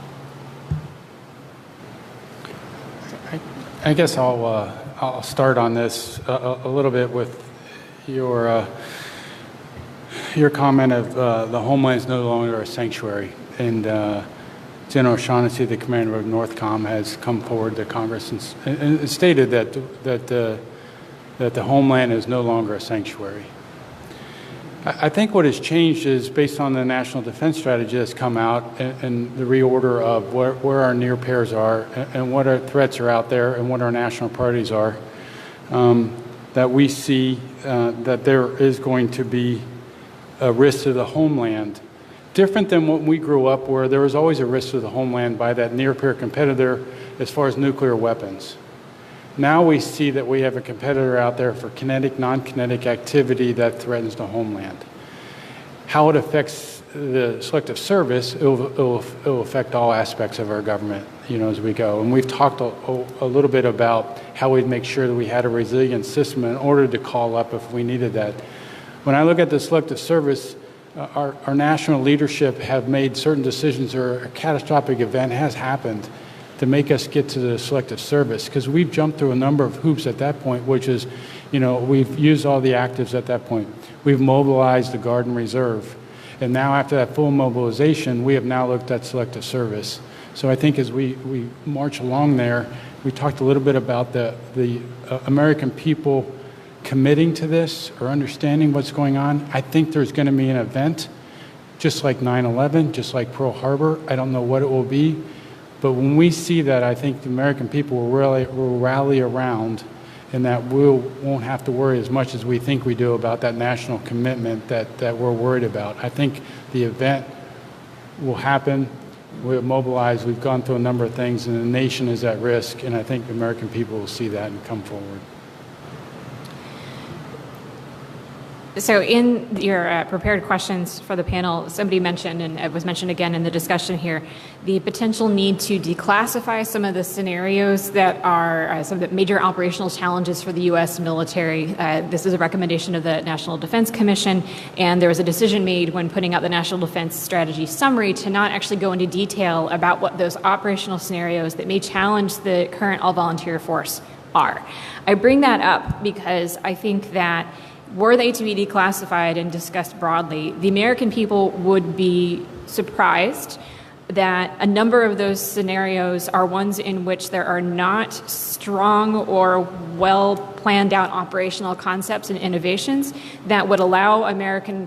I guess I'll start on this a little bit with your comment of the homeland is no longer a sanctuary. And General O'Shaughnessy, the commander of NORTHCOM, has come forward to Congress and stated that the homeland is no longer a sanctuary. I think what has changed is based on the national defense strategy that's come out and the reorder of where our near pairs are and what our threats are out there and what our national priorities are, that we see that there is going to be a risk to the homeland. Different than when we grew up, where there was always a risk to the homeland by that near-peer competitor as far as nuclear weapons. Now we see that we have a competitor out there for kinetic, non-kinetic activity that threatens the homeland. How it affects the Selective Service, it will affect all aspects of our government, as we go. And we've talked a little bit about how we'd make sure that we had a resilient system in order to call up if we needed that. When I look at the Selective Service, our national leadership have made certain decisions, or a catastrophic event has happened to make us get to the Selective Service, because we've jumped through a number of hoops at that point, which is, we've used all the actives at that point. We've mobilized the Guard and Reserve. And now after that full mobilization, we have now looked at Selective Service. So I think as we march along there, we talked a little bit about the American people committing to this or understanding what's going on. I think there's going to be an event, just like 9/11, just like Pearl Harbor. I don't know what it will be, but when we see that, I think the American people will rally around, and that we won't have to worry as much as we think we do about that national commitment that we're worried about. I think the event will happen. We're mobilized. We've gone through a number of things, and the nation is at risk, and I think the American people will see that and come forward. So in your prepared questions for the panel, somebody mentioned, and it was mentioned again in the discussion here, the potential need to declassify some of the scenarios that are some of the major operational challenges for the U.S. military. This is a recommendation of the National Defense Commission, and there was a decision made when putting out the National Defense Strategy Summary to not actually go into detail about what those operational scenarios that may challenge the current all-volunteer force are. I bring that up because I think that were they to be declassified and discussed broadly, the American people would be surprised that a number of those scenarios are ones in which there are not strong or well planned out operational concepts and innovations that would allow American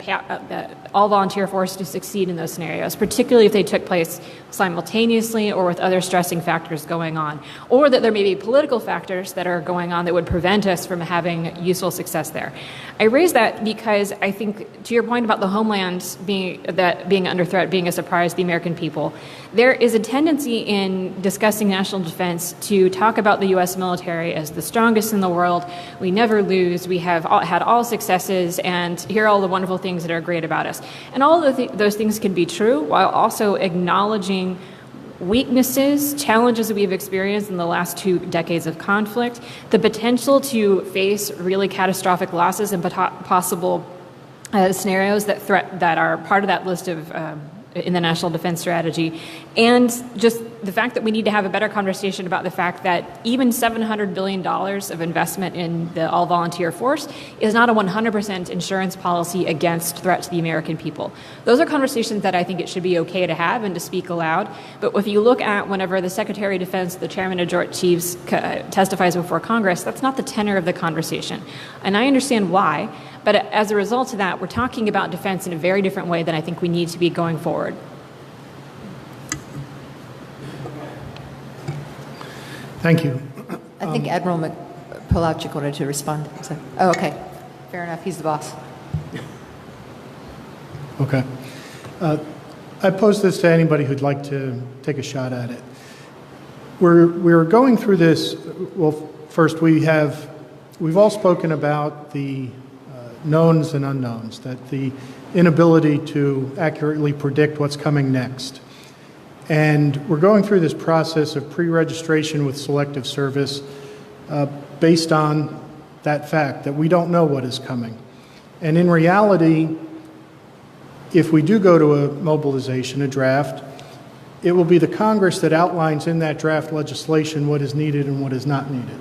all volunteer force to succeed in those scenarios, particularly if they took place simultaneously or with other stressing factors going on, or that there may be political factors that are going on that would prevent us from having useful success there. I raise that because I think, to your point about the Homeland being under threat, being a surprise to the American people, there is a tendency in discussing national defense to talk about the U.S. military as the strongest in the world. We never lose. We have had all successes, and here are all the wonderful things that are great about us. And all of those things can be true while also acknowledging weaknesses, challenges that we've experienced in the last 2 decades of conflict, the potential to face really catastrophic losses and possible scenarios that are part of that list of in the National Defense Strategy, and just the fact that we need to have a better conversation about the fact that even $700 billion of investment in the all-volunteer force is not a 100% insurance policy against threat to the American people. Those are conversations that I think it should be okay to have and to speak aloud, but if you look at whenever the Secretary of Defense, the Chairman of Joint Chiefs, testifies before Congress, that's not the tenor of the conversation. And I understand why, but as a result of that, we're talking about defense in a very different way than I think we need to be going forward. Thank you. I think Admiral Polowczyk wanted to respond. Oh, okay. Fair enough. He's the boss. Okay. I pose this to anybody who'd like to take a shot at it. We're going through this. Well, first we've all spoken about the knowns and unknowns, that the inability to accurately predict what's coming next. And we're going through this process of pre-registration with Selective Service based on that fact that we don't know what is coming. And in reality, if we do go to a mobilization, a draft, it will be the Congress that outlines in that draft legislation what is needed and what is not needed.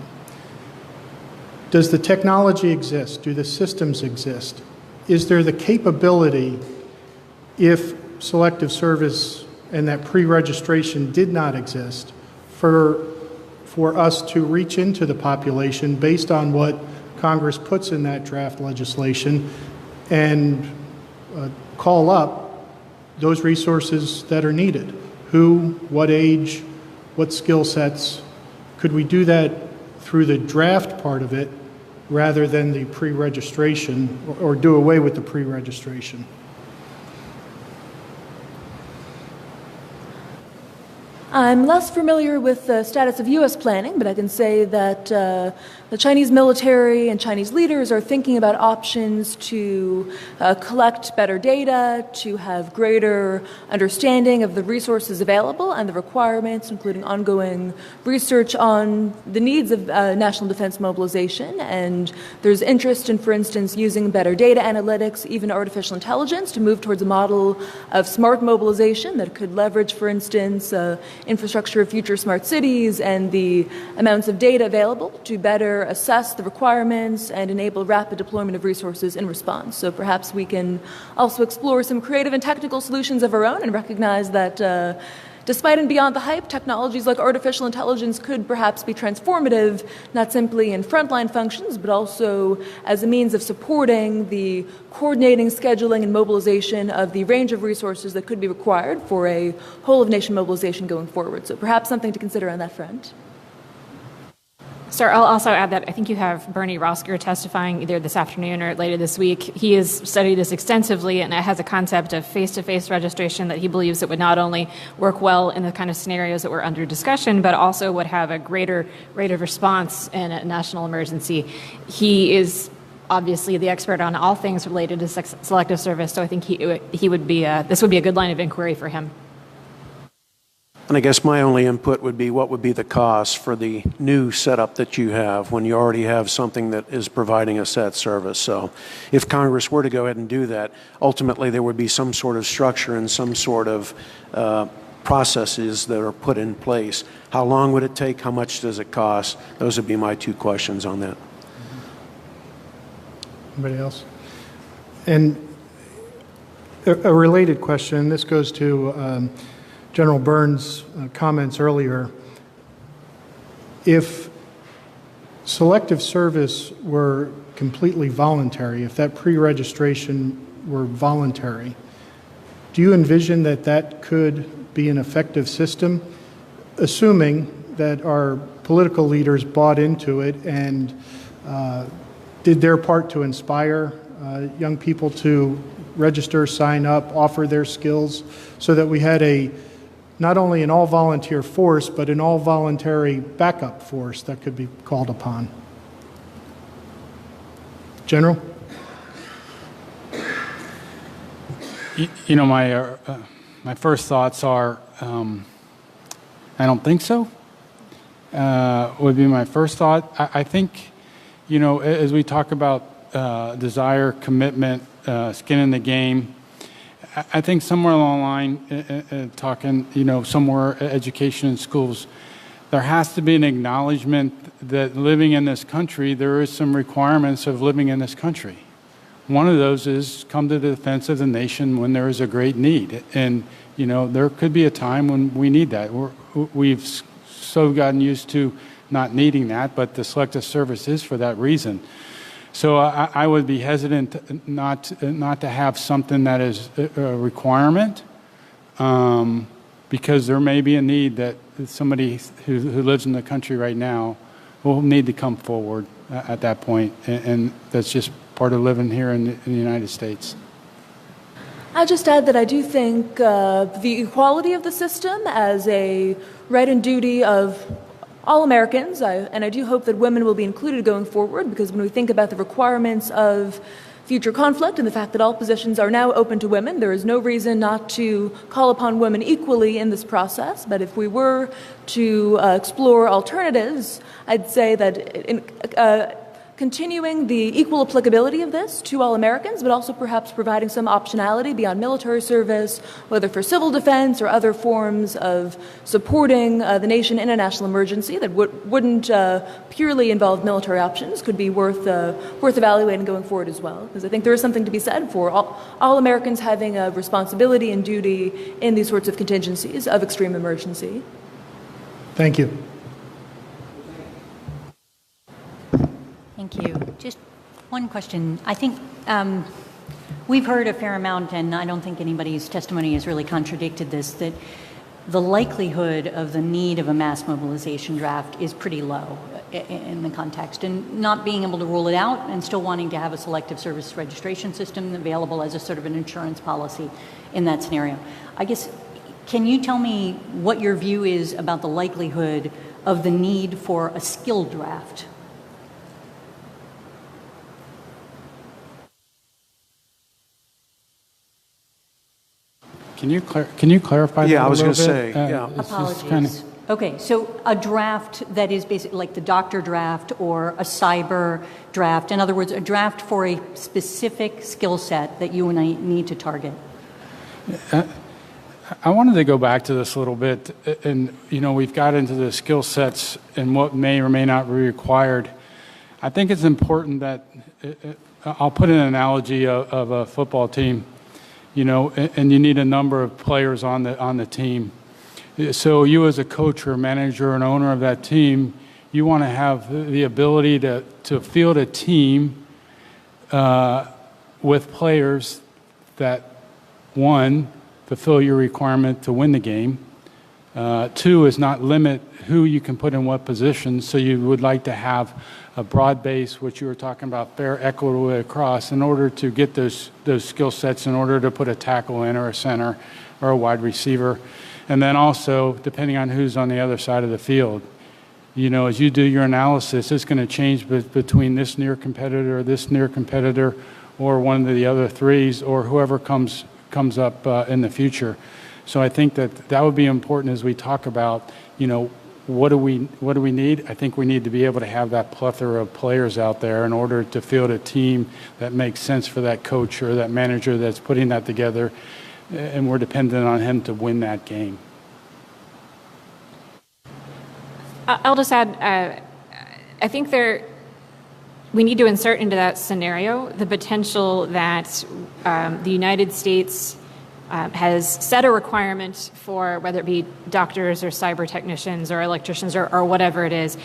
Does the technology exist? Do the systems exist? Is there the capability, if Selective Service and that pre-registration did not exist, for us to reach into the population based on what Congress puts in that draft legislation and call up those resources that are needed? Who, what age, what skill sets? Could we do that through the draft part of it rather than the pre-registration, or do away with the pre-registration? I'm less familiar with the status of U.S. planning, but I can say that the Chinese military and Chinese leaders are thinking about options to collect better data, to have greater understanding of the resources available and the requirements, including ongoing research on the needs of national defense mobilization. And there's interest in, for instance, using better data analytics, even artificial intelligence, to move towards a model of smart mobilization that could leverage, for instance, infrastructure of future smart cities and the amounts of data available to better assess the requirements and enable rapid deployment of resources in response. So perhaps we can also explore some creative and technical solutions of our own and recognize that despite and beyond the hype, technologies like artificial intelligence could perhaps be transformative, not simply in frontline functions, but also as a means of supporting the coordinating, scheduling, and mobilization of the range of resources that could be required for a whole-of-nation mobilization going forward. So perhaps something to consider on that front. Sir, I'll also add that I think you have Byrne Rosker testifying either this afternoon or later this week. He has studied this extensively and has a concept of face-to-face registration that he believes it would not only work well in the kind of scenarios that were under discussion, but also would have a greater rate of response in a national emergency. He is obviously the expert on all things related to Selective Service, so I think he would be this would be a good line of inquiry for him. And I guess my only input would be, what would be the cost for the new setup that you have when you already have something that is providing us that service? So if Congress were to go ahead and do that, ultimately there would be some sort of structure and some sort of processes that are put in place. How long would it take? How much does it cost? Those would be my two questions on that. Anybody else? And a related question, this goes to General Byrne's comments earlier. If Selective Service were completely voluntary, if that pre-registration were voluntary. Do you envision that that could be an effective system, assuming that our political leaders bought into it and did their part to inspire young people to register, sign up, offer their skills, so that we had not only an all-volunteer force, but an all-voluntary backup force that could be called upon? General? You know, my first thoughts are, I don't think so, would be my first thought. I think, you know, as we talk about desire, commitment, skin in the game, I think somewhere along the line, talking, you know, somewhere education in schools, there has to be an acknowledgement that living in this country, there is some requirements of living in this country. One of those is come to the defense of the nation when there is a great need. And, you know, there could be a time when we need that. We've so gotten used to not needing that, but the Selective Service is for that reason. So I would be hesitant not to have something that is a requirement, because there may be a need that somebody who lives in the country right now will need to come forward at that point, and that's just part of living here in the United States. I'll just add that I do think the equality of the system as a right and duty of all Americans, and I do hope that women will be included going forward, because when we think about the requirements of future conflict and the fact that all positions are now open to women, there is no reason not to call upon women equally in this process. But if we were to explore alternatives, I'd say that continuing the equal applicability of this to all Americans, but also perhaps providing some optionality beyond military service, whether for civil defense or other forms of supporting the nation in a national emergency that wouldn't purely involve military options, could be worth evaluating going forward as well. Because I think there is something to be said for all Americans having a responsibility and duty in these sorts of contingencies of extreme emergency. Thank you. Thank you. Just one question. I think we've heard a fair amount, and I don't think anybody's testimony has really contradicted this, that the likelihood of the need of a mass mobilization draft is pretty low in the context, and not being able to rule it out and still wanting to have a selective service registration system available as a sort of an insurance policy in that scenario. I guess, can you tell me what your view is about the likelihood of the need for a skill draft? Can you clarify that? Yeah, I was going to bit? say, yeah. Apologies. Okay, so a draft that is basically like the doctor draft or a cyber draft. In other words, a draft for a specific skill set that you and I need to target. I wanted to go back to this a little bit, and you know, we've got into the skill sets and what may or may not be required. I think it's important that I'll put an analogy of a football team. You know, and you need a number of players on the team. So you as a coach or manager and owner of that team, you want to have the ability to field a team with players that, one, fulfill your requirement to win the game. Two is not limit who you can put in what positions. So you would like to have a broad base, which you were talking about, fair, equitable across, in order to get those skill sets, in order to put a tackle in or a center or a wide receiver. And then also, depending on who's on the other side of the field, you know, as you do your analysis, it's going to change between this near competitor, or one of the other threes, or whoever comes up in the future. So I think that would be important as we talk about, you know, what do we need? I think we need to be able to have that plethora of players out there in order to field a team that makes sense for that coach or that manager that's putting that together, and we're dependent on him to win that game. I'll just add, I think we need to insert into that scenario the potential that the United States has set a requirement for whether it be doctors or cyber technicians or electricians or whatever it is,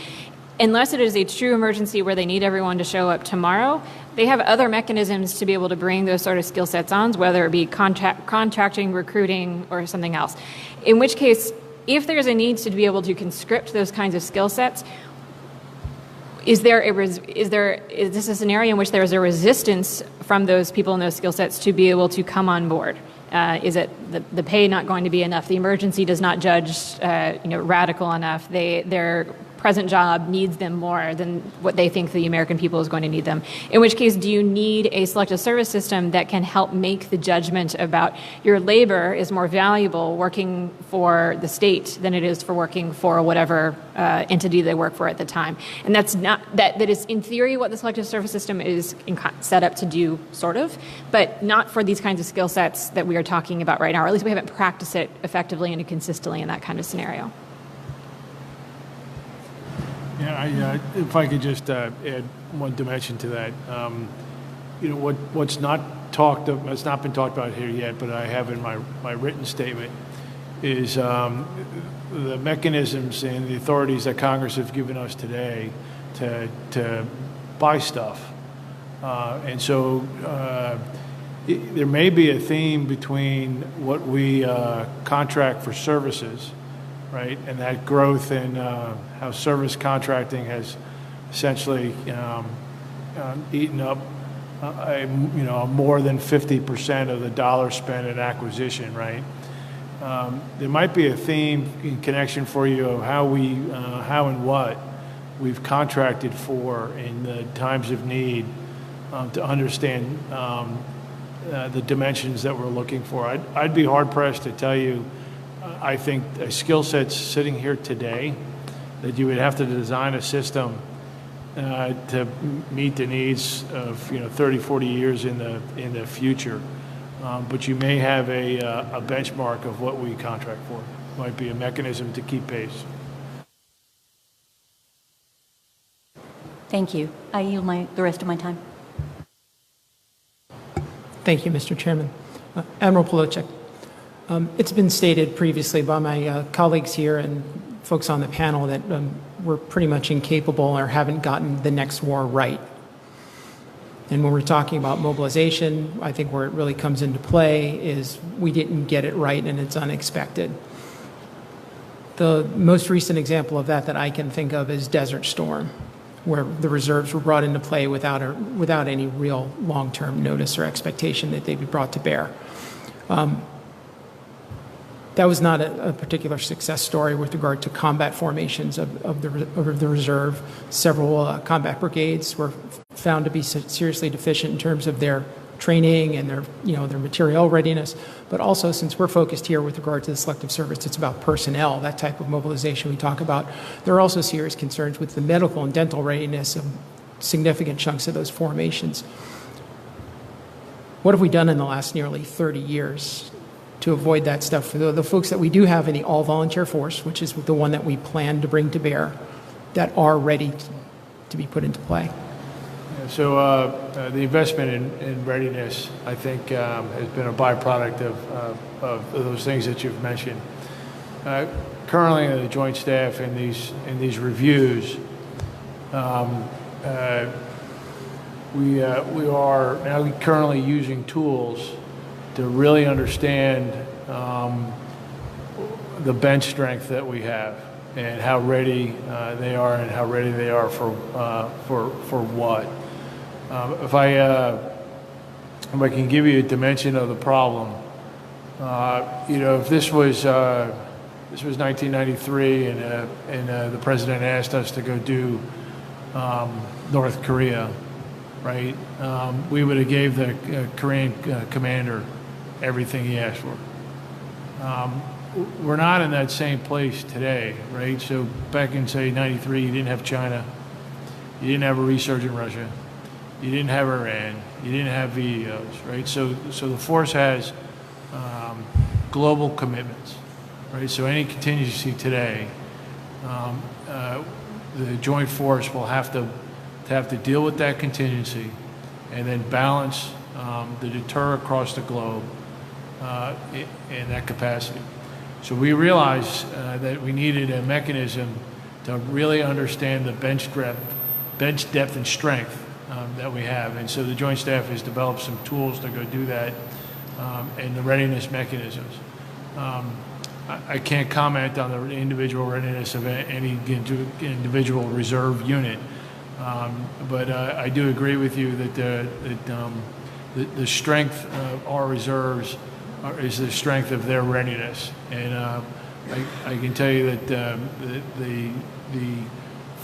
unless it is a true emergency where they need everyone to show up tomorrow, they have other mechanisms to be able to bring those sort of skill sets on, whether it be contracting, recruiting, or something else. In which case, if there's a need to be able to conscript those kinds of skill sets, is this a scenario in which there is a resistance from those people in those skill sets to be able to come on board? Is it the pay not going to be enough? The emergency does not judge radical enough. Their present job needs them more than what they think the American people is going to need them. In which case, do you need a selective service system that can help make the judgment about your labor is more valuable working for the state than it is for working for whatever entity they work for at the time? And that's not that is in theory what the selective service system is set up to do, sort of, but not for these kinds of skill sets that we are talking about right now, or at least we haven't practiced it effectively and consistently in that kind of scenario. Yeah, if I could just add one dimension to that. What's not been talked about here yet, but I have in my written statement, is the mechanisms and the authorities that Congress have given us today to buy stuff. And so there may be a theme between what we contract for services, right, and that growth in how service contracting has essentially eaten up more than 50% of the dollar spent in acquisition, right? There might be a theme in connection for you of how and what we've contracted for in the times of need to understand the dimensions that we're looking for. I'd be hard pressed to tell you. I think a skill set's sitting here today that you would have to design a system to meet the needs of 30, 40 years in the future. But you may have a benchmark of what we contract for. Might be a mechanism to keep pace. Thank you. I yield the rest of my time. Thank you, Mr. Chairman. Admiral Polowczyk. It's been stated previously by my colleagues here and folks on the panel that we're pretty much incapable or haven't gotten the next war right. And when we're talking about mobilization, I think where it really comes into play is we didn't get it right and it's unexpected. The most recent example of that I can think of is Desert Storm, where the reserves were brought into play without any real long-term notice or expectation that they'd be brought to bear. That was not a particular success story with regard to combat formations of the reserve. Several combat brigades were found to be seriously deficient in terms of their training and their materiel readiness. But also, since we're focused here with regard to the selective service, it's about personnel, that type of mobilization we talk about. There are also serious concerns with the medical and dental readiness of significant chunks of those formations. What have we done in the last nearly 30 years to avoid that stuff? For the folks that we do have in the all-volunteer force, which is the one that we plan to bring to bear, that are ready to be put into play. Yeah, so the investment in readiness, I think, has been a byproduct of those things that you've mentioned. Currently, the Joint Staff in these reviews, we are now currently using tools to really understand the bench strength that we have and how ready they are and how ready they are for what. If I can give you a dimension of the problem, if this was 1993 and the president asked us to go do North Korea, right? We would have gave the Korean commander everything he asked for. We're not in that same place today, right? So back in, say, 93, you didn't have China. You didn't have a resurgent Russia. You didn't have Iran. You didn't have VEOs, right? So the force has global commitments, right? So any contingency today, the joint force will have to deal with that contingency and then balance the deter across the globe in that capacity. So we realized that we needed a mechanism to really understand the bench depth and strength that we have. And so the Joint Staff has developed some tools to go do that, and the readiness mechanisms. I can't comment on the individual readiness of any individual reserve unit, but I do agree with you that the strength of our reserves is the strength of their readiness. And I can tell you that the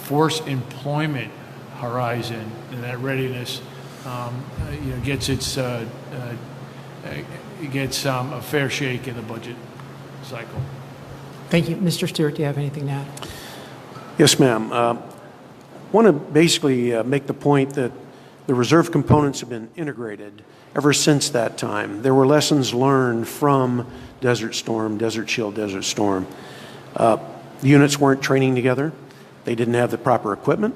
force employment horizon and that readiness gets a fair shake in the budget cycle. Thank you. Mr. Stewart, do you have anything to add? Yes, ma'am. I want to basically make the point that the reserve components have been integrated ever since that time. There were lessons learned from Desert Storm, Desert Shield, Desert Storm. The units weren't training together. They didn't have the proper equipment.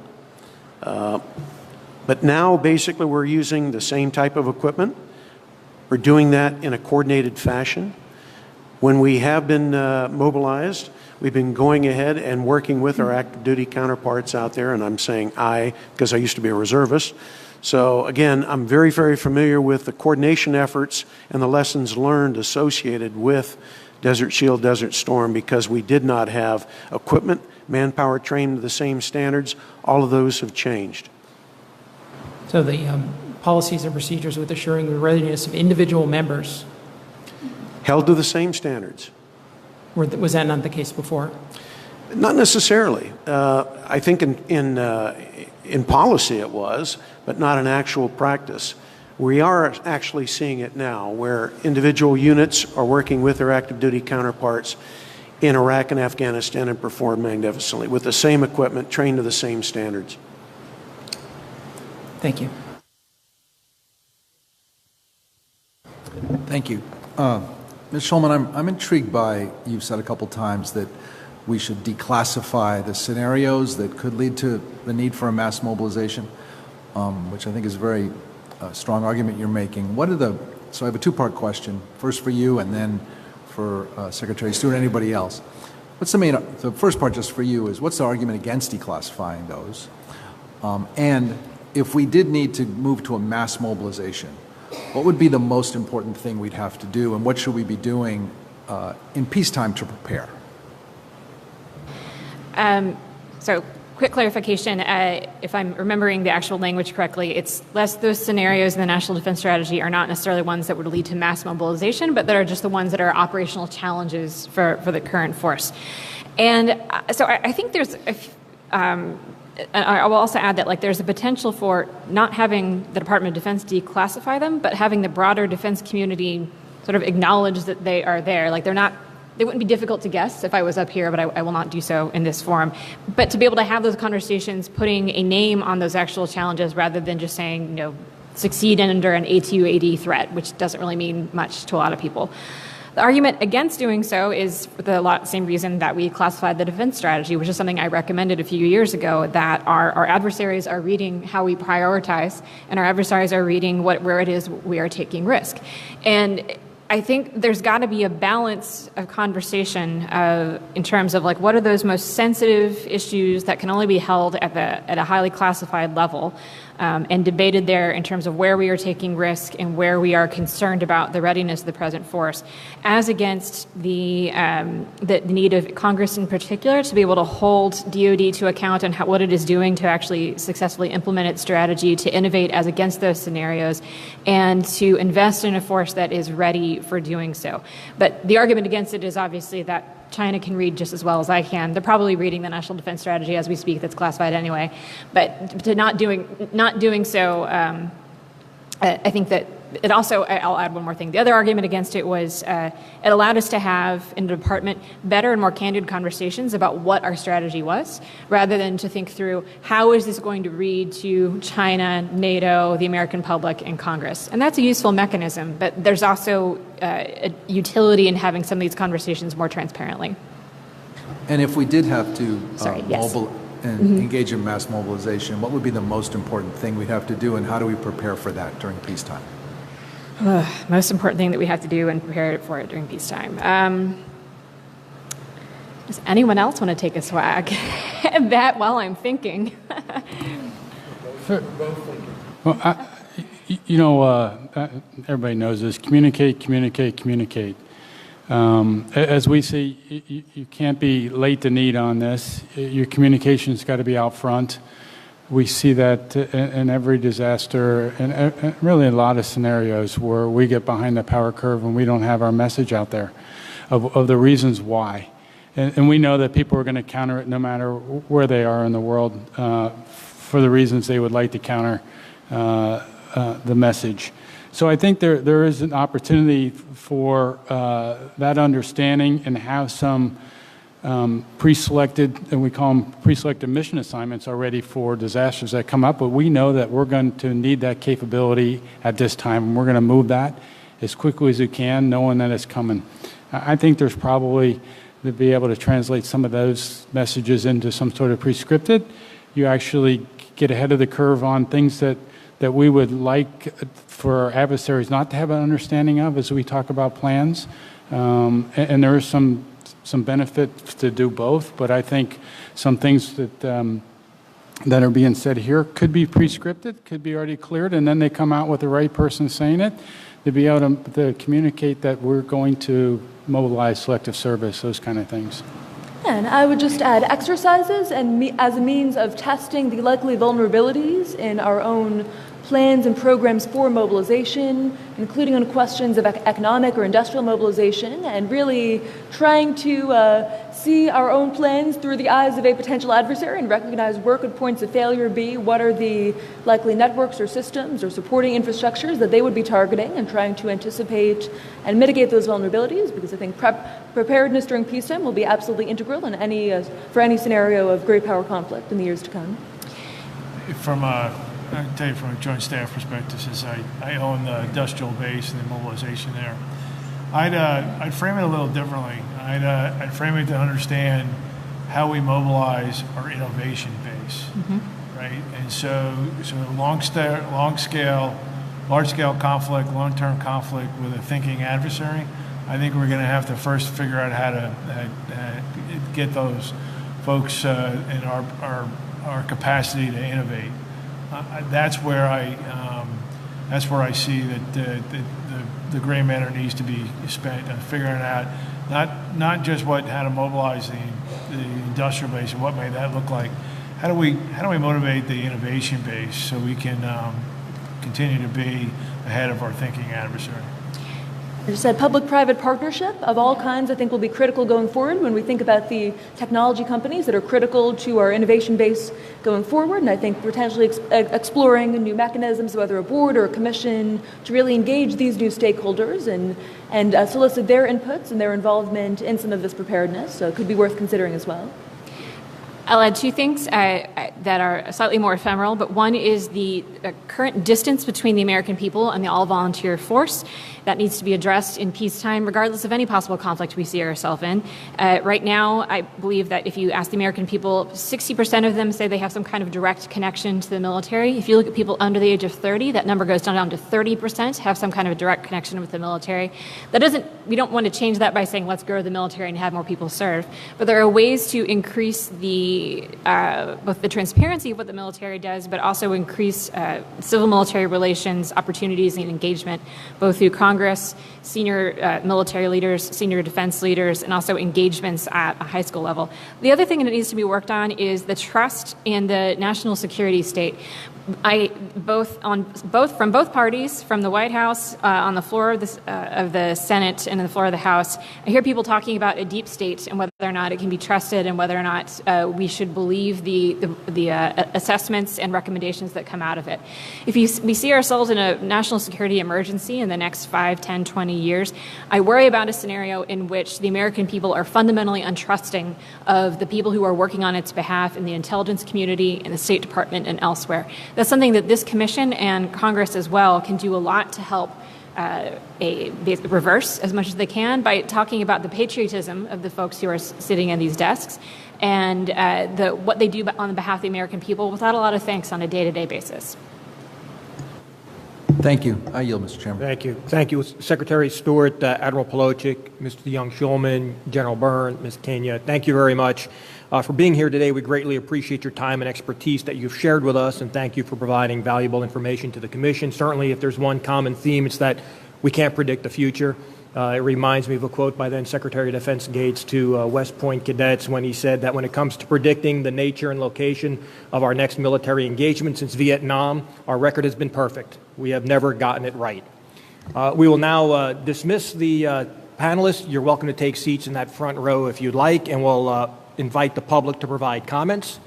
But now, basically, we're using the same type of equipment. We're doing that in a coordinated fashion. When we have been mobilized, we've been going ahead and working with our active duty counterparts out there, and I'm saying I, because I used to be a reservist. So again, I'm very, very familiar with the coordination efforts and the lessons learned associated with Desert Shield, Desert Storm, because we did not have equipment, manpower trained to the same standards. All of those have changed. So the policies and procedures with assuring the readiness of individual members held to the same standards. Was that not the case before? Not necessarily. I think in policy it was, but not in actual practice. We are actually seeing it now, where individual units are working with their active duty counterparts in Iraq and Afghanistan and perform magnificently with the same equipment, trained to the same standards. Thank you. Thank you. Ms. Schulman, I'm intrigued by, you've said a couple times that we should declassify the scenarios that could lead to the need for a mass mobilization, which I think is a very strong argument you're making. So I have a two-part question, first for you and then for Secretary Stewart and anybody else. The first part just for you is, what's the argument against declassifying those? And if we did need to move to a mass mobilization, what would be the most important thing we'd have to do, and what should we be doing in peacetime to prepare? So quick clarification, if I'm remembering the actual language correctly, it's less those scenarios in the National Defense Strategy are not necessarily ones that would lead to mass mobilization, but that are just the ones that are operational challenges for the current force. And so I think there's I will also add that there's a potential for not having the Department of Defense declassify them, but having the broader defense community sort of acknowledge that they are there. They wouldn't be difficult to guess if I was up here, but I will not do so in this forum. But to be able to have those conversations, putting a name on those actual challenges rather than just saying, succeed under an ATU-AD threat, which doesn't really mean much to a lot of people. The argument against doing so is for the same reason that we classified the defense strategy, which is something I recommended a few years ago, that our adversaries are reading how we prioritize, and our adversaries are reading where it is we are taking risk. And I think there's got to be a balance of conversation in terms of what are those most sensitive issues that can only be held at a highly classified level and debated there in terms of where we are taking risk and where we are concerned about the readiness of the present force, as against the need of Congress in particular to be able to hold DoD to account on what it is doing to actually successfully implement its strategy, to innovate as against those scenarios, and to invest in a force that is ready for doing so. But the argument against it is obviously that China can read just as well as I can. They're probably reading the National Defense Strategy as we speak that's classified anyway. But to not doing so, I think that it also, I'll add one more thing. The other argument against it was it allowed us to have in the department better and more candid conversations about what our strategy was, rather than to think through how is this going to read to China, NATO, the American public, and Congress. And that's a useful mechanism, but there's also a utility in having some of these conversations more transparently. And if we did have to engage in mass mobilization, what would be the most important thing we'd have to do, and how do we prepare for that during peacetime? Most important thing that we have to do and prepare for it during peacetime. Does anyone else want to take a swag at that while I'm thinking? Well, everybody knows this. Communicate, communicate, communicate. As we see, you can't be late to need on this. Your communication's got to be out front. We see that in every disaster and really a lot of scenarios where we get behind the power curve and we don't have our message out there of the reasons why. And we know that people are going to counter it no matter where they are in the world for the reasons they would like to counter the message. So I think there is an opportunity for that understanding and have some pre-selected, and we call them pre-selected mission assignments already for disasters that come up, but we know that we're going to need that capability at this time, and we're going to move that as quickly as we can, knowing that it's coming. I think there's probably, to be able to translate some of those messages into some sort of pre-scripted, you actually get ahead of the curve on things that we would like for our adversaries not to have an understanding of as we talk about plans. And there is some benefit to do both, but I think some things that are being said here could be pre-scripted, could be already cleared, and then they come out with the right person saying it, to be able to communicate that we're going to mobilize selective service, those kind of things. And I would just add exercises and as a means of testing the likely vulnerabilities in our own plans and programs for mobilization, including on questions of economic or industrial mobilization, and really trying to see our own plans through the eyes of a potential adversary and recognize where could points of failure be, what are the likely networks or systems or supporting infrastructures that they would be targeting, and trying to anticipate and mitigate those vulnerabilities, because I think preparedness during peacetime will be absolutely integral in for any scenario of great power conflict in the years to come. I can tell you from a joint staff perspective, since I own the industrial base and the mobilization there, I'd frame it a little differently. I'd frame it to understand how we mobilize our innovation base, right? And so large-scale conflict, long-term conflict with a thinking adversary, I think we're going to have to first figure out how to get those folks in our capacity to innovate. That's where I see that the gray matter needs to be spent on figuring out not just how to mobilize the industrial base and what may that look like. How do we motivate the innovation base so we can continue to be ahead of our thinking adversary? I just said public-private partnership of all kinds I think will be critical going forward when we think about the technology companies that are critical to our innovation base going forward, and I think potentially exploring new mechanisms, whether a board or a commission, to really engage these new stakeholders and solicit their inputs and their involvement in some of this preparedness, so it could be worth considering as well. I'll add two things that are slightly more ephemeral, but one is the current distance between the American people and the all-volunteer force. That needs to be addressed in peacetime, regardless of any possible conflict we see ourselves in. Right now, I believe that if you ask the American people, 60% of them say they have some kind of direct connection to the military. If you look at people under the age of 30, that number goes down to 30% have some kind of direct connection with the military. We don't want to change that by saying let's grow the military and have more people serve, but there are ways to increase both the transparency of what the military does, but also increase civil-military relations, opportunities, and engagement, both through Congress, senior military leaders, senior defense leaders, and also engagements at a high school level. The other thing that needs to be worked on is the trust in the national security state. From both parties, from the White House, on the floor of the Senate, and on the floor of the House, I hear people talking about a deep state and whether or not it can be trusted, and whether or not we should believe the assessments and recommendations that come out of it. If we see ourselves in a national security emergency in the next 5, 10, 20 years, I worry about a scenario in which the American people are fundamentally untrusting of the people who are working on its behalf in the intelligence community, in the State Department, and elsewhere. That's something that this commission and Congress as well can do a lot to help reverse as much as they can by talking about the patriotism of the folks who are sitting in these desks and what they do on behalf of the American people without a lot of thanks on a day-to-day basis. Thank you. I yield, Mr. Chairman. Thank you. Thank you, Secretary Stewart, Admiral Polowczyk, Mr. DeJonge Schulman, General Byrne, Ms. Kania. Thank you very much for being here today. We greatly appreciate your time and expertise that you've shared with us, and thank you for providing valuable information to the Commission. Certainly, if there's one common theme, it's that we can't predict the future. It reminds me of a quote by then Secretary of Defense Gates to West Point cadets when he said that when it comes to predicting the nature and location of our next military engagement since Vietnam, our record has been perfect. We have never gotten it right. We will now dismiss the panelists. You're welcome to take seats in that front row if you'd like, and we'll invite the public to provide comments.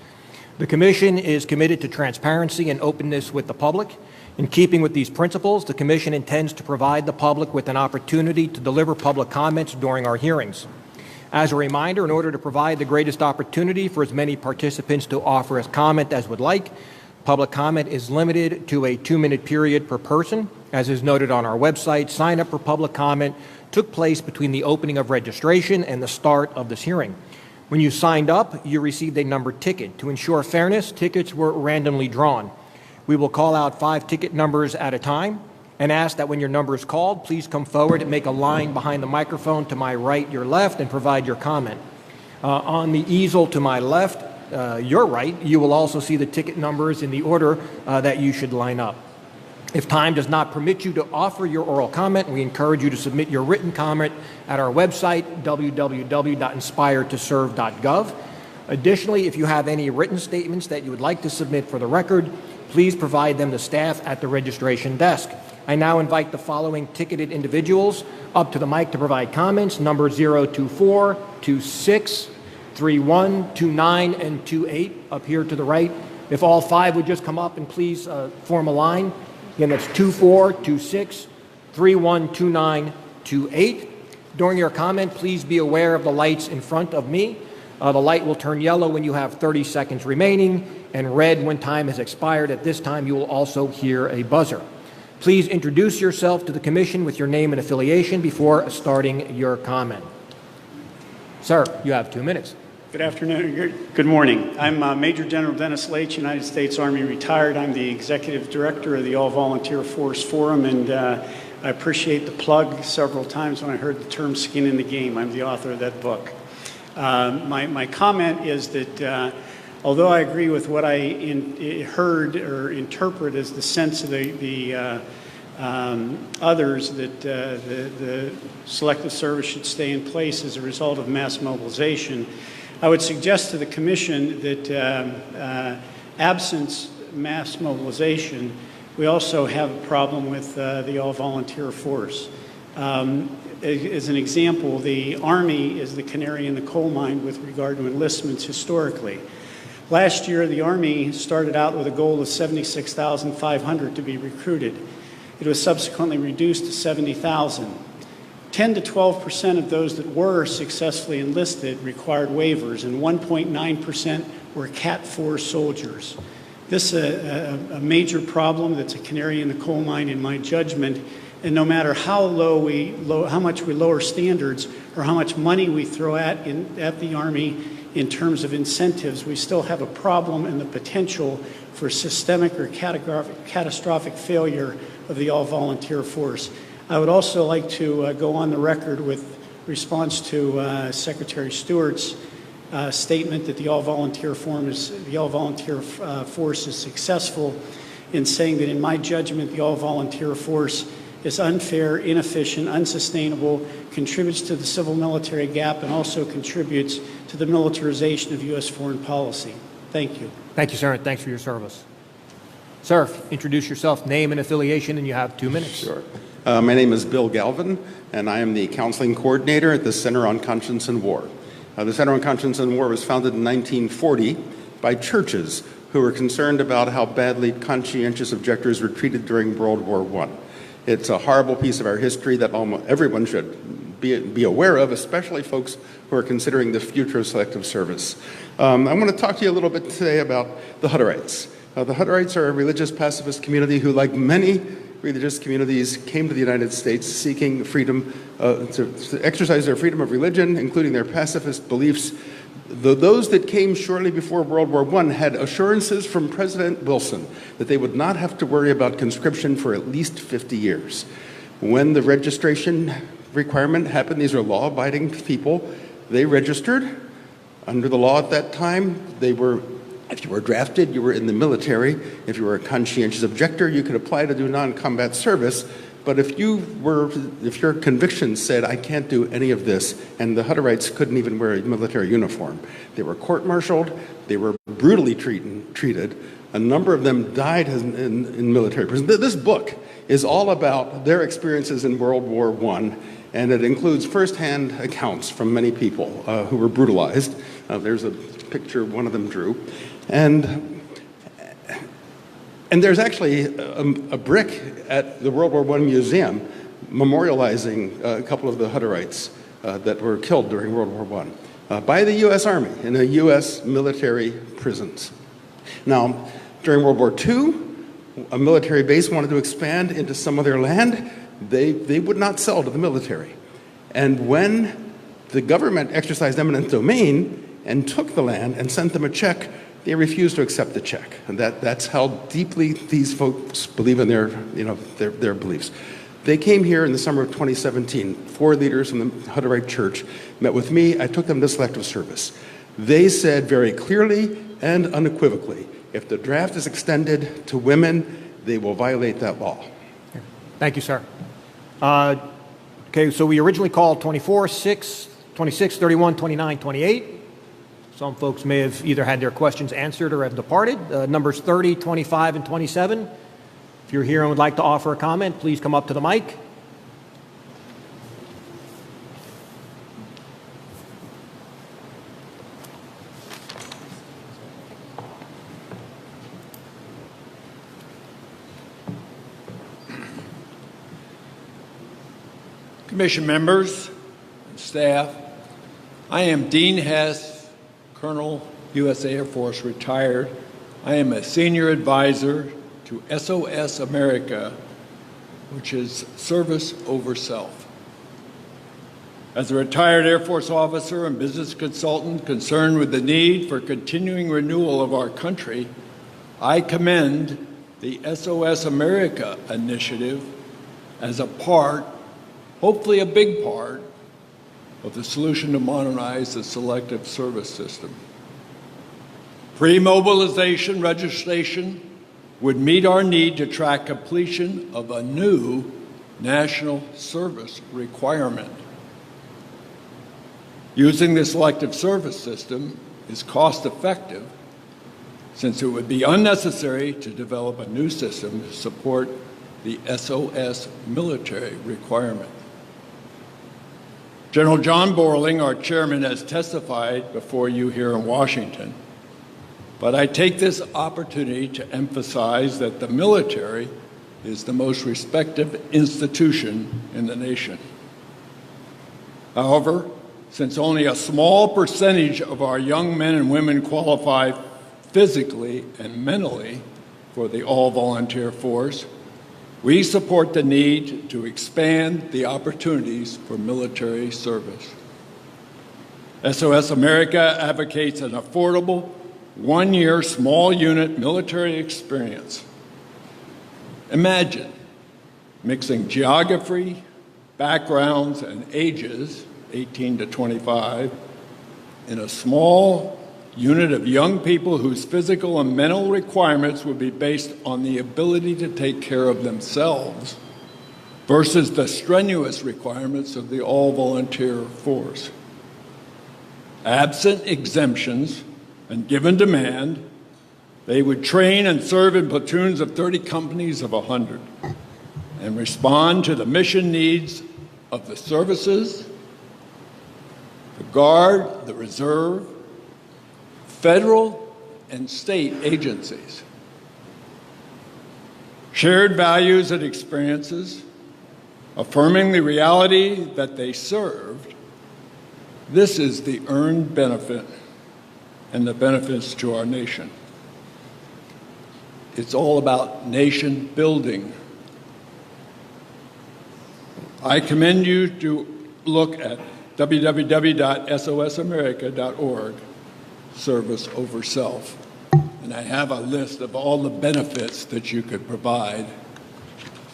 The Commission is committed to transparency and openness with the public. In keeping with these principles, the Commission intends to provide the public with an opportunity to deliver public comments during our hearings. As a reminder, in order to provide the greatest opportunity for as many participants to offer a comment as would like, public comment is limited to a 2-minute period per person. As is noted on our website, sign up for public comment took place between the opening of registration and the start of this hearing. When you signed up, you received a numbered ticket. To ensure fairness, tickets were randomly drawn. We will call out 5 ticket numbers at a time and ask that when your number is called, please come forward and make a line behind the microphone to my right, your left, and provide your comment. On the easel to my left, your right, you will also see the ticket numbers in the order that you should line up. If time does not permit you to offer your oral comment, we encourage you to submit your written comment at our website, www.inspiretoserve.gov. Additionally, if you have any written statements that you would like to submit for the record, please provide them to staff at the registration desk. I now invite the following ticketed individuals up to the mic to provide comments: number 024, 26, 31, 29, and 28 up here to the right. If all 5 would just come up and please form a line. Again, that's 24, 26, 31, 29, 28. During your comment, please be aware of the lights in front of me. The light will turn yellow when you have 30 seconds remaining and red when time has expired. At this time, you will also hear a buzzer. Please introduce yourself to the Commission with your name and affiliation before starting your comment. Sir, you have 2 minutes. Good afternoon. Good morning. I'm Major General Dennis Leitch, United States Army retired. I'm the Executive Director of the All Volunteer Force Forum, and I appreciate the plug several times when I heard the term skin in the game. I'm the author of that book. My comment is that although I agree with what I heard or interpret as the sense of the others, that the Selective Service should stay in place as a result of mass mobilization, I would suggest to the Commission that absent mass mobilization, we also have a problem with the all-volunteer force. As an example, the Army is the canary in the coal mine with regard to enlistments historically. Last year, the Army started out with a goal of 76,500 to be recruited. It was subsequently reduced to 70,000. 10 to 12% of those that were successfully enlisted required waivers, and 1.9% were Cat 4 soldiers. This is a major problem that's a canary in the coal mine in my judgment. And no matter how much we lower standards or how much money we throw at the Army in terms of incentives, we still have a problem and the potential for systemic or catastrophic failure of the all-volunteer force. I would also like to go on the record with response to Secretary Stewart's statement that the all-volunteer force is successful, in saying that in my judgment the all-volunteer force is unfair, inefficient, unsustainable, contributes to the civil-military gap, and also contributes to the militarization of U.S. foreign policy. Thank you. Thank you, sir, and thanks for your service. Sir, introduce yourself, name and affiliation, and you have 2 minutes. Sure. My name is Bill Galvin, and I am the counseling coordinator at the Center on Conscience and War. The Center on Conscience and War was founded in 1940 by churches who were concerned about how badly conscientious objectors were treated during World War I. It's a horrible piece of our history that almost everyone should be aware of, especially folks who are considering the future of selective service. I want to talk to you a little bit today about the Hutterites. The Hutterites are a religious pacifist community who, like many religious communities, came to the United States seeking freedom to exercise their freedom of religion, including their pacifist beliefs, Those that came shortly before World War I had assurances from President Wilson that they would not have to worry about conscription for at least 50 years. When the registration requirement happened, these are law-abiding people, they registered. Under the law at that time, if you were drafted, you were in the military. If you were a conscientious objector, you could apply to do non-combat service. But if your convictions said, I can't do any of this, and the Hutterites couldn't even wear a military uniform, they were court-martialed, they were brutally treated. A number of them died in military prison. This book is all about their experiences in World War I, and it includes firsthand accounts from many people who were brutalized. There's a picture one of them drew. And there's actually a brick at the World War I Museum memorializing a couple of the Hutterites that were killed during World War I by the U.S. Army in the U.S. military prisons. Now, during World War II, a military base wanted to expand into some of their land. They would not sell to the military. And when the government exercised eminent domain and took the land and sent them a check, they refused to accept the check. And that's how deeply these folks believe in their beliefs. They came here in the summer of 2017. 4 leaders from the Hutterite Church met with me. I took them to Selective Service. They said very clearly and unequivocally, if the draft is extended to women, they will violate that law. Thank you, sir. Okay, so we originally called 24, 6, 26, 31, 29, 28. Some folks may have either had their questions answered or have departed. Numbers 30, 25, and 27. If you're here and would like to offer a comment, please come up to the mic. Commission members and staff, I am Dean Hess, Colonel, U.S. Air Force, retired. I am a senior advisor to SOS America, which is Service Over Self. As a retired Air Force officer and business consultant concerned with the need for continuing renewal of our country, I commend the SOS America initiative as a part, hopefully a big part, of the solution to modernize the Selective Service system. Pre-mobilization registration would meet our need to track completion of a new national service requirement. Using the Selective Service system is cost-effective since it would be unnecessary to develop a new system to support the SOS military requirement. General John Borling, our chairman, has testified before you here in Washington, but I take this opportunity to emphasize that the military is the most respected institution in the nation. However, since only a small percentage of our young men and women qualify physically and mentally for the all-volunteer force, we support the need to expand the opportunities for military service. SOS America advocates an affordable, one-year small unit military experience. Imagine mixing geography, backgrounds, and ages, 18 to 25, in a small unit of young people whose physical and mental requirements would be based on the ability to take care of themselves versus the strenuous requirements of the all-volunteer force. Absent exemptions and given demand, they would train and serve in platoons of 30 companies of 100 and respond to the mission needs of the services, the Guard, the Reserve, federal and state agencies. Shared values and experiences, affirming the reality that they served, this is the earned benefit and the benefits to our nation. It's all about nation building. I commend you to look at www.sosamerica.org service over self. And I have a list of all the benefits that you could provide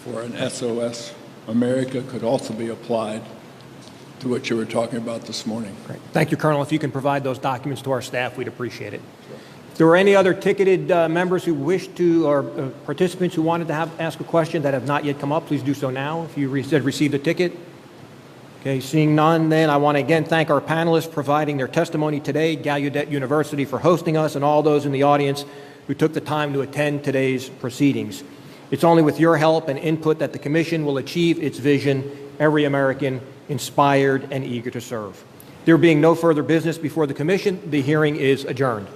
for an SOS. America could also be applied to what you were talking about this morning. Great. Thank you, Colonel. If you can provide those documents to our staff, we'd appreciate it. If there are any other ticketed members who wish to, or participants who wanted to ask a question that have not yet come up, please do so now if you received a ticket. Okay, seeing none, then I want to again thank our panelists providing their testimony today, Gallaudet University for hosting us, and all those in the audience who took the time to attend today's proceedings. It's only with your help and input that the Commission will achieve its vision, every American inspired and eager to serve. There being no further business before the Commission, the hearing is adjourned.